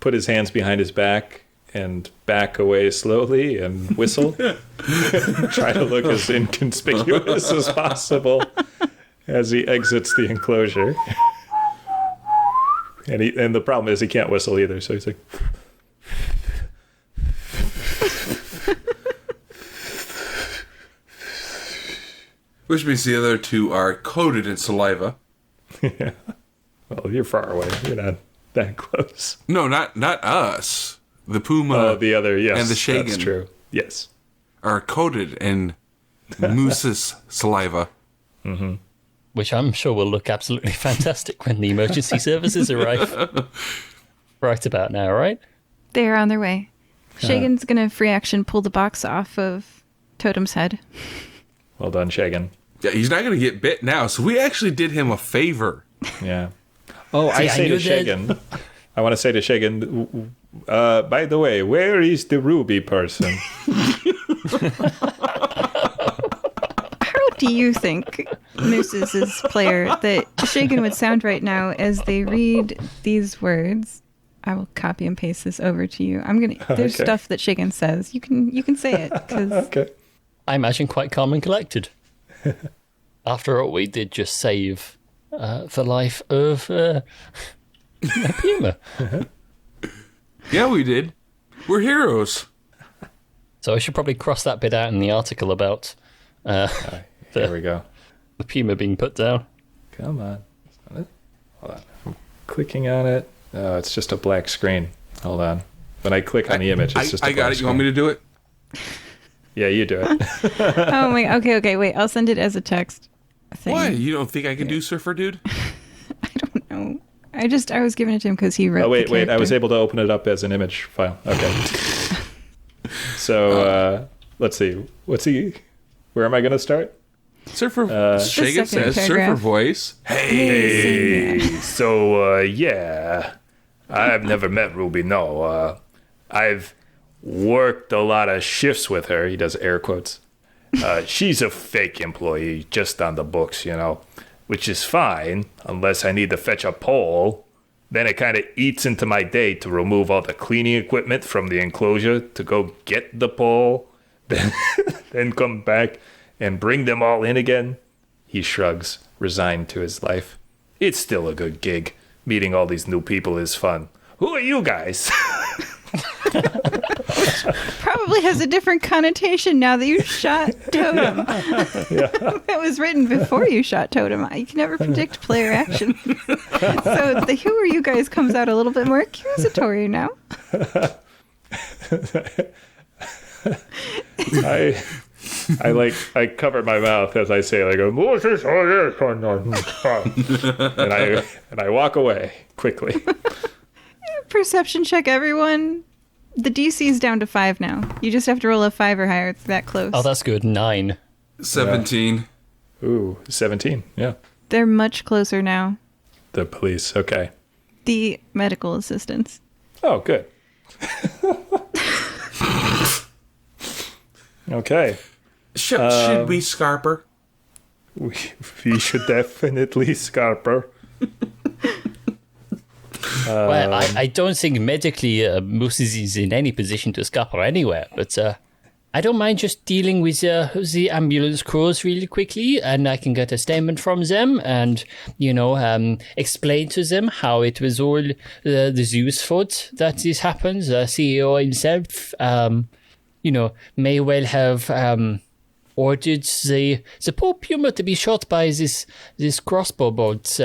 put his hands behind his back and back away slowly and whistle. Try to look as inconspicuous as possible as he exits the enclosure. And the problem is he can't whistle either, so he's like... Which means the other 2 are coated in saliva. Yeah. Well, you're far away. You're not that close. No, not us. The puma Oh, the other, yes. and the shagan. That's true. Yes. Are coated in moose's saliva. Mm-hmm. Which I'm sure will look absolutely fantastic when the emergency services arrive. Right about now, right? They're on their way. Shagan's going to free action pull the box off of Totem's head. Well done, Shagan. Yeah, he's not going to get bit now, so we actually did him a favor. Yeah. Oh, I say to Shagan, I want to say to Shagan, by the way, where is the ruby person? How do you think, Mooses' player, that Shagan would sound right now as they read these words? I will copy and paste this over to you. There's stuff that Shagan says. You can say it. Okay. I imagine quite calm and collected. After all, we did just save the life of a puma. Yeah, we did. We're heroes. So I should probably cross that bit out in the article about There we go. the puma being put down. Come on. Hold on. I'm clicking on it. Oh, it's just a black screen. Hold on. When I click on the image, it's just a black got it. You want me to do it? Yeah, you do it. Oh my. Okay. Wait. I'll send it as a text thing. Why? You don't think I can do Surfer Dude? I don't know. I was giving it to him because he wrote. Oh wait. the character. I was able to open it up as an image file. Okay. So let's see. Where am I going to start? Surfer. Shagan says paragraph. Surfer voice. Hey. So yeah, I've never met Ruby. No. I've worked a lot of shifts with her. He does air quotes. She's a fake employee, just on the books, which is fine unless I need to fetch a pole. Then it kind of eats into my day to remove all the cleaning equipment from the enclosure to go get the pole, then come back and bring them all in again. He shrugs, resigned to his life. It's still a good gig. Meeting all these new people is fun. Who are you guys? Probably has a different connotation now that you shot Totem. That was written before you shot Totem. You can never predict player action. So the "who are you guys" comes out a little bit more accusatory now. I cover my mouth as I say, and I walk away quickly. Perception check, everyone. The DC is down to 5 now. You just have to roll a 5 or higher. It's that close. Oh, that's good. 9. 17. Ooh, 17. Yeah. They're much closer now. The police. Okay. The medical assistants. Oh, good. Okay. Should we scarper? We should definitely scarper. Well, I don't think medically Moses is in any position to scupper anywhere, but I don't mind just dealing with the ambulance crews really quickly, and I can get a statement from them and, explain to them how it was all the zoo's fault that this happened. The CEO himself, may well have ordered the poor puma to be shot by this crossbow bolt.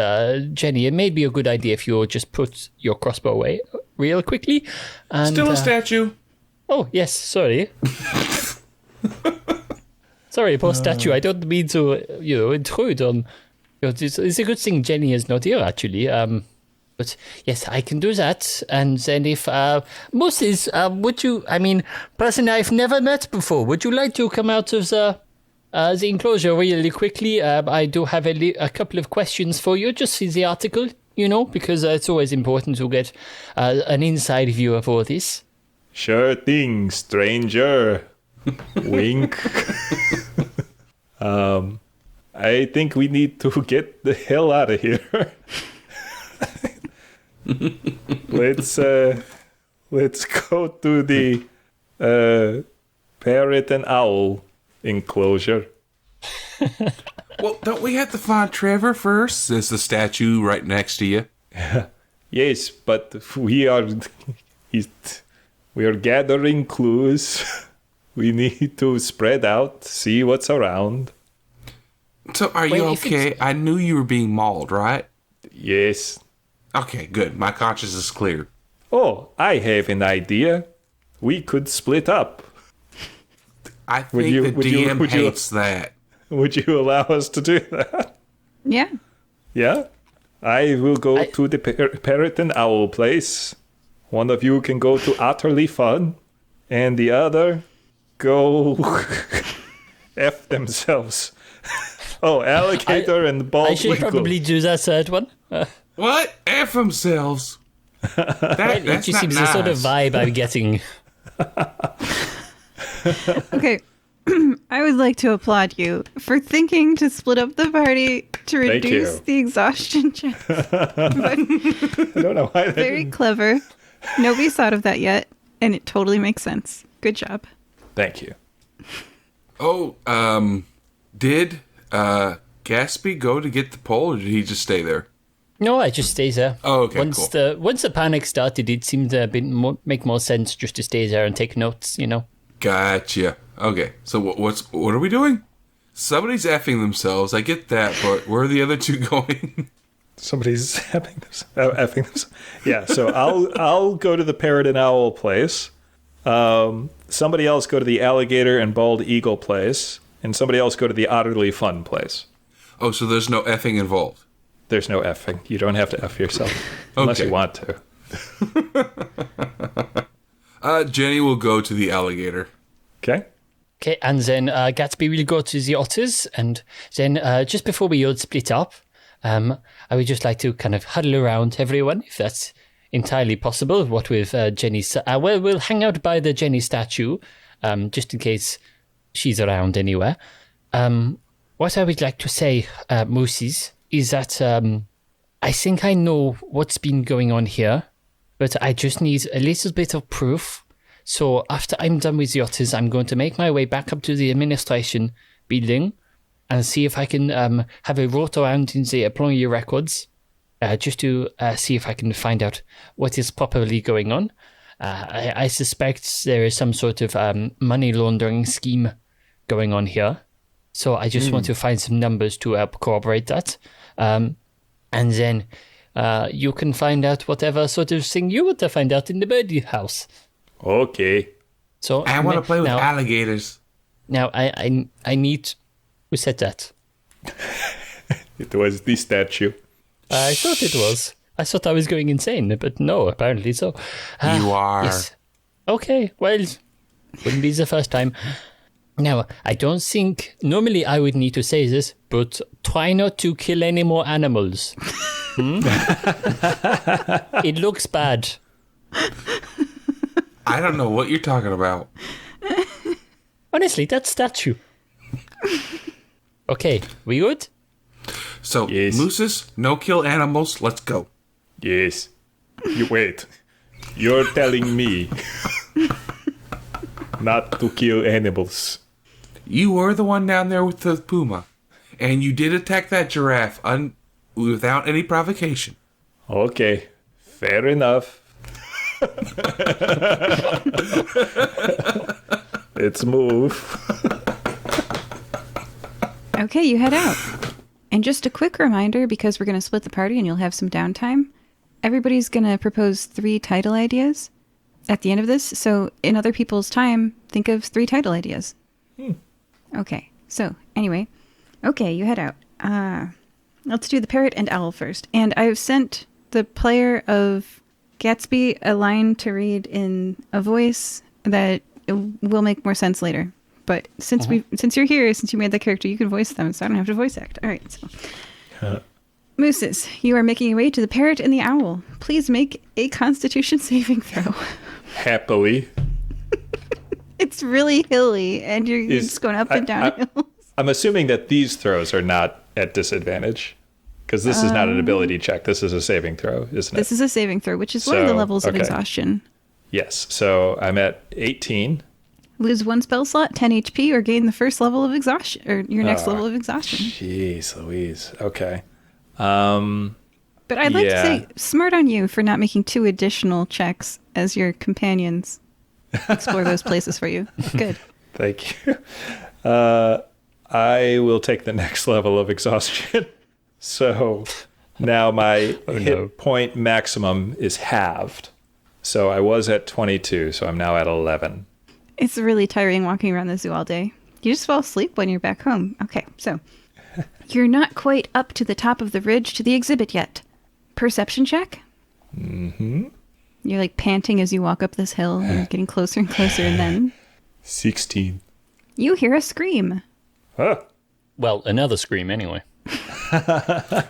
Jenny, it may be a good idea if you just put your crossbow away real quickly. And, Still a statue. Oh, yes, sorry. Sorry, poor statue. I don't mean to, intrude on. It's a good thing Jenny is not here, actually. But yes, I can do that. And then if Moses, would you? I mean, person I've never met before. Would you like to come out of the enclosure really quickly? I do have a couple of questions for you, just for the article. Because it's always important to get an inside view of all this. Sure thing, stranger. Wink. I think we need to get the hell out of here. Let's go to the parrot and owl enclosure. Well, don't we have to find Trevor first? There's the statue right next to you. Yes, but we are gathering clues. We need to spread out, see what's around. So, are you okay? I knew you were being mauled, right? Yes. Okay, good. My conscience is clear. Oh, I have an idea. We could split up. I think the DM hates that. Would you allow us to do that? Yeah. Yeah? I will go to the parrot and owl place. One of you can go to utterly fun, and the other go F themselves. Oh, alligator and bald I should eagle. probably do that third one. What? F themselves. That's it just not seems nice. the sort of vibe I'm getting. Okay. I would like to applaud you for thinking to split up the party to reduce the exhaustion check. I don't know why. Very clever. Nobody's thought of that yet, and it totally makes sense. Good job. Thank you. Oh, did Gatsby go to get the pole, or did he just stay there? No, I just stay there. Oh, okay, Once the panic started, it seemed to make more sense just to stay there and take notes, Gotcha. Okay, so what are we doing? Somebody's effing themselves. I get that, but where are the other two going? Somebody's effing themselves. Yeah, so I'll go to the parrot and owl place. Somebody else go to the alligator and bald eagle place, and somebody else go to the utterly fun place. Oh, so there's no effing involved. There's no effing. You don't have to F yourself unless you want to. Jenny will go to the alligator. Okay. Okay, and then Gatsby will go to the otters, and then just before we all split up, I would just like to kind of huddle around everyone, if that's entirely possible. What with Jenny's... we'll hang out by the Jenny statue, just in case she's around anywhere. What I would like to say, Mooses, is that I think I know what's been going on here, but I just need a little bit of proof. So after I'm done with the otters, I'm going to make my way back up to the administration building and see if I can have a route around in the employee records, just to see if I can find out what is properly going on. I suspect there is some sort of money laundering scheme going on here. So I just want to find some numbers to corroborate that. And then you can find out whatever sort of thing you want to find out in the birdie house. Okay. So I want to play with now, alligators. Now I need... Who said that? It was the statue. I thought it was. I thought I was going insane, but no, apparently so. You are. Yes. Okay, well, wouldn't be the first time. Now, I don't think... Normally I would need to say this, but try not to kill any more animals. It looks bad. I don't know what you're talking about. Honestly, that statue. Okay, we good? So, Yes. mooses, no kill animals, let's go. Yes. You wait. You're telling me not to kill animals. You were the one down there with the puma, and you did attack that giraffe without any provocation. Okay. Fair enough. Let's move. Okay, you head out. And just a quick reminder, because we're going to split the party and you'll have some downtime, everybody's going to propose 3 title ideas at the end of this. So in other people's time, think of 3 title ideas. Okay. So, anyway. Okay, you head out. Let's do the parrot and owl first. And I've sent the player of Gatsby a line to read in a voice that will make more sense later. But since you're here, since you made the character, you can voice them, so I don't have to voice act. All right. So, Mooses, you are making your way to the parrot and the owl. Please make a Constitution saving throw. Happily. It's really hilly, and you're just going up and down hills. I'm assuming that these throws are not at disadvantage, because this is not an ability check. This is a saving throw, isn't it? This is a saving throw, which is one of the levels of exhaustion. Yes. So I'm at 18. Lose 1 spell slot, 10 HP, or gain the first level of exhaustion, or your next level of exhaustion. Jeez Louise. Okay. But I'd like to say, smart on you for not making 2 additional checks as your companions explore those places for you. Good. Thank you. I will take the next level of exhaustion. So now my hit point maximum is halved. So I was at 22, so I'm now at 11. It's really tiring walking around the zoo all day. You just fall asleep when you're back home. Okay, so you're not quite up to the top of the ridge to the exhibit yet. Perception check? Mm-hmm. You're like panting as you walk up this hill. You're getting closer and closer, and then 16. You hear a scream. Huh. Well, another scream anyway.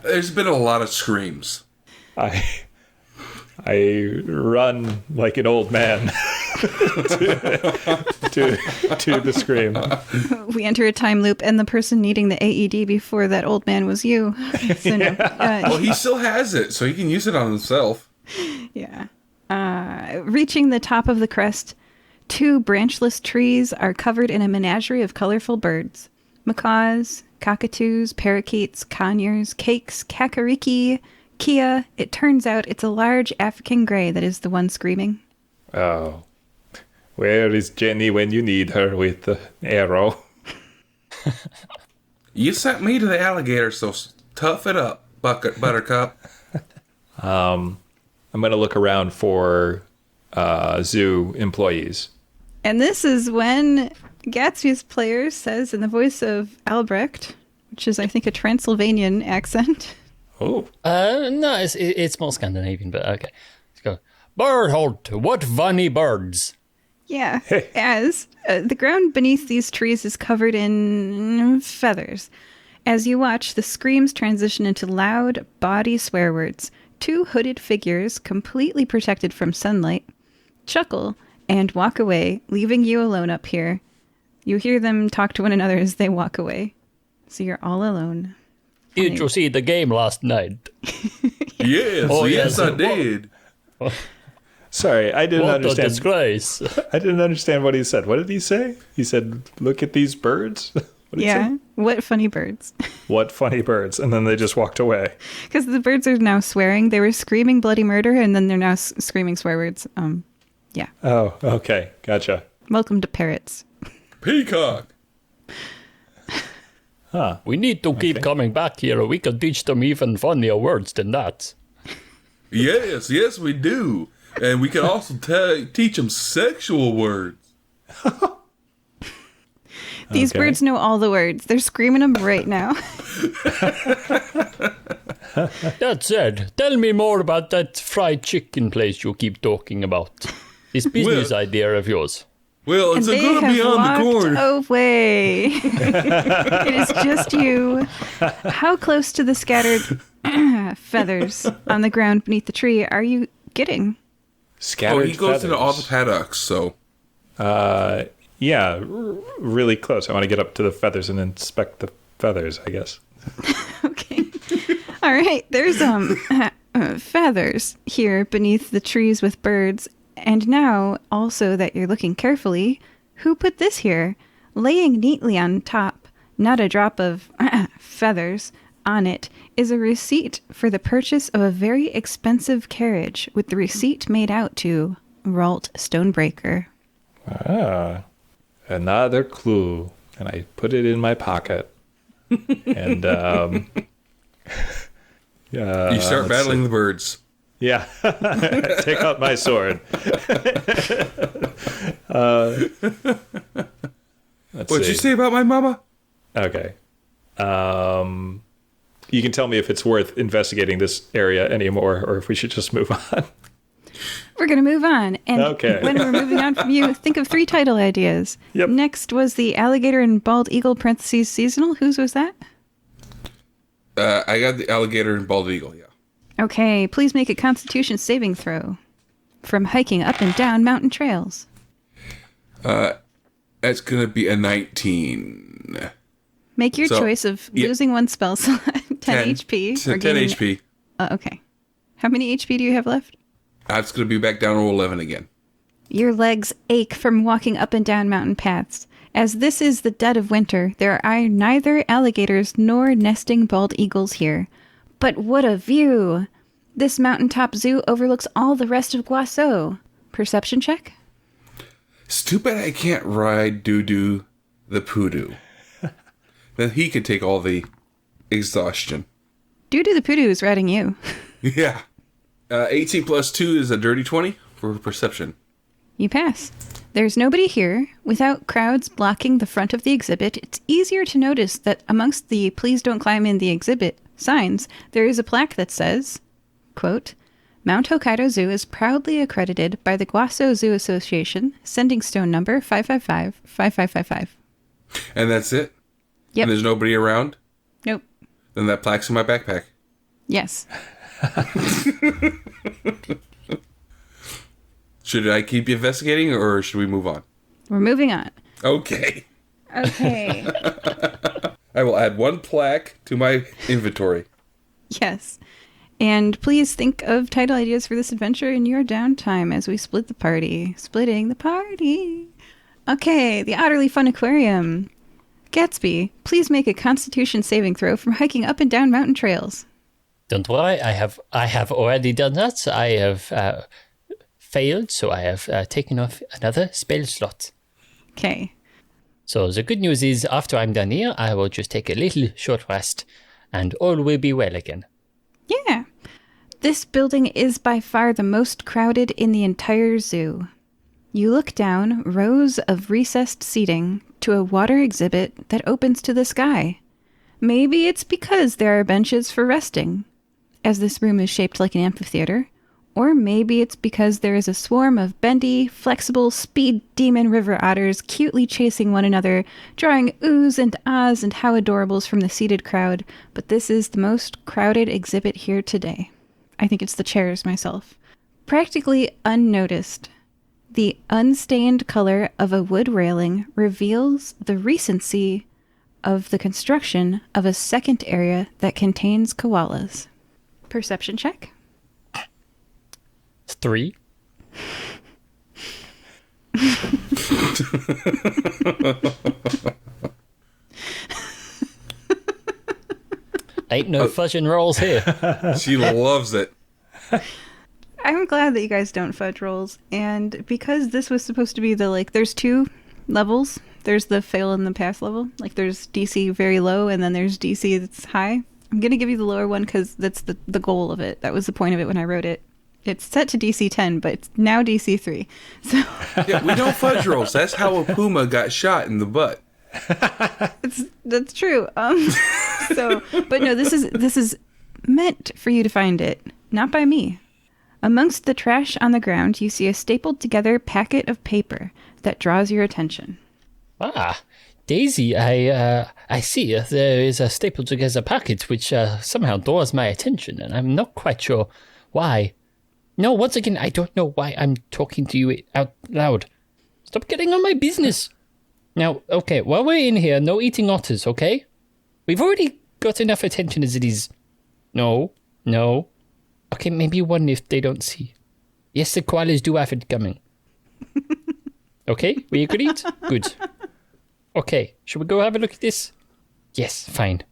There's been a lot of screams. I run like an old man to the scream. We enter a time loop, and the person needing the AED before that old man was you. So no. Well, he still has it, so he can use it on himself. Yeah. Reaching the top of the crest, 2 branchless trees are covered in a menagerie of colorful birds. Macaws, cockatoos, parakeets, conures, cakes, kakariki, kia. It turns out it's a large African gray that is the one screaming. Oh. Where is Jenny when you need her with the arrow? You sent me to the alligator, so tough it up, Buttercup. I'm going to look around for zoo employees. And this is when Gatsby's player says in the voice of Albrecht, which is, I think, a Transylvanian accent. Oh. No, it's more Scandinavian, but okay. Let's go. Birdholt, what funny birds. Yeah, as the ground beneath these trees is covered in feathers. As you watch, the screams transition into loud body swear words. 2 hooded figures, completely protected from sunlight, chuckle and walk away, leaving you alone up here. You hear them talk to one another as they walk away. So you're all alone. Did you see the game last night? Yes, I did. Sorry, I didn't understand. What a disgrace. I didn't understand what he said. What did he say? He said, look at these birds? What did he say? What funny birds. What funny birds. And then they just walked away. Because the birds are now swearing. They were screaming bloody murder, and then they're now screaming swear words. Yeah. Oh, okay. Gotcha. Welcome to parrots. Peacock. Huh. We need to keep coming back here, or we can teach them even funnier words than that. Yes, we do. And we can also teach them sexual words. These birds know all the words. They're screaming them right now. That said, tell me more about that fried chicken place you keep talking about. This business idea of yours. Well, it's going to be on the corner. Away. It is just you. How close to the scattered feathers on the ground beneath the tree are you getting? Scattered he goes feathers. into all the paddocks, so. Yeah, really close. I want to get up to the feathers and inspect the feathers, I guess. Okay. All right. There's feathers here beneath the trees with birds. And now, also that you're looking carefully, who put this here? Laying neatly on top, not a drop of feathers on it, is a receipt for the purchase of a very expensive carriage, with the receipt made out to Ralt Stonebreaker. Ah, another clue. And I put it in my pocket. And You start battling the birds. Yeah, take out my sword. What'd you say about my mama? Okay. You can tell me if it's worth investigating this area anymore, or if we should just move on. We're going to move on. And Okay. when we're moving on from you, think of 3 title ideas. Yep. Next was the alligator and bald eagle parentheses seasonal. Whose was that? I got the alligator and bald eagle, yeah. Okay, please make a constitution saving throw from hiking up and down mountain trails. That's going to be a 19. Make your choice of losing 1 spell slot, 10 HP. Or 10 gaining, HP. Okay. How many HP do you have left? That's going to be back down to 11 again. Your legs ache from walking up and down mountain paths. As this is the dead of winter, there are neither alligators nor nesting bald eagles here. But what a view! This mountaintop zoo overlooks all the rest of Guaso. Perception check? Stupid I can't ride Dudu the Pudu. Then he could take all the exhaustion. Dudu the Pudu is riding you. Yeah. 18 plus 2 is a dirty 20 for perception. You pass. There's nobody here. Without crowds blocking the front of the exhibit, it's easier to notice that amongst the "please don't climb in the exhibit" signs, there is a plaque that says, quote, Mount Hokkaido Zoo is proudly accredited by the Guaso Zoo Association, sending stone number 555-5555. And that's it? Yep. And there's nobody around? Nope. Then that plaque's in my backpack. Yes. Should I keep investigating or should we move on? We're moving on. Okay. Okay. I will add 1 plaque to my inventory. Yes. And please think of title ideas for this adventure in your downtime as we split the party. Splitting the party. Okay, the Utterly Fun Aquarium. Gatsby, please make a constitution saving throw from hiking up and down mountain trails. Don't worry, I have already done that. I have failed, so I have taken off another spell slot. Okay. So the good news is, after I'm done here, I will just take a little short rest, and all will be well again. Yeah. This building is by far the most crowded in the entire zoo. You look down rows of recessed seating to a water exhibit that opens to the sky. Maybe it's because there are benches for resting, as this room is shaped like an amphitheater. Or maybe it's because there is a swarm of bendy, flexible, speed demon river otters cutely chasing one another, drawing oohs and ahs and how adorables from the seated crowd. But this is the most crowded exhibit here today. I think it's the chairs myself. Practically unnoticed, the unstained color of a wood railing reveals the recency of the construction of a second area that contains koalas. Perception check. 3. Ain't no fudging rolls here. She loves it. I'm glad that you guys don't fudge rolls. And because this was supposed to be there's 2 levels. There's the fail and the pass level. Like there's DC very low and then there's DC that's high. I'm going to give you the lower one because that's the goal of it. That was the point of it when I wrote it. It's set to DC 10, but it's now DC 3. So Yeah, we don't fudge rolls. That's how a puma got shot in the butt. that's true. But no, this is meant for you to find it, not by me. Amongst the trash on the ground, you see a stapled together packet of paper that draws your attention. Ah, Daisy, I see. There is a stapled together packet which somehow draws my attention, and I'm not quite sure why. No, once again, I don't know why I'm talking to you out loud. Stop getting on my business. Now, okay, while we're in here, no eating otters, okay? We've already got enough attention as it is. No. Okay, maybe one if they don't see. Yes, the koalas do have it coming. Okay, we agreed? Good. Okay, should we go have a look at this? Yes, fine.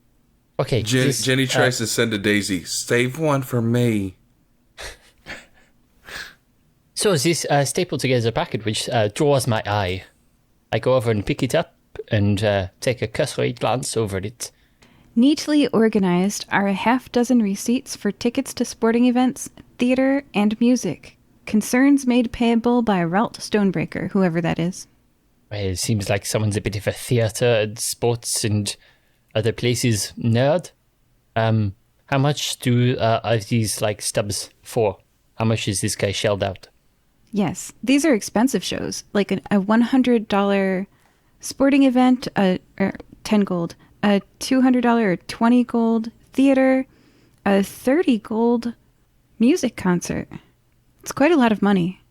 Okay. Jenny tries to send a Daisy. Save one for me. So this stapled together packet which draws my eye. I go over and pick it up and take a cursory glance over it. Neatly organized are a half dozen receipts for tickets to sporting events, theater, and music. Concerns made payable by Ralt Stonebreaker, whoever that is. Well, it seems like someone's a bit of a theatre and sports and other places nerd. How much are these like stubs for? How much is this guy shelled out? Yes, these are expensive shows, like a $100 sporting event, or 10 gold, a $200 or 20 gold theater, a 30 gold music concert. It's quite a lot of money.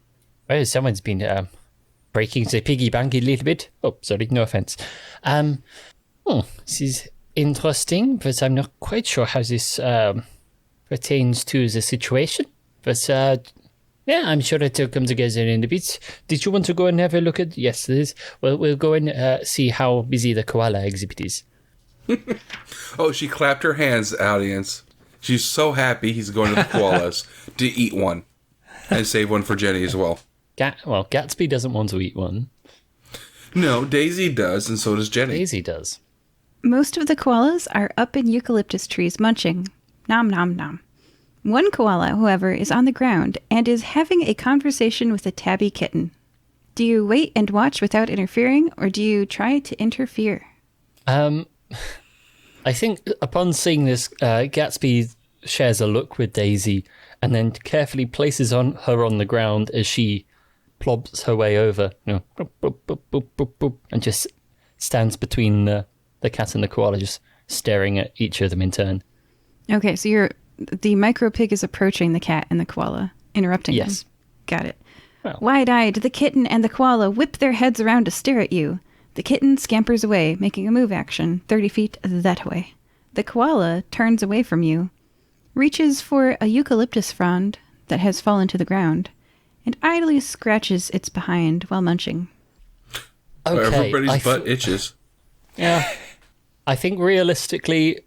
Well, someone's been breaking the piggy bank a little bit. Oh, sorry, no offense. This is interesting, but I'm not quite sure how this pertains to the situation. But yeah, I'm sure it'll come together in a bit. Did you want to go and have a look at? Yes, this. Well, we'll go and see how busy the koala exhibit is. Oh, she clapped her hands, audience. She's so happy he's going to the koalas to eat one and save one for Jenny as well. Gatsby doesn't want to eat one. No, Daisy does, and so does Jenny. Daisy does. Most of the koalas are up in eucalyptus trees munching. Nom nom nom. One koala, however, is on the ground and is having a conversation with a tabby kitten. Do you wait and watch without interfering, or do you try to interfere? I think upon seeing this, Gatsby shares a look with Daisy and then carefully places her on the ground as she plobs her way over, boop, boop, boop, boop, boop, boop, and just stands between the cat and the koala, just staring at each of them in turn. Okay, so the micro pig is approaching the cat and the koala, interrupting them. Yes. Got it. Well. Wide-eyed, the kitten and the koala whip their heads around to stare at you. The kitten scampers away, making a move action, 30 feet that way. The koala turns away from you, reaches for a eucalyptus frond that has fallen to the ground, and idly scratches its behind while munching. Okay, Everybody's butt itches. Yeah. I think realistically,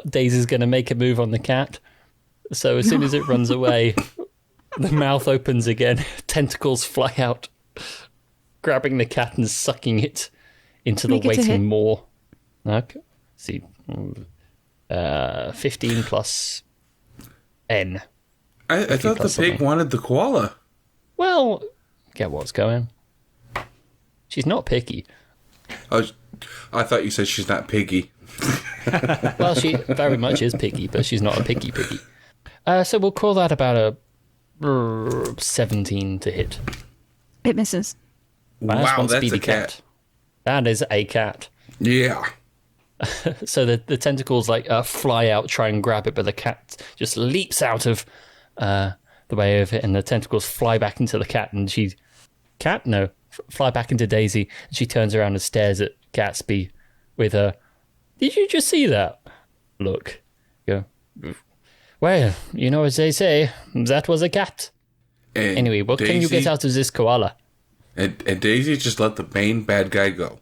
Daisy's going to make a move on the cat. So as soon as it runs away, the mouth opens again, tentacles fly out, grabbing the cat and sucking it into Make the it to hit. waiting maw. Okay. See. 15 plus N. I thought the plus pig something. wanted the koala. Well, get what's going. She's not picky. I thought you said she's not piggy. Well, she very much is picky, but she's not a picky. So we'll call that about a 17 to hit. It misses. Wow, one that's speedy a cat. That is a cat. Yeah. So the tentacles fly out, try and grab it, but the cat just leaps out of the way of it, and the tentacles fly back into the cat, and fly back into Daisy, and she turns around and stares at Gatsby with a, "Did you just see that?" Look. Go. Well, you know as they say, that was a cat. And Anyway, what can you get out of this koala? And Daisy just let the main bad guy go.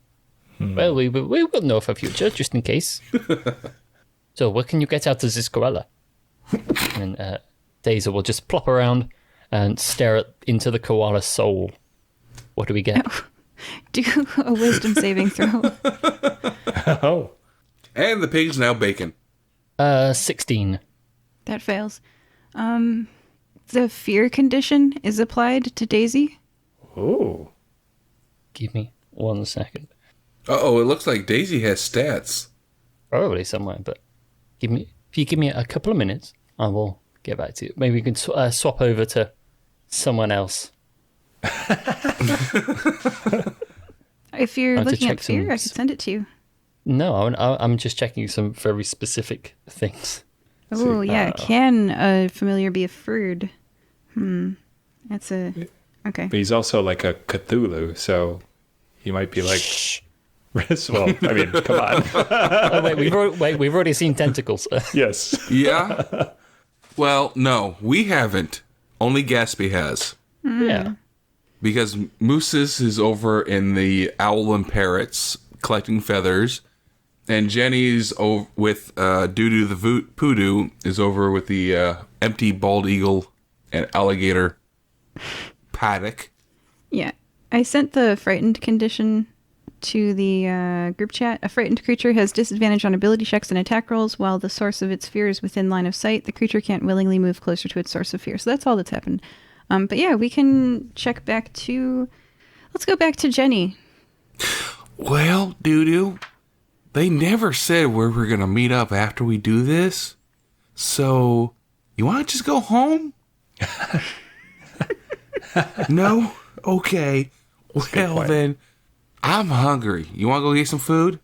Well, we will know for future, just in case. So, what can you get out of this koala? And Daisy will just plop around and stare into the koala's soul. What do we get? Do a wisdom saving throw. Oh. And the pig's now bacon. 16. That fails. The fear condition is applied to Daisy. Oh. Give me 1 second. Uh-oh, it looks like Daisy has stats. Probably somewhere, but if you give me a couple of minutes, I will get back to you. Maybe we can swap over to someone else. If you're I have to looking check at fear, some- I can send it to you. No, I'm just checking some very specific things. Oh, yeah. Can a familiar be afraid? That's a... Okay. But he's also like a Cthulhu, so he might be like... Well, I mean, come on. Oh, we've already seen tentacles. Yes. Yeah? Well, no, we haven't. Only Gatsby has. Yeah. Because Moose's is over in the Owl and Parrots collecting feathers. And Jenny's with Dudu the Pudu is over with the empty bald eagle and alligator paddock. Yeah. I sent the frightened condition to the group chat. A frightened creature has disadvantage on ability checks and attack rolls while the source of its fear is within line of sight. The creature can't willingly move closer to its source of fear. So that's all that's happened. But yeah, we can check back to Let's go back to Jenny. Well, Dudu, they never said where we're going to meet up after we do this. So, you want to just go home? No? Okay. Well, then, I'm hungry. You want to go get some food?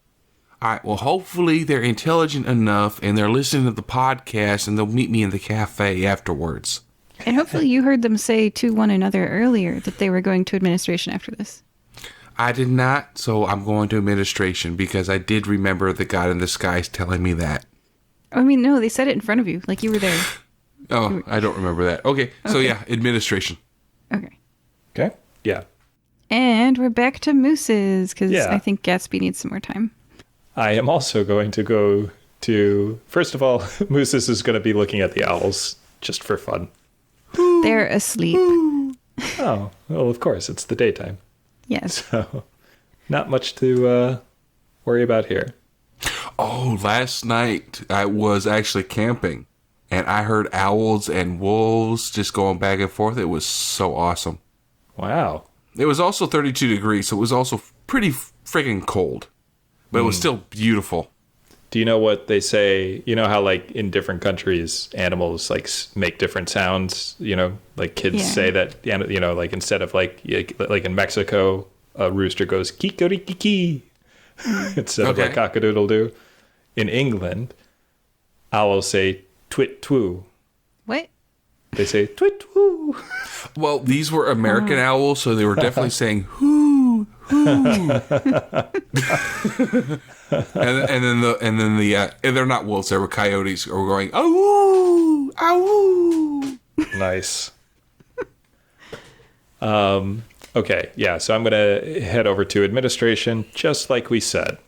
All right. Well, hopefully they're intelligent enough and they're listening to the podcast and they'll meet me in the cafe afterwards. And hopefully you heard them say to one another earlier that they were going to administration after this. I did not, so I'm going to administration because I did remember the God in the skies telling me that. I mean, no, they said it in front of you, like you were there. Oh, I don't remember that. Okay, so yeah, administration. Okay. Okay. Yeah. And we're back to mooses, because Yeah. I think Gatsby needs some more time. I am also going to go to, first of all, Mooses is going to be looking at the owls just for fun. They're asleep. Oh, well, of course, it's the daytime. Yes. So, not much to worry about here. Oh, last night I was actually camping, and I heard owls and wolves just going back and forth. It was so awesome. Wow. It was also 32 degrees, so it was also pretty freaking cold. But it was still beautiful. Do you know what they say? You know how, like, in different countries, animals, like, make different sounds? You know, like, kids say that, you know, like, instead of, like in Mexico, a rooster goes, kikorikiki, instead of, like, cock-a-doodle-doo. In England, owls say, twit-twoo. What? They say, twit-twoo. Well, these were American owls, so they were definitely saying, hoo, hoo. and they're not wolves, they were coyotes who were going, ow, ow. Nice. Okay, yeah, so I'm going to head over to administration, just like we said.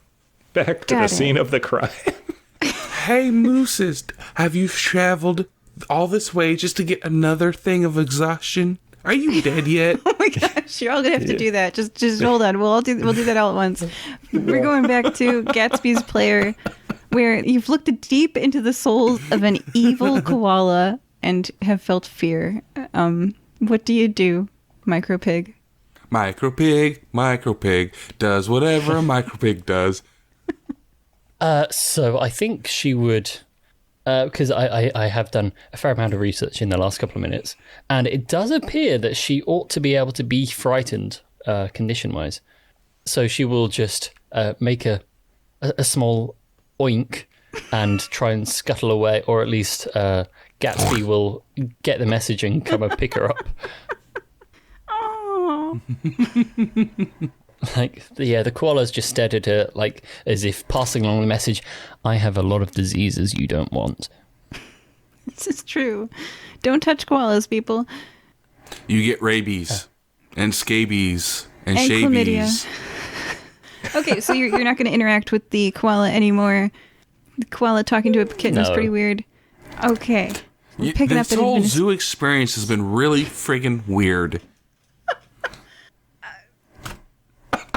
Back to the scene of the crime. Hey, mooses, have you traveled all this way just to get another thing of exhaustion? Are you dead yet? Oh my gosh, you're all gonna have to do that. Just hold on. We'll do that all at once. We're going back to Gatsby's player, where you've looked deep into the soul of an evil koala and have felt fear. What do you do, Micro Pig? Micro Pig does whatever a Micro Pig does. So I think she would, because I have done a fair amount of research in the last couple of minutes, and it does appear that she ought to be able to be frightened, condition-wise. So she will just make a small oink and try and scuttle away, or at least Gatsby will get the message and come and pick her up. Oh. The koala's just stared at her, like, as if passing along the message, I have a lot of diseases you don't want. This is true. Don't touch koalas, people. You get rabies and scabies and shabies. Chlamydia. Okay, so you're not going to interact with the koala anymore. The koala talking to a kitten is pretty weird. Okay. This whole zoo experience has been really friggin' weird.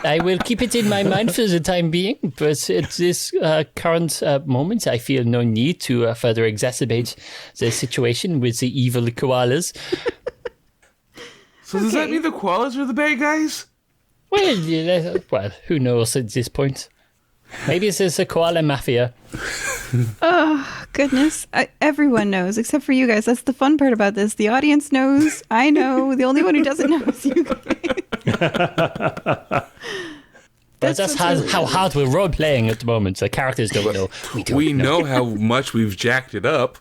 I will keep it in my mind for the time being, but at this current moment, I feel no need to further exacerbate the situation with the evil koalas. So does that mean the koalas are the bad guys? Well, who knows at this point? Maybe it's a koala mafia. Oh, goodness. Everyone knows, except for you guys. That's the fun part about this. The audience knows. I know. The only one who doesn't know is you guys. That's how hard we're role-playing at the moment. The characters don't know. We know how much we've jacked it up.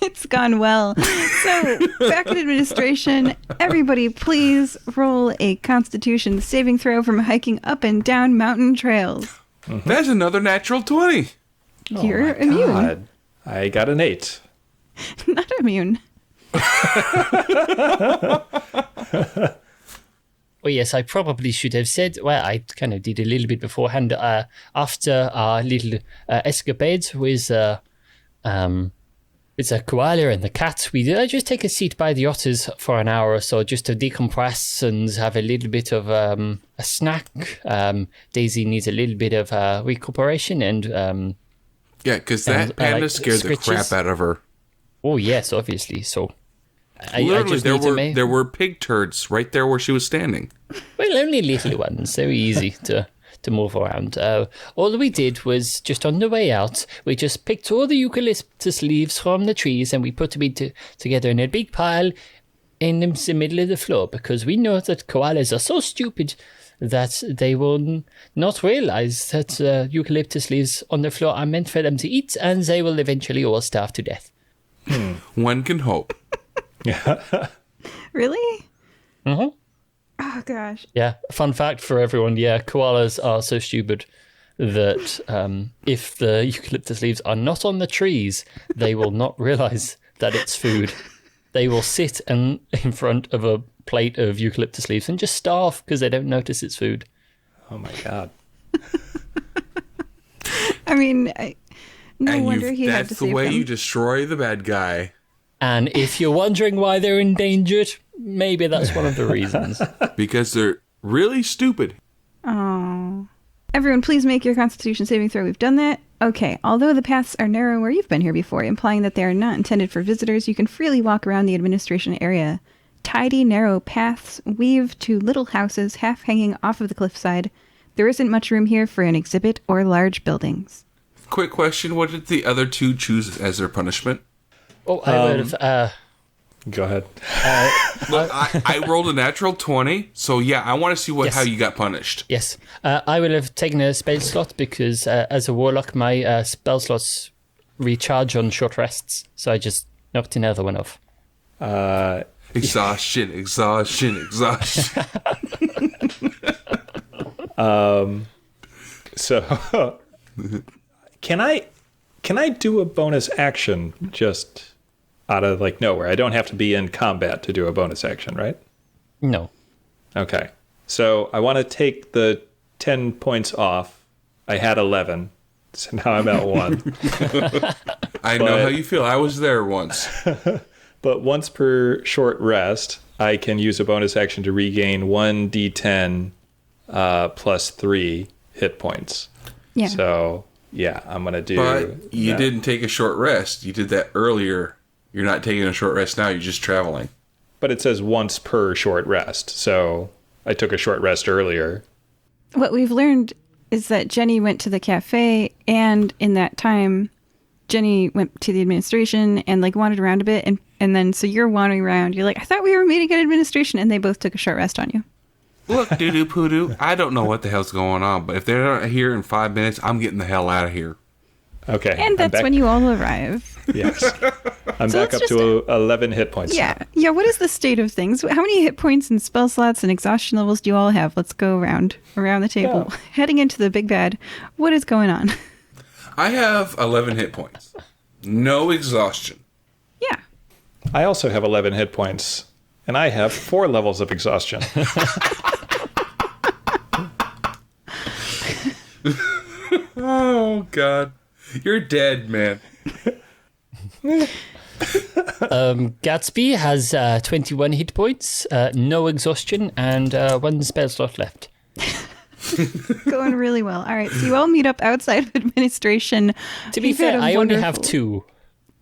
It's gone well. So, back in administration, everybody please roll a Constitution saving throw from hiking up and down mountain trails. Mm-hmm. That's another natural 20. You're immune. God. I got an 8. Not immune. Oh, yes, I probably should have said, well, I kind of did a little bit beforehand. After our little escapade with a koala and the cat, we just take a seat by the otters for an hour or so just to decompress and have a little bit of a snack. Daisy needs a little bit of recuperation and... yeah, because that panda scared the scritches. crap out of her. Oh, yes, obviously. So I Literally, just need to make... there were pig turds right there where she was standing. Well, only little ones. Very easy to move around. All we did was, just on the way out, we just picked all the eucalyptus leaves from the trees and we put them together in a big pile in the middle of the floor, because we know that koalas are so stupid that they will not realize that eucalyptus leaves on the floor are meant for them to eat, and they will eventually all starve to death. One can hope. Really? Mm-hmm. Oh, gosh. Yeah, fun fact for everyone. Yeah, koalas are so stupid that if the eucalyptus leaves are not on the trees, they will not realize that it's food. They will sit in front of a plate of eucalyptus leaves and just starve because they don't notice it's food. Oh my God. I mean, no wonder he had to that's the save way them. you destroy the bad guy. And if you're wondering why they're endangered, maybe that's one of the reasons. Because they're really stupid. Oh. Everyone, please make your Constitution saving throw. We've done that. Okay, although the paths are narrow where you've been here before, implying that they are not intended for visitors, you can freely walk around the administration area. Tidy, narrow paths weave to little houses half hanging off of the cliffside. There isn't much room here for an exhibit or large buildings. Quick question, what did the other two choose as their punishment? Oh, I would have... Go ahead. Look, I rolled a natural 20, so yeah, I want to see Yes. how you got punished. Yes, I would have taken a spell slot because as a warlock, my spell slots recharge on short rests. So I just knocked another one off. Exhaustion. So, can I do a bonus action just out of like nowhere? I don't have to be in combat to do a bonus action, right? No. Okay. So I want to take the 10 points off. I had 11, so now I'm at 1. I know how you feel. I was there once. But once per short rest, I can use a bonus action to regain 1d10 plus 3 hit points. Yeah. So, yeah, I'm going to do But you that. didn't take a short rest. You did that earlier. You're not taking a short rest now. You're just traveling. But it says once per short rest. So I took a short rest earlier. What we've learned is that Jenny went to the cafe, and in that time, Jenny went to the administration and like wandered around a bit, and then so you're wandering around. You're like, I thought we were meeting at administration, and they both took a short rest on you. Look, Dudu Pudu, I don't know what the hell's going on, but if they're not here in 5 minutes, I'm getting the hell out of here. Okay. And that's when you all arrive. Yes. I'm So back let's up to 11 hit points. Yeah. Yeah. What is the state of things? How many hit points and spell slots and exhaustion levels do you all have? Let's go around the table. Yeah. Heading into the big bad. What is going on? I have 11 hit points. No exhaustion. Yeah. I also have 11 hit points, and I have 4 levels of exhaustion. Oh, God. You're dead, man. Gatsby has 21 hit points, no exhaustion, and 1 spell slot left. Going really well. All right. So you all meet up outside of administration. To be You've had fair, a I only have wonderful- 2.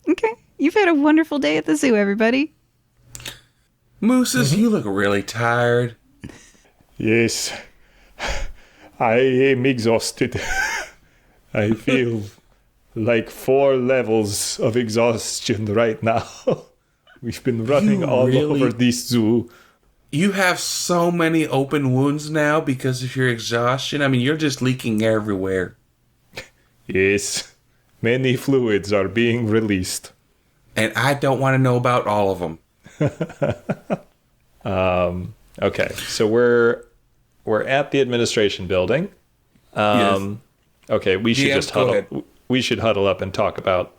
Okay. You've had a wonderful day at the zoo, everybody. Mooses, you look really tired. Yes. I am exhausted. I feel like 4 levels of exhaustion right now. We've been running all really- over this zoo. You have so many open wounds now because of your exhaustion. I mean, you're just leaking everywhere. Yes. Many fluids are being released. And I don't want to know about all of them. Okay, so we're at the administration building. Yes. Okay, we should GM, just go huddle. ahead. We should huddle up and talk about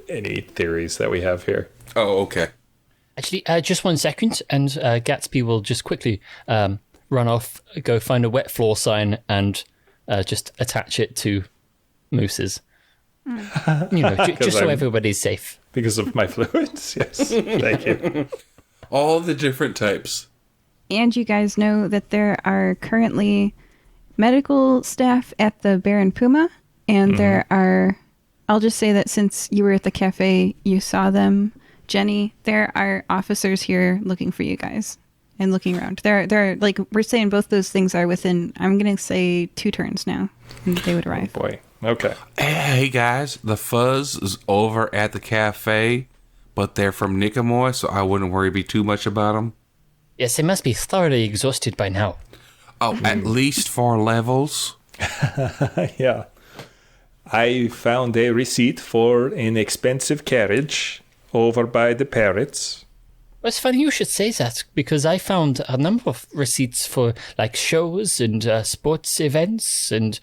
any theories that we have here. Oh, okay. Actually, just 1 second, and Gatsby will just quickly run off, go find a wet floor sign, and just attach it to Moose's. You know, just so everybody's safe. Because of my fluids? Yes, thank you. All the different types. And you guys know that there are currently medical staff at the Bear and Puma, and there are, I'll just say that since you were at the cafe, you saw them, Jenny, there are officers here looking for you guys and looking around. They're like, we're saying both those things are within, I'm going to say 2 turns now, and they would arrive. Oh boy. Okay. Hey guys, the Fuzz is over at the cafe, but they're from Nicomoy, so I wouldn't worry too much about them. Yes, they must be thoroughly exhausted by now. Oh, at least 4 levels. Yeah. I found a receipt for an expensive carriage over by the parrots. Well, it's funny you should say that, because I found a number of receipts for like shows and sports events and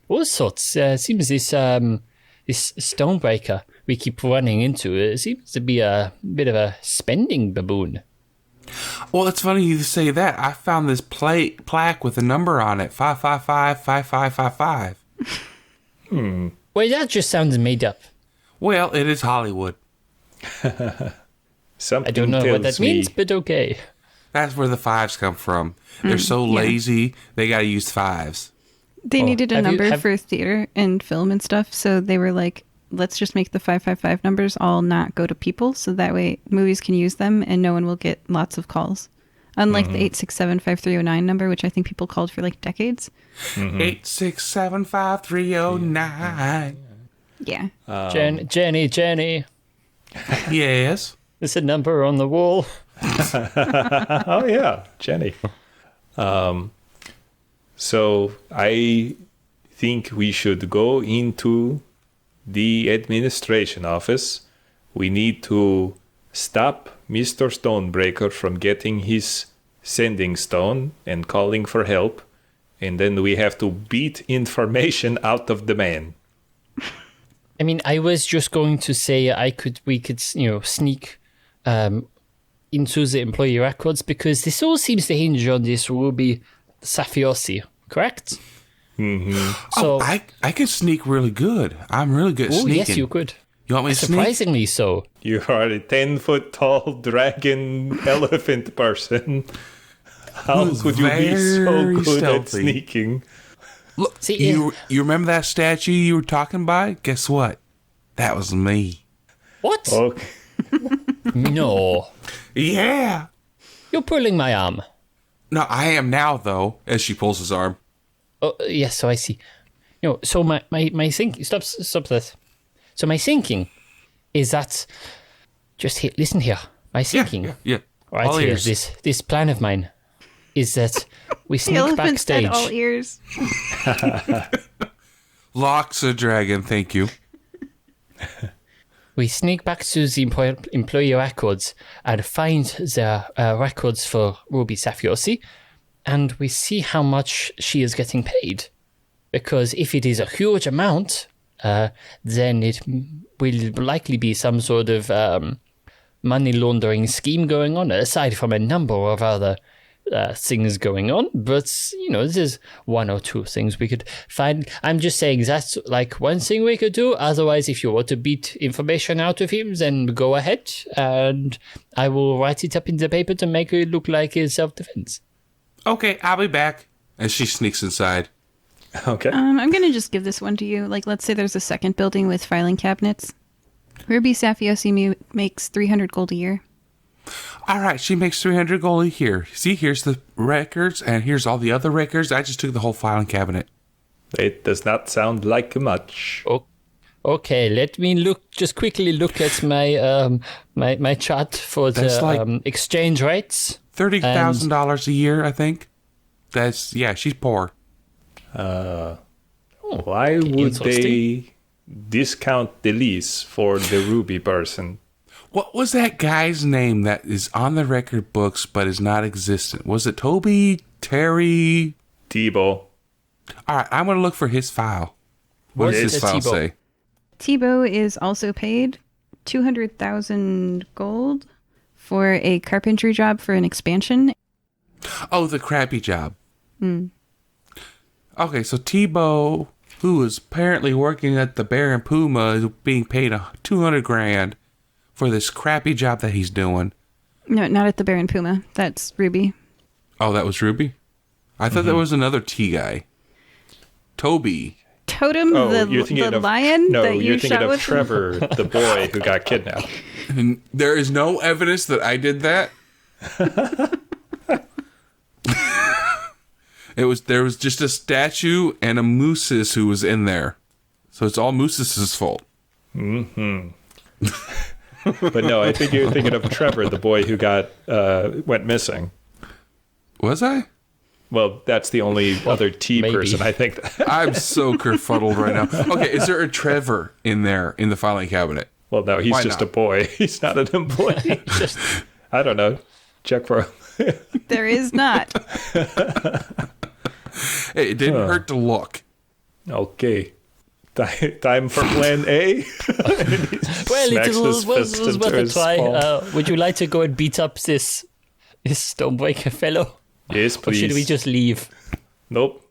all sorts. Seems this stonebreaker we keep running into seems to be a bit of a spending baboon. Well, it's funny you say that. I found this plaque with a number on it, 555-5555. Well, that just sounds made up. Well, it is Hollywood. Something I don't know what that means, me. but okay. That's where the 5s come from. They're so lazy, they got to use 5s. They needed a have you- number have- for theater and film and stuff, so they were like, let's just make the 555 numbers all not go to people, so that way movies can use them and no one will get lots of calls. Unlike the 867-5309 number, which I think people called for like decades. 8675309. Yeah. Jenny, Yes. there's a number on the wall. Oh yeah, Jenny. So I think we should go into the administration office. We need to stop Mr. Stonebreaker from getting his sending stone and calling for help. And then we have to beat information out of the man. I mean, I was just going to say we could sneak into the employee records, because this all seems to hinge on this Ruby Safiosi, correct? Mm-hmm. So, I can sneak really good. I'm really good at oh, sneaking. yes, you could. You want me to sneak? Surprisingly so. You are a 10-foot-tall dragon elephant person. How Who's could you be so very good at stealthy. sneaking? Look, See, you remember that statue you were talking by? Guess what? That was me. What? Okay. No. Yeah. You're pulling my arm. No, I am now, though, as she pulls his arm. Oh, yes, so I see. So my thinking... Stop this. So my thinking is that... Just here, listen here. My thinking... Yeah. Right All here, ears. this plan of mine is that we The sneak elephant said backstage. all ears. Locks a dragon, thank you. We sneak back to the employee records and find the records for Ruby Safiosi, and we see how much she is getting paid. Because if it is a huge amount, then it will likely be some sort of money laundering scheme going on, aside from a number of other things going on. But, there's 1 or 2 things we could find. I'm just saying that's like one thing we could do. Otherwise, if you want to beat information out of him, then go ahead and I will write it up in the paper to make it look like it's self-defense. Okay, I'll be back. As she sneaks inside. Okay. I'm going to just give this one to you. Like, let's say there's a second building with filing cabinets. Ruby Safiosi makes 300 gold a year. All right, she makes 300 gold a year. See, here's the records, and here's all the other records. I just took the whole filing cabinet. It does not sound like much. Oh, okay, let me quickly look at my my chart for That's the like exchange rates. $30,000 a year, I think. She's poor. Why would Interesting. they discount the lease for the Ruby person? What was that guy's name that is on the record books but is not existent? Was it Toby? Terry? Tebow. All right, I'm going to look for his file. What does Yes. his file Tebow. say? Tebow is also paid 200,000 gold for a carpentry job for an expansion. Oh, the crappy job. Okay, so Tebow, who is apparently working at the Bear and Puma, is being paid $200,000 for this crappy job that he's doing. No, not at the Bear and Puma. That's Ruby. Oh, that was Ruby? I thought that was another T guy. Toby. Totem, Oh, the you're thinking of lion No, that you you're thinking shot of with? Trevor, the boy who got kidnapped. And there is no evidence that I did that. There was just a statue and a Moose's who was in there. So it's all Moose's fault. Mm-hmm. But no, I think you're thinking of Trevor, the boy who went missing. Was I? Well, that's the only other T maybe. person I think. I'm so kerfuddled right now. Okay, is there a Trevor in there in the filing cabinet? Well, no, he's Why just not? a boy. He's not an employee. I don't know. Check for him. There is not. Hey, it didn't hurt to look. Okay. Time for plan A. Well, Smacks it his was fist into worth a his try. palm. Would you like to go and beat up this stonebreaker fellow? Yes, Or please. should we just leave? Nope.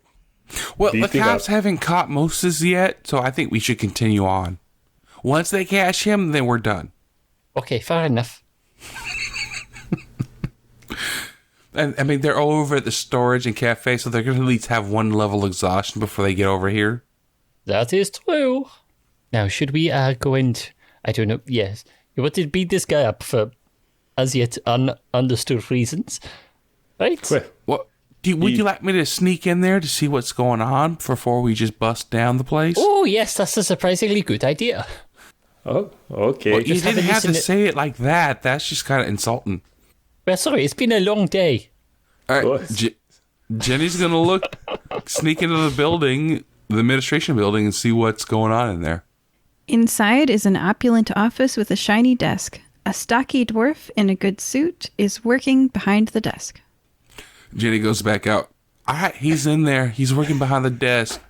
Well, the Beefing cops up. haven't caught Moses yet, so I think we should continue on. Once they catch him, then we're done. Okay, fair enough. And I mean, they're all over at the storage and cafe, so they're going to at least have one level exhaustion before they get over here. That is true. Now, should we go and... I don't know, yes. You wanted to beat this guy up for as yet ununderstood reasons. Right? Well, What? Would you like me to sneak in there to see what's going on before we just bust down the place? Oh, yes, that's a surprisingly good idea. oh, okay. Well, you just have didn't a have to listen- say it like that. That's just kind of insulting. Well, sorry, it's been a long day. All right, What? Jenny's going to sneak into the building, the administration building, and see what's going on in there. Inside is an opulent office with a shiny desk. A stocky dwarf in a good suit is working behind the desk. Jenny goes back out. All right, he's in there. He's working behind the desk.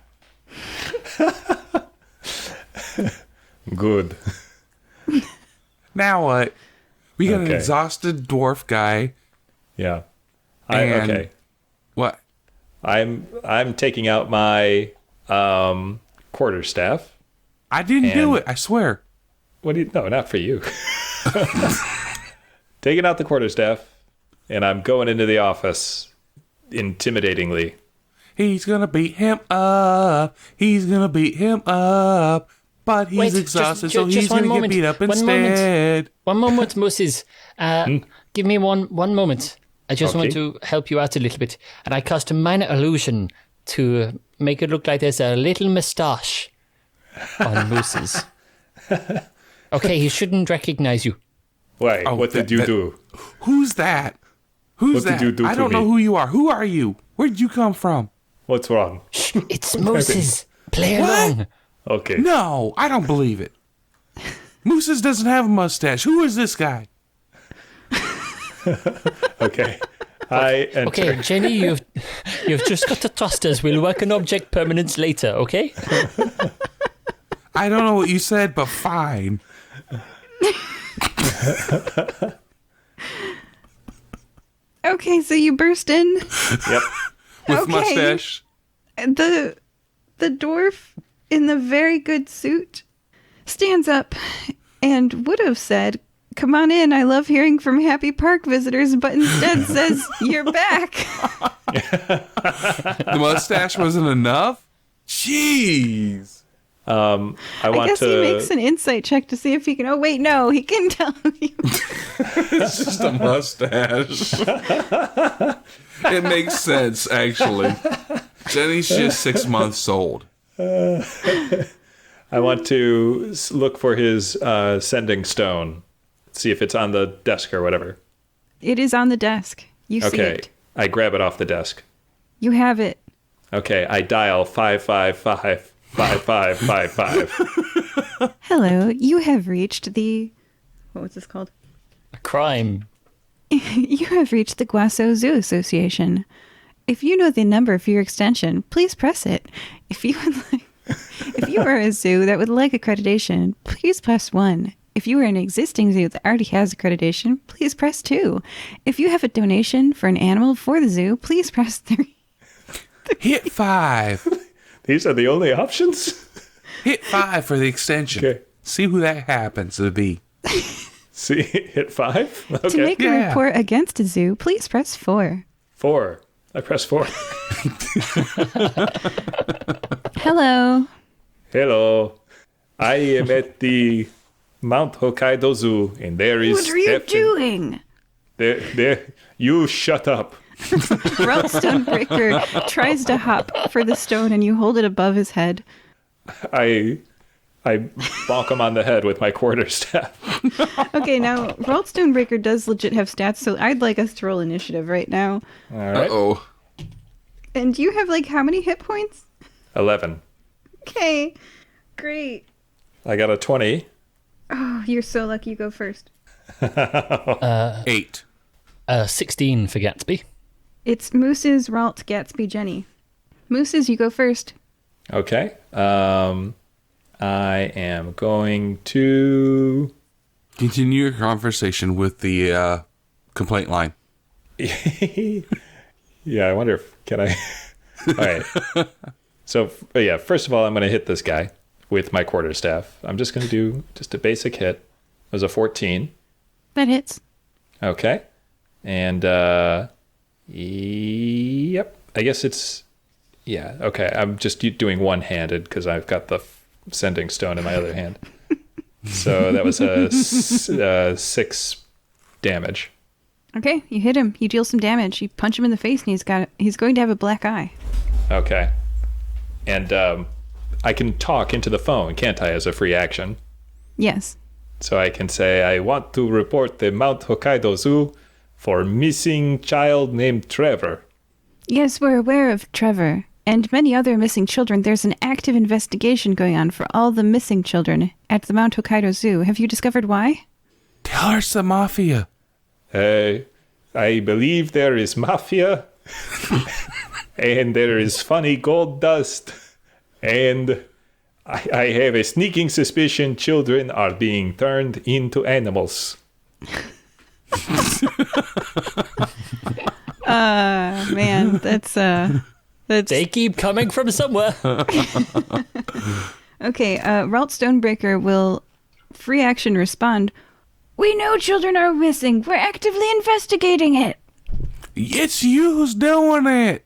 Good. Now what? We got an Okay. exhausted dwarf guy. Yeah. And- Okay. What? I'm taking out my quarterstaff. I didn't do And- it. I swear. What do you? No, not for you. Taking out the quarterstaff, and I'm going into the office intimidatingly. He's gonna beat him up. He's gonna beat him up. But he's Wait, exhausted, just so he's one gonna get moment. beat up One moment. instead. One moment, Moses. Give me one moment. I just want Okay. to help you out a little bit. And I cast a minor illusion to make it look like there's a little moustache on Moses. Okay, he shouldn't recognize you. Why? Oh, what did you do? Who's that? Who's What did that? you do I to don't know me? who you are. Who are you? Where did you come from? What's wrong? Shh, it's Moses. Play along. Okay. No, I don't believe it. Mooses doesn't have a mustache. Who is this guy? Okay. I enter. Okay, Jenny, you've just got to trust us. We'll work on object permanence later, okay? I don't know what you said, but fine. Okay, so you burst in. Yep. With Okay. mustache. The dwarf in the very good suit stands up and would have said, "Come on in, I love hearing from Happy Park visitors," but instead says, "You're back." The mustache wasn't enough? Jeez. I I want guess to. he makes an insight check to see if he can. Oh, wait, no, he can tell you. It's just a mustache. It makes sense, actually. Jenny's just 6 months old. I want to look for his sending stone. See if it's on the desk or whatever. It is on the desk. You see Okay. it. I grab it off the desk. You have it. Okay. I dial 555-5555. Hello, you have reached the... What was this called? A crime. You have reached the Guaso Zoo Association. If you know the number for your extension, please press it. If you are a zoo that would like accreditation, please press 1. If you are an existing zoo that already has accreditation, please press 2. If you have a donation for an animal for the zoo, please press 3. Hit 5. These are the only options? Hit 5 for the extension. Okay. See who that happens to be. See, hit 5? Okay. To make a Yeah. report against a zoo, please press 4. 4. I press 4. Hello. Hello. I am at the Mount Hokkaido Zoo, and there is What are you doing? There. You shut up. Ralt Stonebreaker tries to hop for the stone, and you hold it above his head. I bonk him on the head with my quarterstaff. Okay, now Ralt Stonebreaker does legit have stats, so I'd like us to roll initiative right now. All right. Uh-oh. And you have like how many hit points? 11. Okay, great. I got a 20. Oh, you're so lucky. You go first. 8. 16 for Gatsby. It's Moose's, Ralt, Gatsby, Jenny. Moose's, you go first. Okay. I am going to Continue your conversation with the complaint line. Yeah, I wonder if can I. All right. So yeah, first of all, I'm going to hit this guy with my quarterstaff. I'm just going to do just a basic hit. It was a 14. That hits. Okay. And yep. I guess it's yeah. Okay. I'm just doing one-handed because I've got the sending stone in my other hand. So that was a 6 damage. Okay, you hit him. You deal some damage. You punch him in the face, and he's going to have a black eye. Okay. And I can talk into the phone, can't I, as a free action? Yes. So I can say, I want to report the Mount Hokkaido Zoo for missing child named Trevor. Yes, we're aware of Trevor and many other missing children. There's an active investigation going on for all the missing children at the Mount Hokkaido Zoo. Have you discovered why? Tell her it's the mafia. I believe there is mafia, and there is funny gold dust, and I have a sneaking suspicion children are being turned into animals. Man, that's They keep coming from somewhere. okay. Ralt Stonebreaker will free action respond. We know children are missing. We're actively investigating it. It's you who's doing it.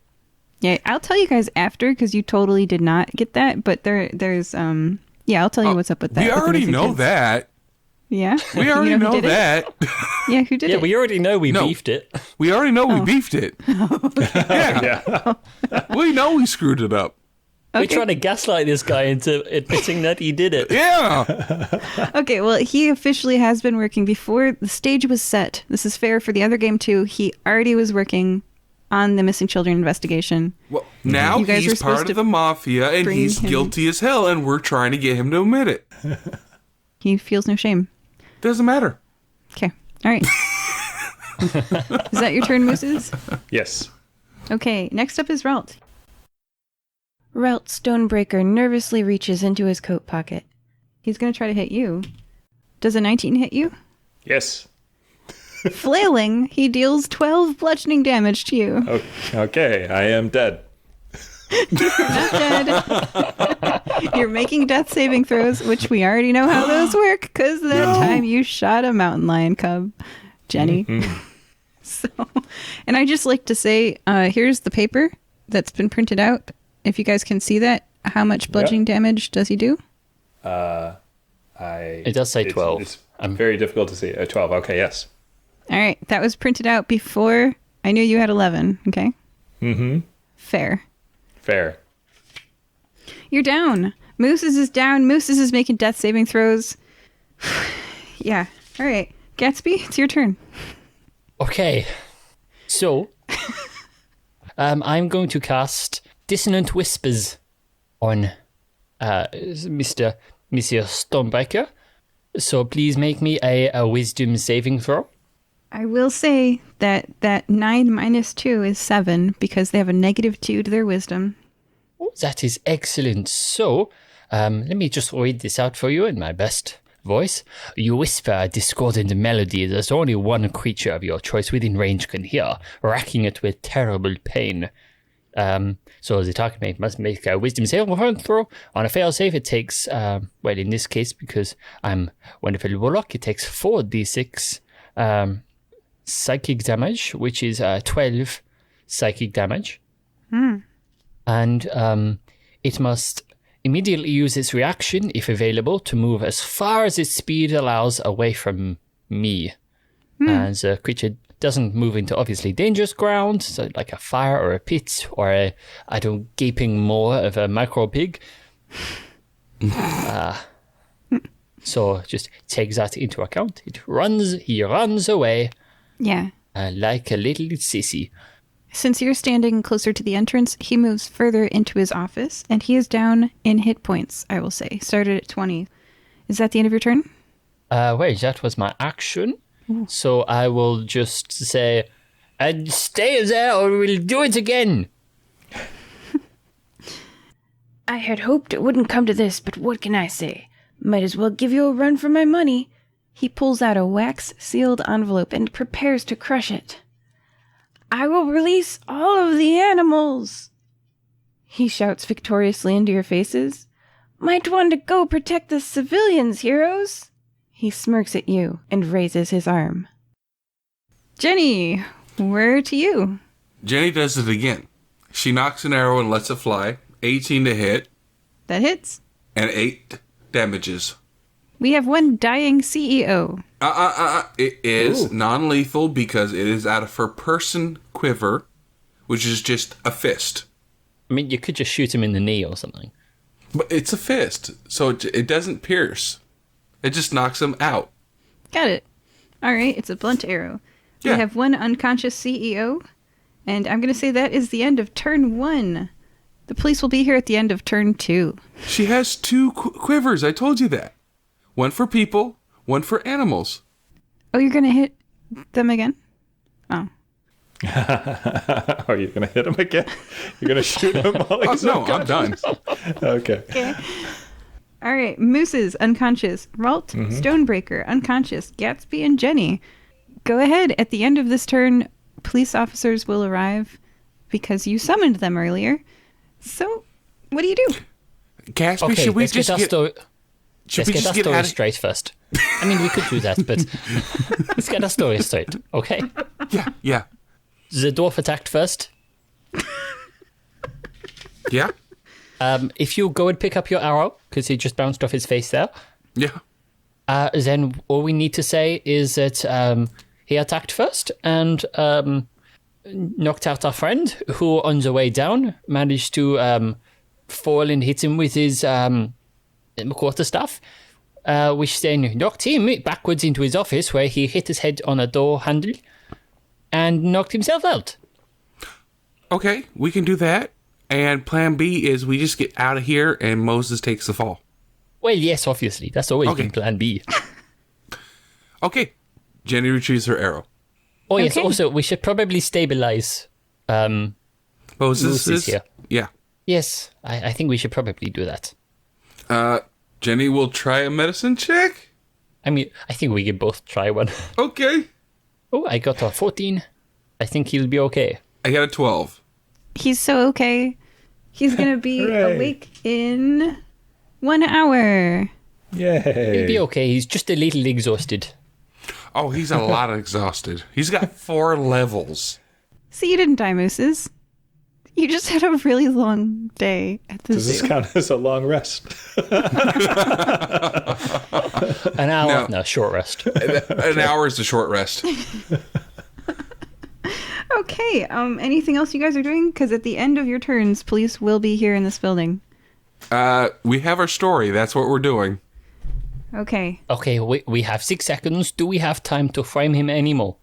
Yeah, I'll tell you guys after because you totally did not get that. But there's yeah, I'll tell you what's up with that. We with the already missing know kids. that. Yeah, We already You who know did it? that. Yeah, who did Yeah, it? we already know we No. beefed it. We already know we beefed it. Yeah. Yeah. We know we screwed it up. We're Okay. trying to gaslight this guy into admitting that he did it. Yeah. Okay, well, he officially has been working before the stage was set. This is fair for the other game too. He already was working on the missing children investigation. Well, now You guys were he's supposed part to of the mafia and bring he's him- guilty as hell, and we're trying to get him to admit it. He feels no shame. Doesn't matter. Okay, all right. Is that your turn, Mooses? Yes. Okay, next up is Ralt. Ralt Stonebreaker nervously reaches into his coat pocket. He's going to try to hit you. Does a 19 hit you? Yes. Flailing, he deals 12 bludgeoning damage to you. Okay, I am dead. Not dead. You're making death saving throws, which we already know how those work because that time you shot a mountain lion cub, Jenny. So, and I just like to say, here's the paper that's been printed out. If you guys can see that, how much bludgeoning damage does he do? It does say 12. It's very difficult to see. 12. Okay, yes. All right, that was printed out before I knew you had 11. Okay. Mm-hmm. Fair. Fair. You're down. Mooses is down. Mooses is making death saving throws. Yeah. All right. Gatsby, it's your turn. Okay. So, I'm going to cast Dissonant Whispers on Mr. Stonebreaker. So please make me a wisdom saving throw. I will say that 9 minus 2 is 7 because they have a -2 to their wisdom. Oh, that is excellent. So, let me just read this out for you in my best voice. You whisper a discordant melody that only one creature of your choice within range can hear, racking it with terrible pain. So the target mate must make a wisdom saving throw. On a fail save, it takes, well, in this case, because I'm wonderful warlock, it takes 4d6 psychic damage, which is 12 psychic damage. And it must immediately use its reaction, if available, to move as far as its speed allows away from me. As a creature doesn't move into obviously dangerous ground, so like a fire or a pit or a, gaping maw of a micro pig. So just take that into account. He runs away. Yeah. Like a little sissy. Since you're standing closer to the entrance, he moves further into his office, and he is down in hit points, I will say. Started at 20. Is that the end of your turn? Wait, that was my action. Ooh. So I will just say, and stay there or we'll do it again. I had hoped it wouldn't come to this, but what can I say? Might as well give you a run for my money. He pulls out a wax-sealed envelope and prepares to crush it. I will release all of the animals, he shouts victoriously into your faces. Might want to go protect the civilians, heroes. He smirks at you and raises his arm. Jenny, where to you? Jenny does it again. She knocks an arrow and lets it fly. 18 to hit. That hits. And 8 damages. We have one dying CEO. It is non-lethal because it is out of her person quiver, which is just a fist. I mean, you could just shoot him in the knee or something. But it's a fist, so it doesn't pierce. It just knocks him out. Got it. All right, it's a blunt arrow. Yeah. We have one unconscious CEO, and I'm going to say that is the end of turn 1. The police will be here at the end of turn 2. She has 2 quivers, I told you that. One for people, one for animals. Oh, you're going to hit them again? Oh. Are you going to hit him again? You're going to shoot him while he's no, I'm done. Okay. All right, Moose's unconscious. Ralt, Stonebreaker, unconscious. Gatsby and Jenny. Go ahead. At the end of this turn, police officers will arrive because you summoned them earlier. So, what do you do? Gatsby, should we just get... Let's get our story straight first. I mean, we could do that, but let's get our story straight, okay? Yeah. The dwarf attacked first. Yeah. If you go and pick up your arrow, because he just bounced off his face there. Yeah. Then all we need to say is that he attacked first and knocked out our friend, who on the way down managed to fall and hit him with his quarterstaff, which then knocked him backwards into his office, where he hit his head on a door handle and knocked himself out. Okay, we can do that. And plan B is we just get out of here and Moses takes the fall. Well, yes, obviously. That's always been plan B. Okay. Jenny retrieves her arrow. Oh, yes. Also, we should probably stabilize Moses here. Yeah. Yes, I think we should probably do that. Jenny will try a medicine check? I mean, I think we can both try one. Okay. Oh, I got a 14. I think he'll be okay. I got a 12. He's so okay. He's going to be awake in 1 hour. Yay. He'll be okay. He's just a little exhausted. Oh, he's a lot exhausted. He's got 4 levels. See, you didn't die, Mooses. You just had a really long day at the zoo. Does this count as a long rest? An hour? No, short rest. An hour is a short rest. Okay, anything else you guys are doing? Because at the end of your turns, police will be here in this building. We have our story. That's what we're doing. Okay. Okay, we have 6 seconds. Do we have time to frame him anymore?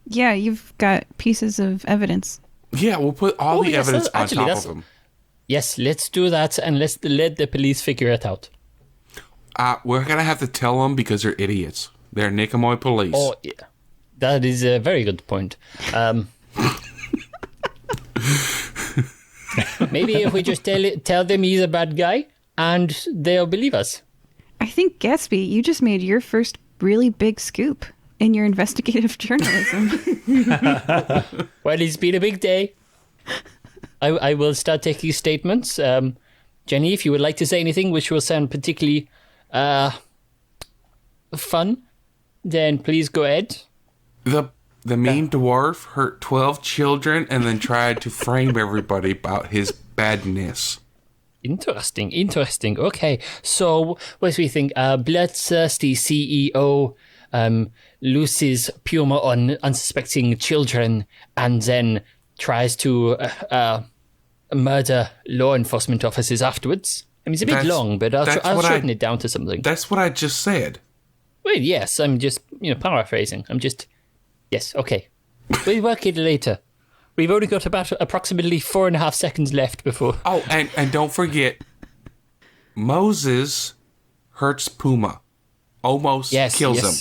Yeah, you've got pieces of evidence. Yeah, we'll put all the evidence on top of him. Yes, let's do that, and let's let the police figure it out. We're going to have to tell them because they're idiots. They're Nicomoy police. Oh, yeah. That is a very good point. Maybe if we just tell them he's a bad guy, and they'll believe us. I think, Gatsby, you just made your first really big scoop in your investigative journalism. Well, it's been a big day. I will start taking statements. Jenny, if you would like to say anything which will sound particularly fun, then please go ahead. The mean dwarf hurt 12 children and then tried to frame everybody about his badness. Interesting. Okay, so what do we think? Bloodthirsty CEO loses Puma on unsuspecting children and then tries to murder law enforcement officers afterwards. I mean, it's a bit long, but I'll shorten it down to something. That's what I just said. Well, yes, I'm just, paraphrasing. Yes, okay. We'll work it later. We've only got about approximately 4.5 seconds left before... Oh, and don't forget, Moses hurts Puma. Almost kills him.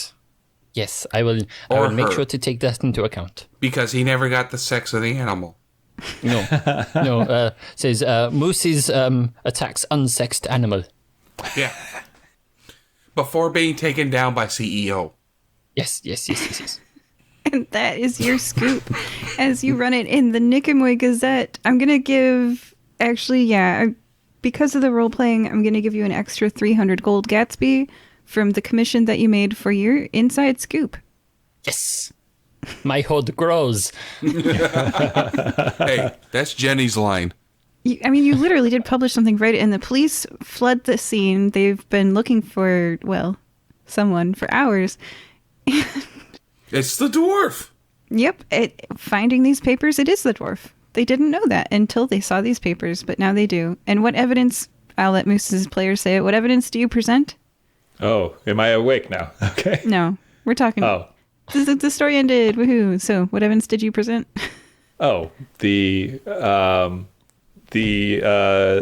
Yes, I will make sure to take that into account. Because he never got the sex of the animal. No. Says, Moose's attacks unsexed animal. Yeah. Before being taken down by CEO. Yes. And that is your scoop as you run it in the Nicomoy Gazette. I'm going to give, because of the role playing, I'm going to give you an extra 300 gold Gatsby from the commission that you made for your inside scoop. Yes. My hood grows. Hey, that's Jenny's line. You literally did publish something right, and the police flood the scene. They've been looking for, someone for hours. It's the dwarf. Yep. Finding these papers, it is the dwarf. They didn't know that until they saw these papers, but now they do. And what evidence, I'll let Moose's players say it, what evidence do you present? Oh, am I awake now? Okay. No, we're talking. Oh. The story ended. Woohoo. So what evidence did you present? Oh, the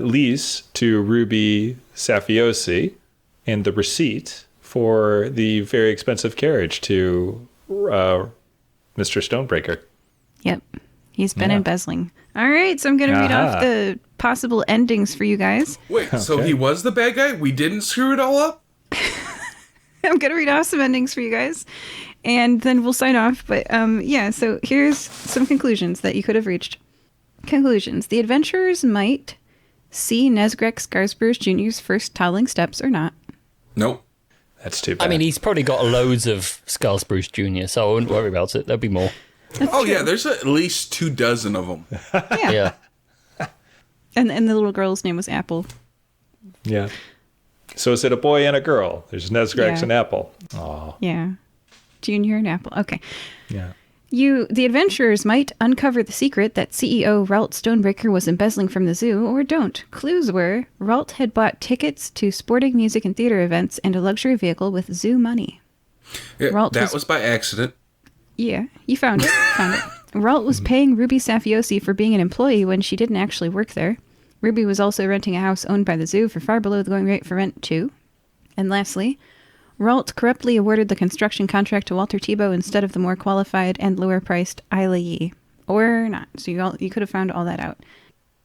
lease to Ruby Safiosi and the receipt for the very expensive carriage to Mr. Stonebreaker. Yep. He's been embezzling. All right, so I'm going to read off the possible endings for you guys. Wait, so he was the bad guy? We didn't screw it all up? I'm going to read off some endings for you guys, and then we'll sign off. But so here's some conclusions that you could have reached. Conclusions. The adventurers might see Nesgrek Scarsburst Jr.'s first toddling steps or not. Nope. That's too bad. I mean, he's probably got loads of Scarsburst Jr., so I wouldn't worry about it. There'll be more. Yeah, there's at least 24 of them. Yeah. And the little girl's name was Apple. Yeah. So is it a boy and a girl? There's Nesgrex and Apple. Oh. Yeah. Junior and Apple. Okay. Yeah. The adventurers might uncover the secret that CEO Ralt Stonebreaker was embezzling from the zoo, or don't. Clues were, Ralt had bought tickets to sporting, music, and theater events and a luxury vehicle with zoo money. Yeah, that was by accident. Yeah, you found it. Ralt was paying Ruby Safiosi for being an employee when she didn't actually work there. Ruby was also renting a house owned by the zoo for far below the going rate for rent, too. And lastly, Ralt corruptly awarded the construction contract to Walter Tebow instead of the more qualified and lower-priced Isla Yee. Or not. So you could have found all that out.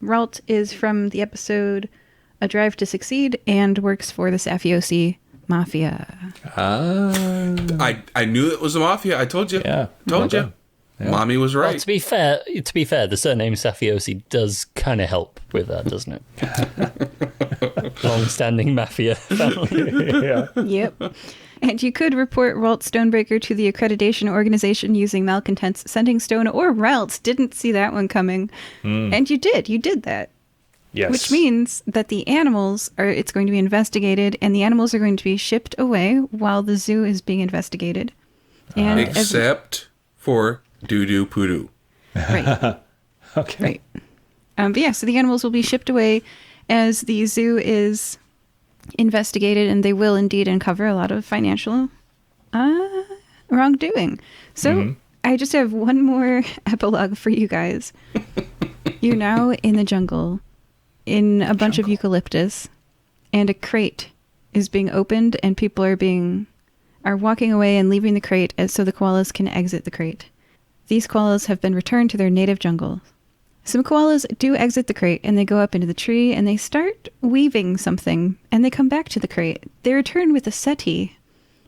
Ralt is from the episode A Drive to Succeed and works for the Safiosi Mafia. I knew it was a mafia. I told you. Yeah. Told you. Yeah. Mommy was right. Well, to be fair, the surname Safiosi does kind of help with that, doesn't it? Long-standing mafia family. Yeah. Yep. And you could report Ralt Stonebreaker to the accreditation organization using malcontents sending stone, or Ralt didn't see that one coming. And you did. You did that. Yes. Which means that the animals it's going to be investigated, and the animals are going to be shipped away while the zoo is being investigated. And except for Dudu Pudu. Right. Okay. Right. So the animals will be shipped away as the zoo is investigated, and they will indeed uncover a lot of financial wrongdoing. So I just have one more epilogue for you guys. You're now in the jungle, in a bunch of eucalyptus, and a crate is being opened, and people are walking away and leaving the crate so the koalas can exit the crate. These koalas have been returned to their native jungle. Some koalas do exit the crate, and they go up into the tree, and they start weaving something, and they come back to the crate. They return with a settee,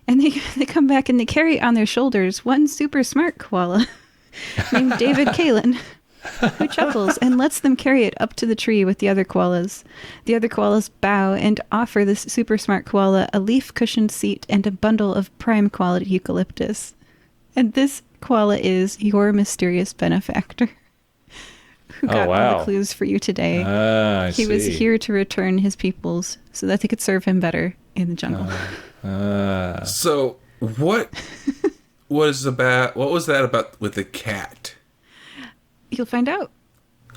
and they come back, and they carry on their shoulders one super smart koala named David Kalin, who chuckles and lets them carry it up to the tree with the other koalas. The other koalas bow and offer this super smart koala a leaf-cushioned seat and a bundle of prime quality eucalyptus. And this koala is your mysterious benefactor. who got all wow. the clues for you today. I was see. here to return his pupils so that they could serve him better in the jungle. So what was that about with the cat? You'll find out.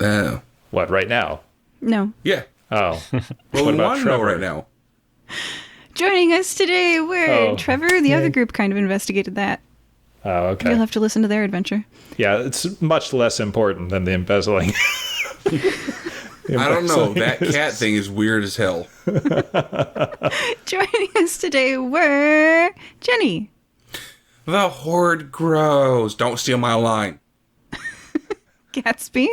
Oh. What, right now? No. Yeah. Oh. Well, What we about want to know Trevor? right now. Joining us today were Trevor. The other group kind of investigated that. Oh, okay. You'll have to listen to their adventure. Yeah, it's much less important than the embezzling. I don't know. That cat thing is weird as hell. Joining us today were Jenny. The horde grows. Don't steal my line. Gatsby.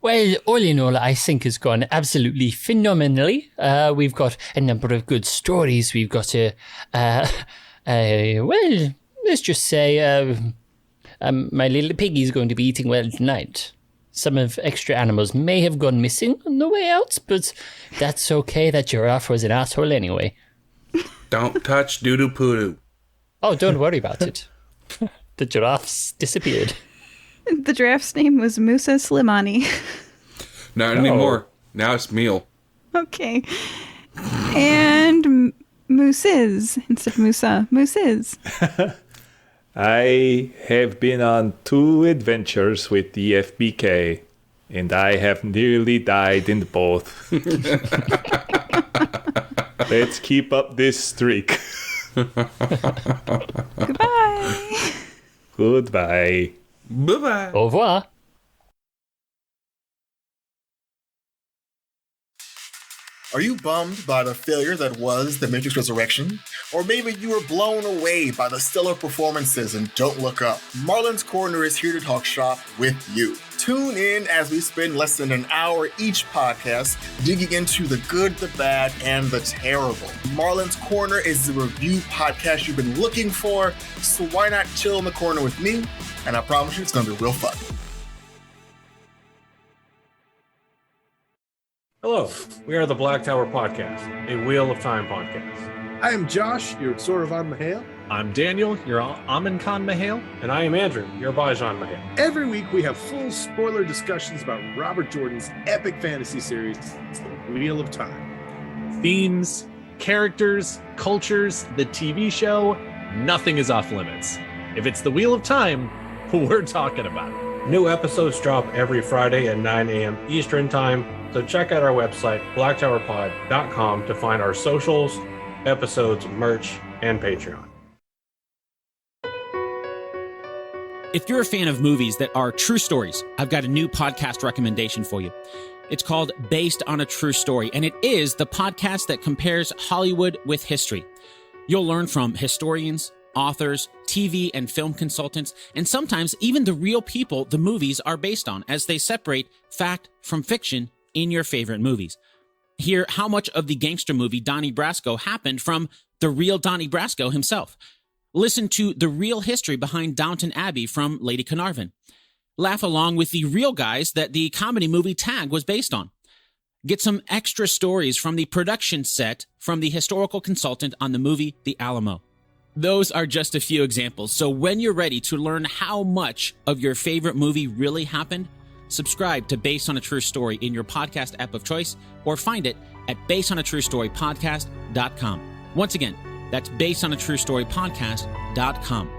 Well, all in all, I think it's gone absolutely phenomenally. We've got a number of good stories. We've got well, let's just say my little piggy's going to be eating well tonight. Some of extra animals may have gone missing on the way out, but that's okay. That giraffe was an asshole anyway. Don't touch Dudu Pudu. Oh, don't worry about it. The giraffes disappeared. The giraffe's name was Musa Slimani. Not anymore. Now it's meal. Okay. And Mooses instead of Musa. Mooses. I have been on 2 adventures with the FBK, and I have nearly died in both. Let's keep up this streak. Goodbye. Goodbye. Bye-bye. Au revoir. Are you bummed by the failure that was The Matrix Resurrection? Or maybe you were blown away by the stellar performances in Don't Look Up? Marlon's Corner is here to talk shop with you. Tune in as we spend less than an hour each podcast digging into the good, the bad, and the terrible. Marlon's Corner is the review podcast you've been looking for, so why not chill in the corner with me? And I promise you it's going to be real fun. Hello, we are the Black Tower Podcast, a Wheel of Time podcast. I am Josh, your sort of on Mahale. I'm Daniel, your Amin Khan Mahale, and I am Andrew, your Bajan Mahale. Every week we have full spoiler discussions about Robert Jordan's epic fantasy series, The Wheel of Time. Themes, characters, cultures, the TV show, nothing is off limits. If it's the Wheel of Time, we're talking about it. New episodes drop every Friday at 9 a.m. Eastern Time, so check out our website, blacktowerpod.com, to find our socials, episodes, merch, and Patreon. If you're a fan of movies that are true stories, I've got a new podcast recommendation for you. It's called Based on a True Story, and it is the podcast that compares Hollywood with history. You'll learn from historians, authors, TV and film consultants, and sometimes even the real people the movies are based on as they separate fact from fiction in your favorite movies. Hear how much of the gangster movie Donnie Brasco happened from the real Donnie Brasco himself. Listen to the real history behind Downton Abbey from Lady Carnarvon. Laugh along with the real guys that the comedy movie Tag was based on. Get some extra stories from the production set from the historical consultant on the movie The Alamo. Those are just a few examples, so when you're ready to learn how much of your favorite movie really happened, subscribe to Based on a True Story in your podcast app of choice, or find it at basedonatruestorypodcast.com. Once again, that's basedonatruestorypodcast.com.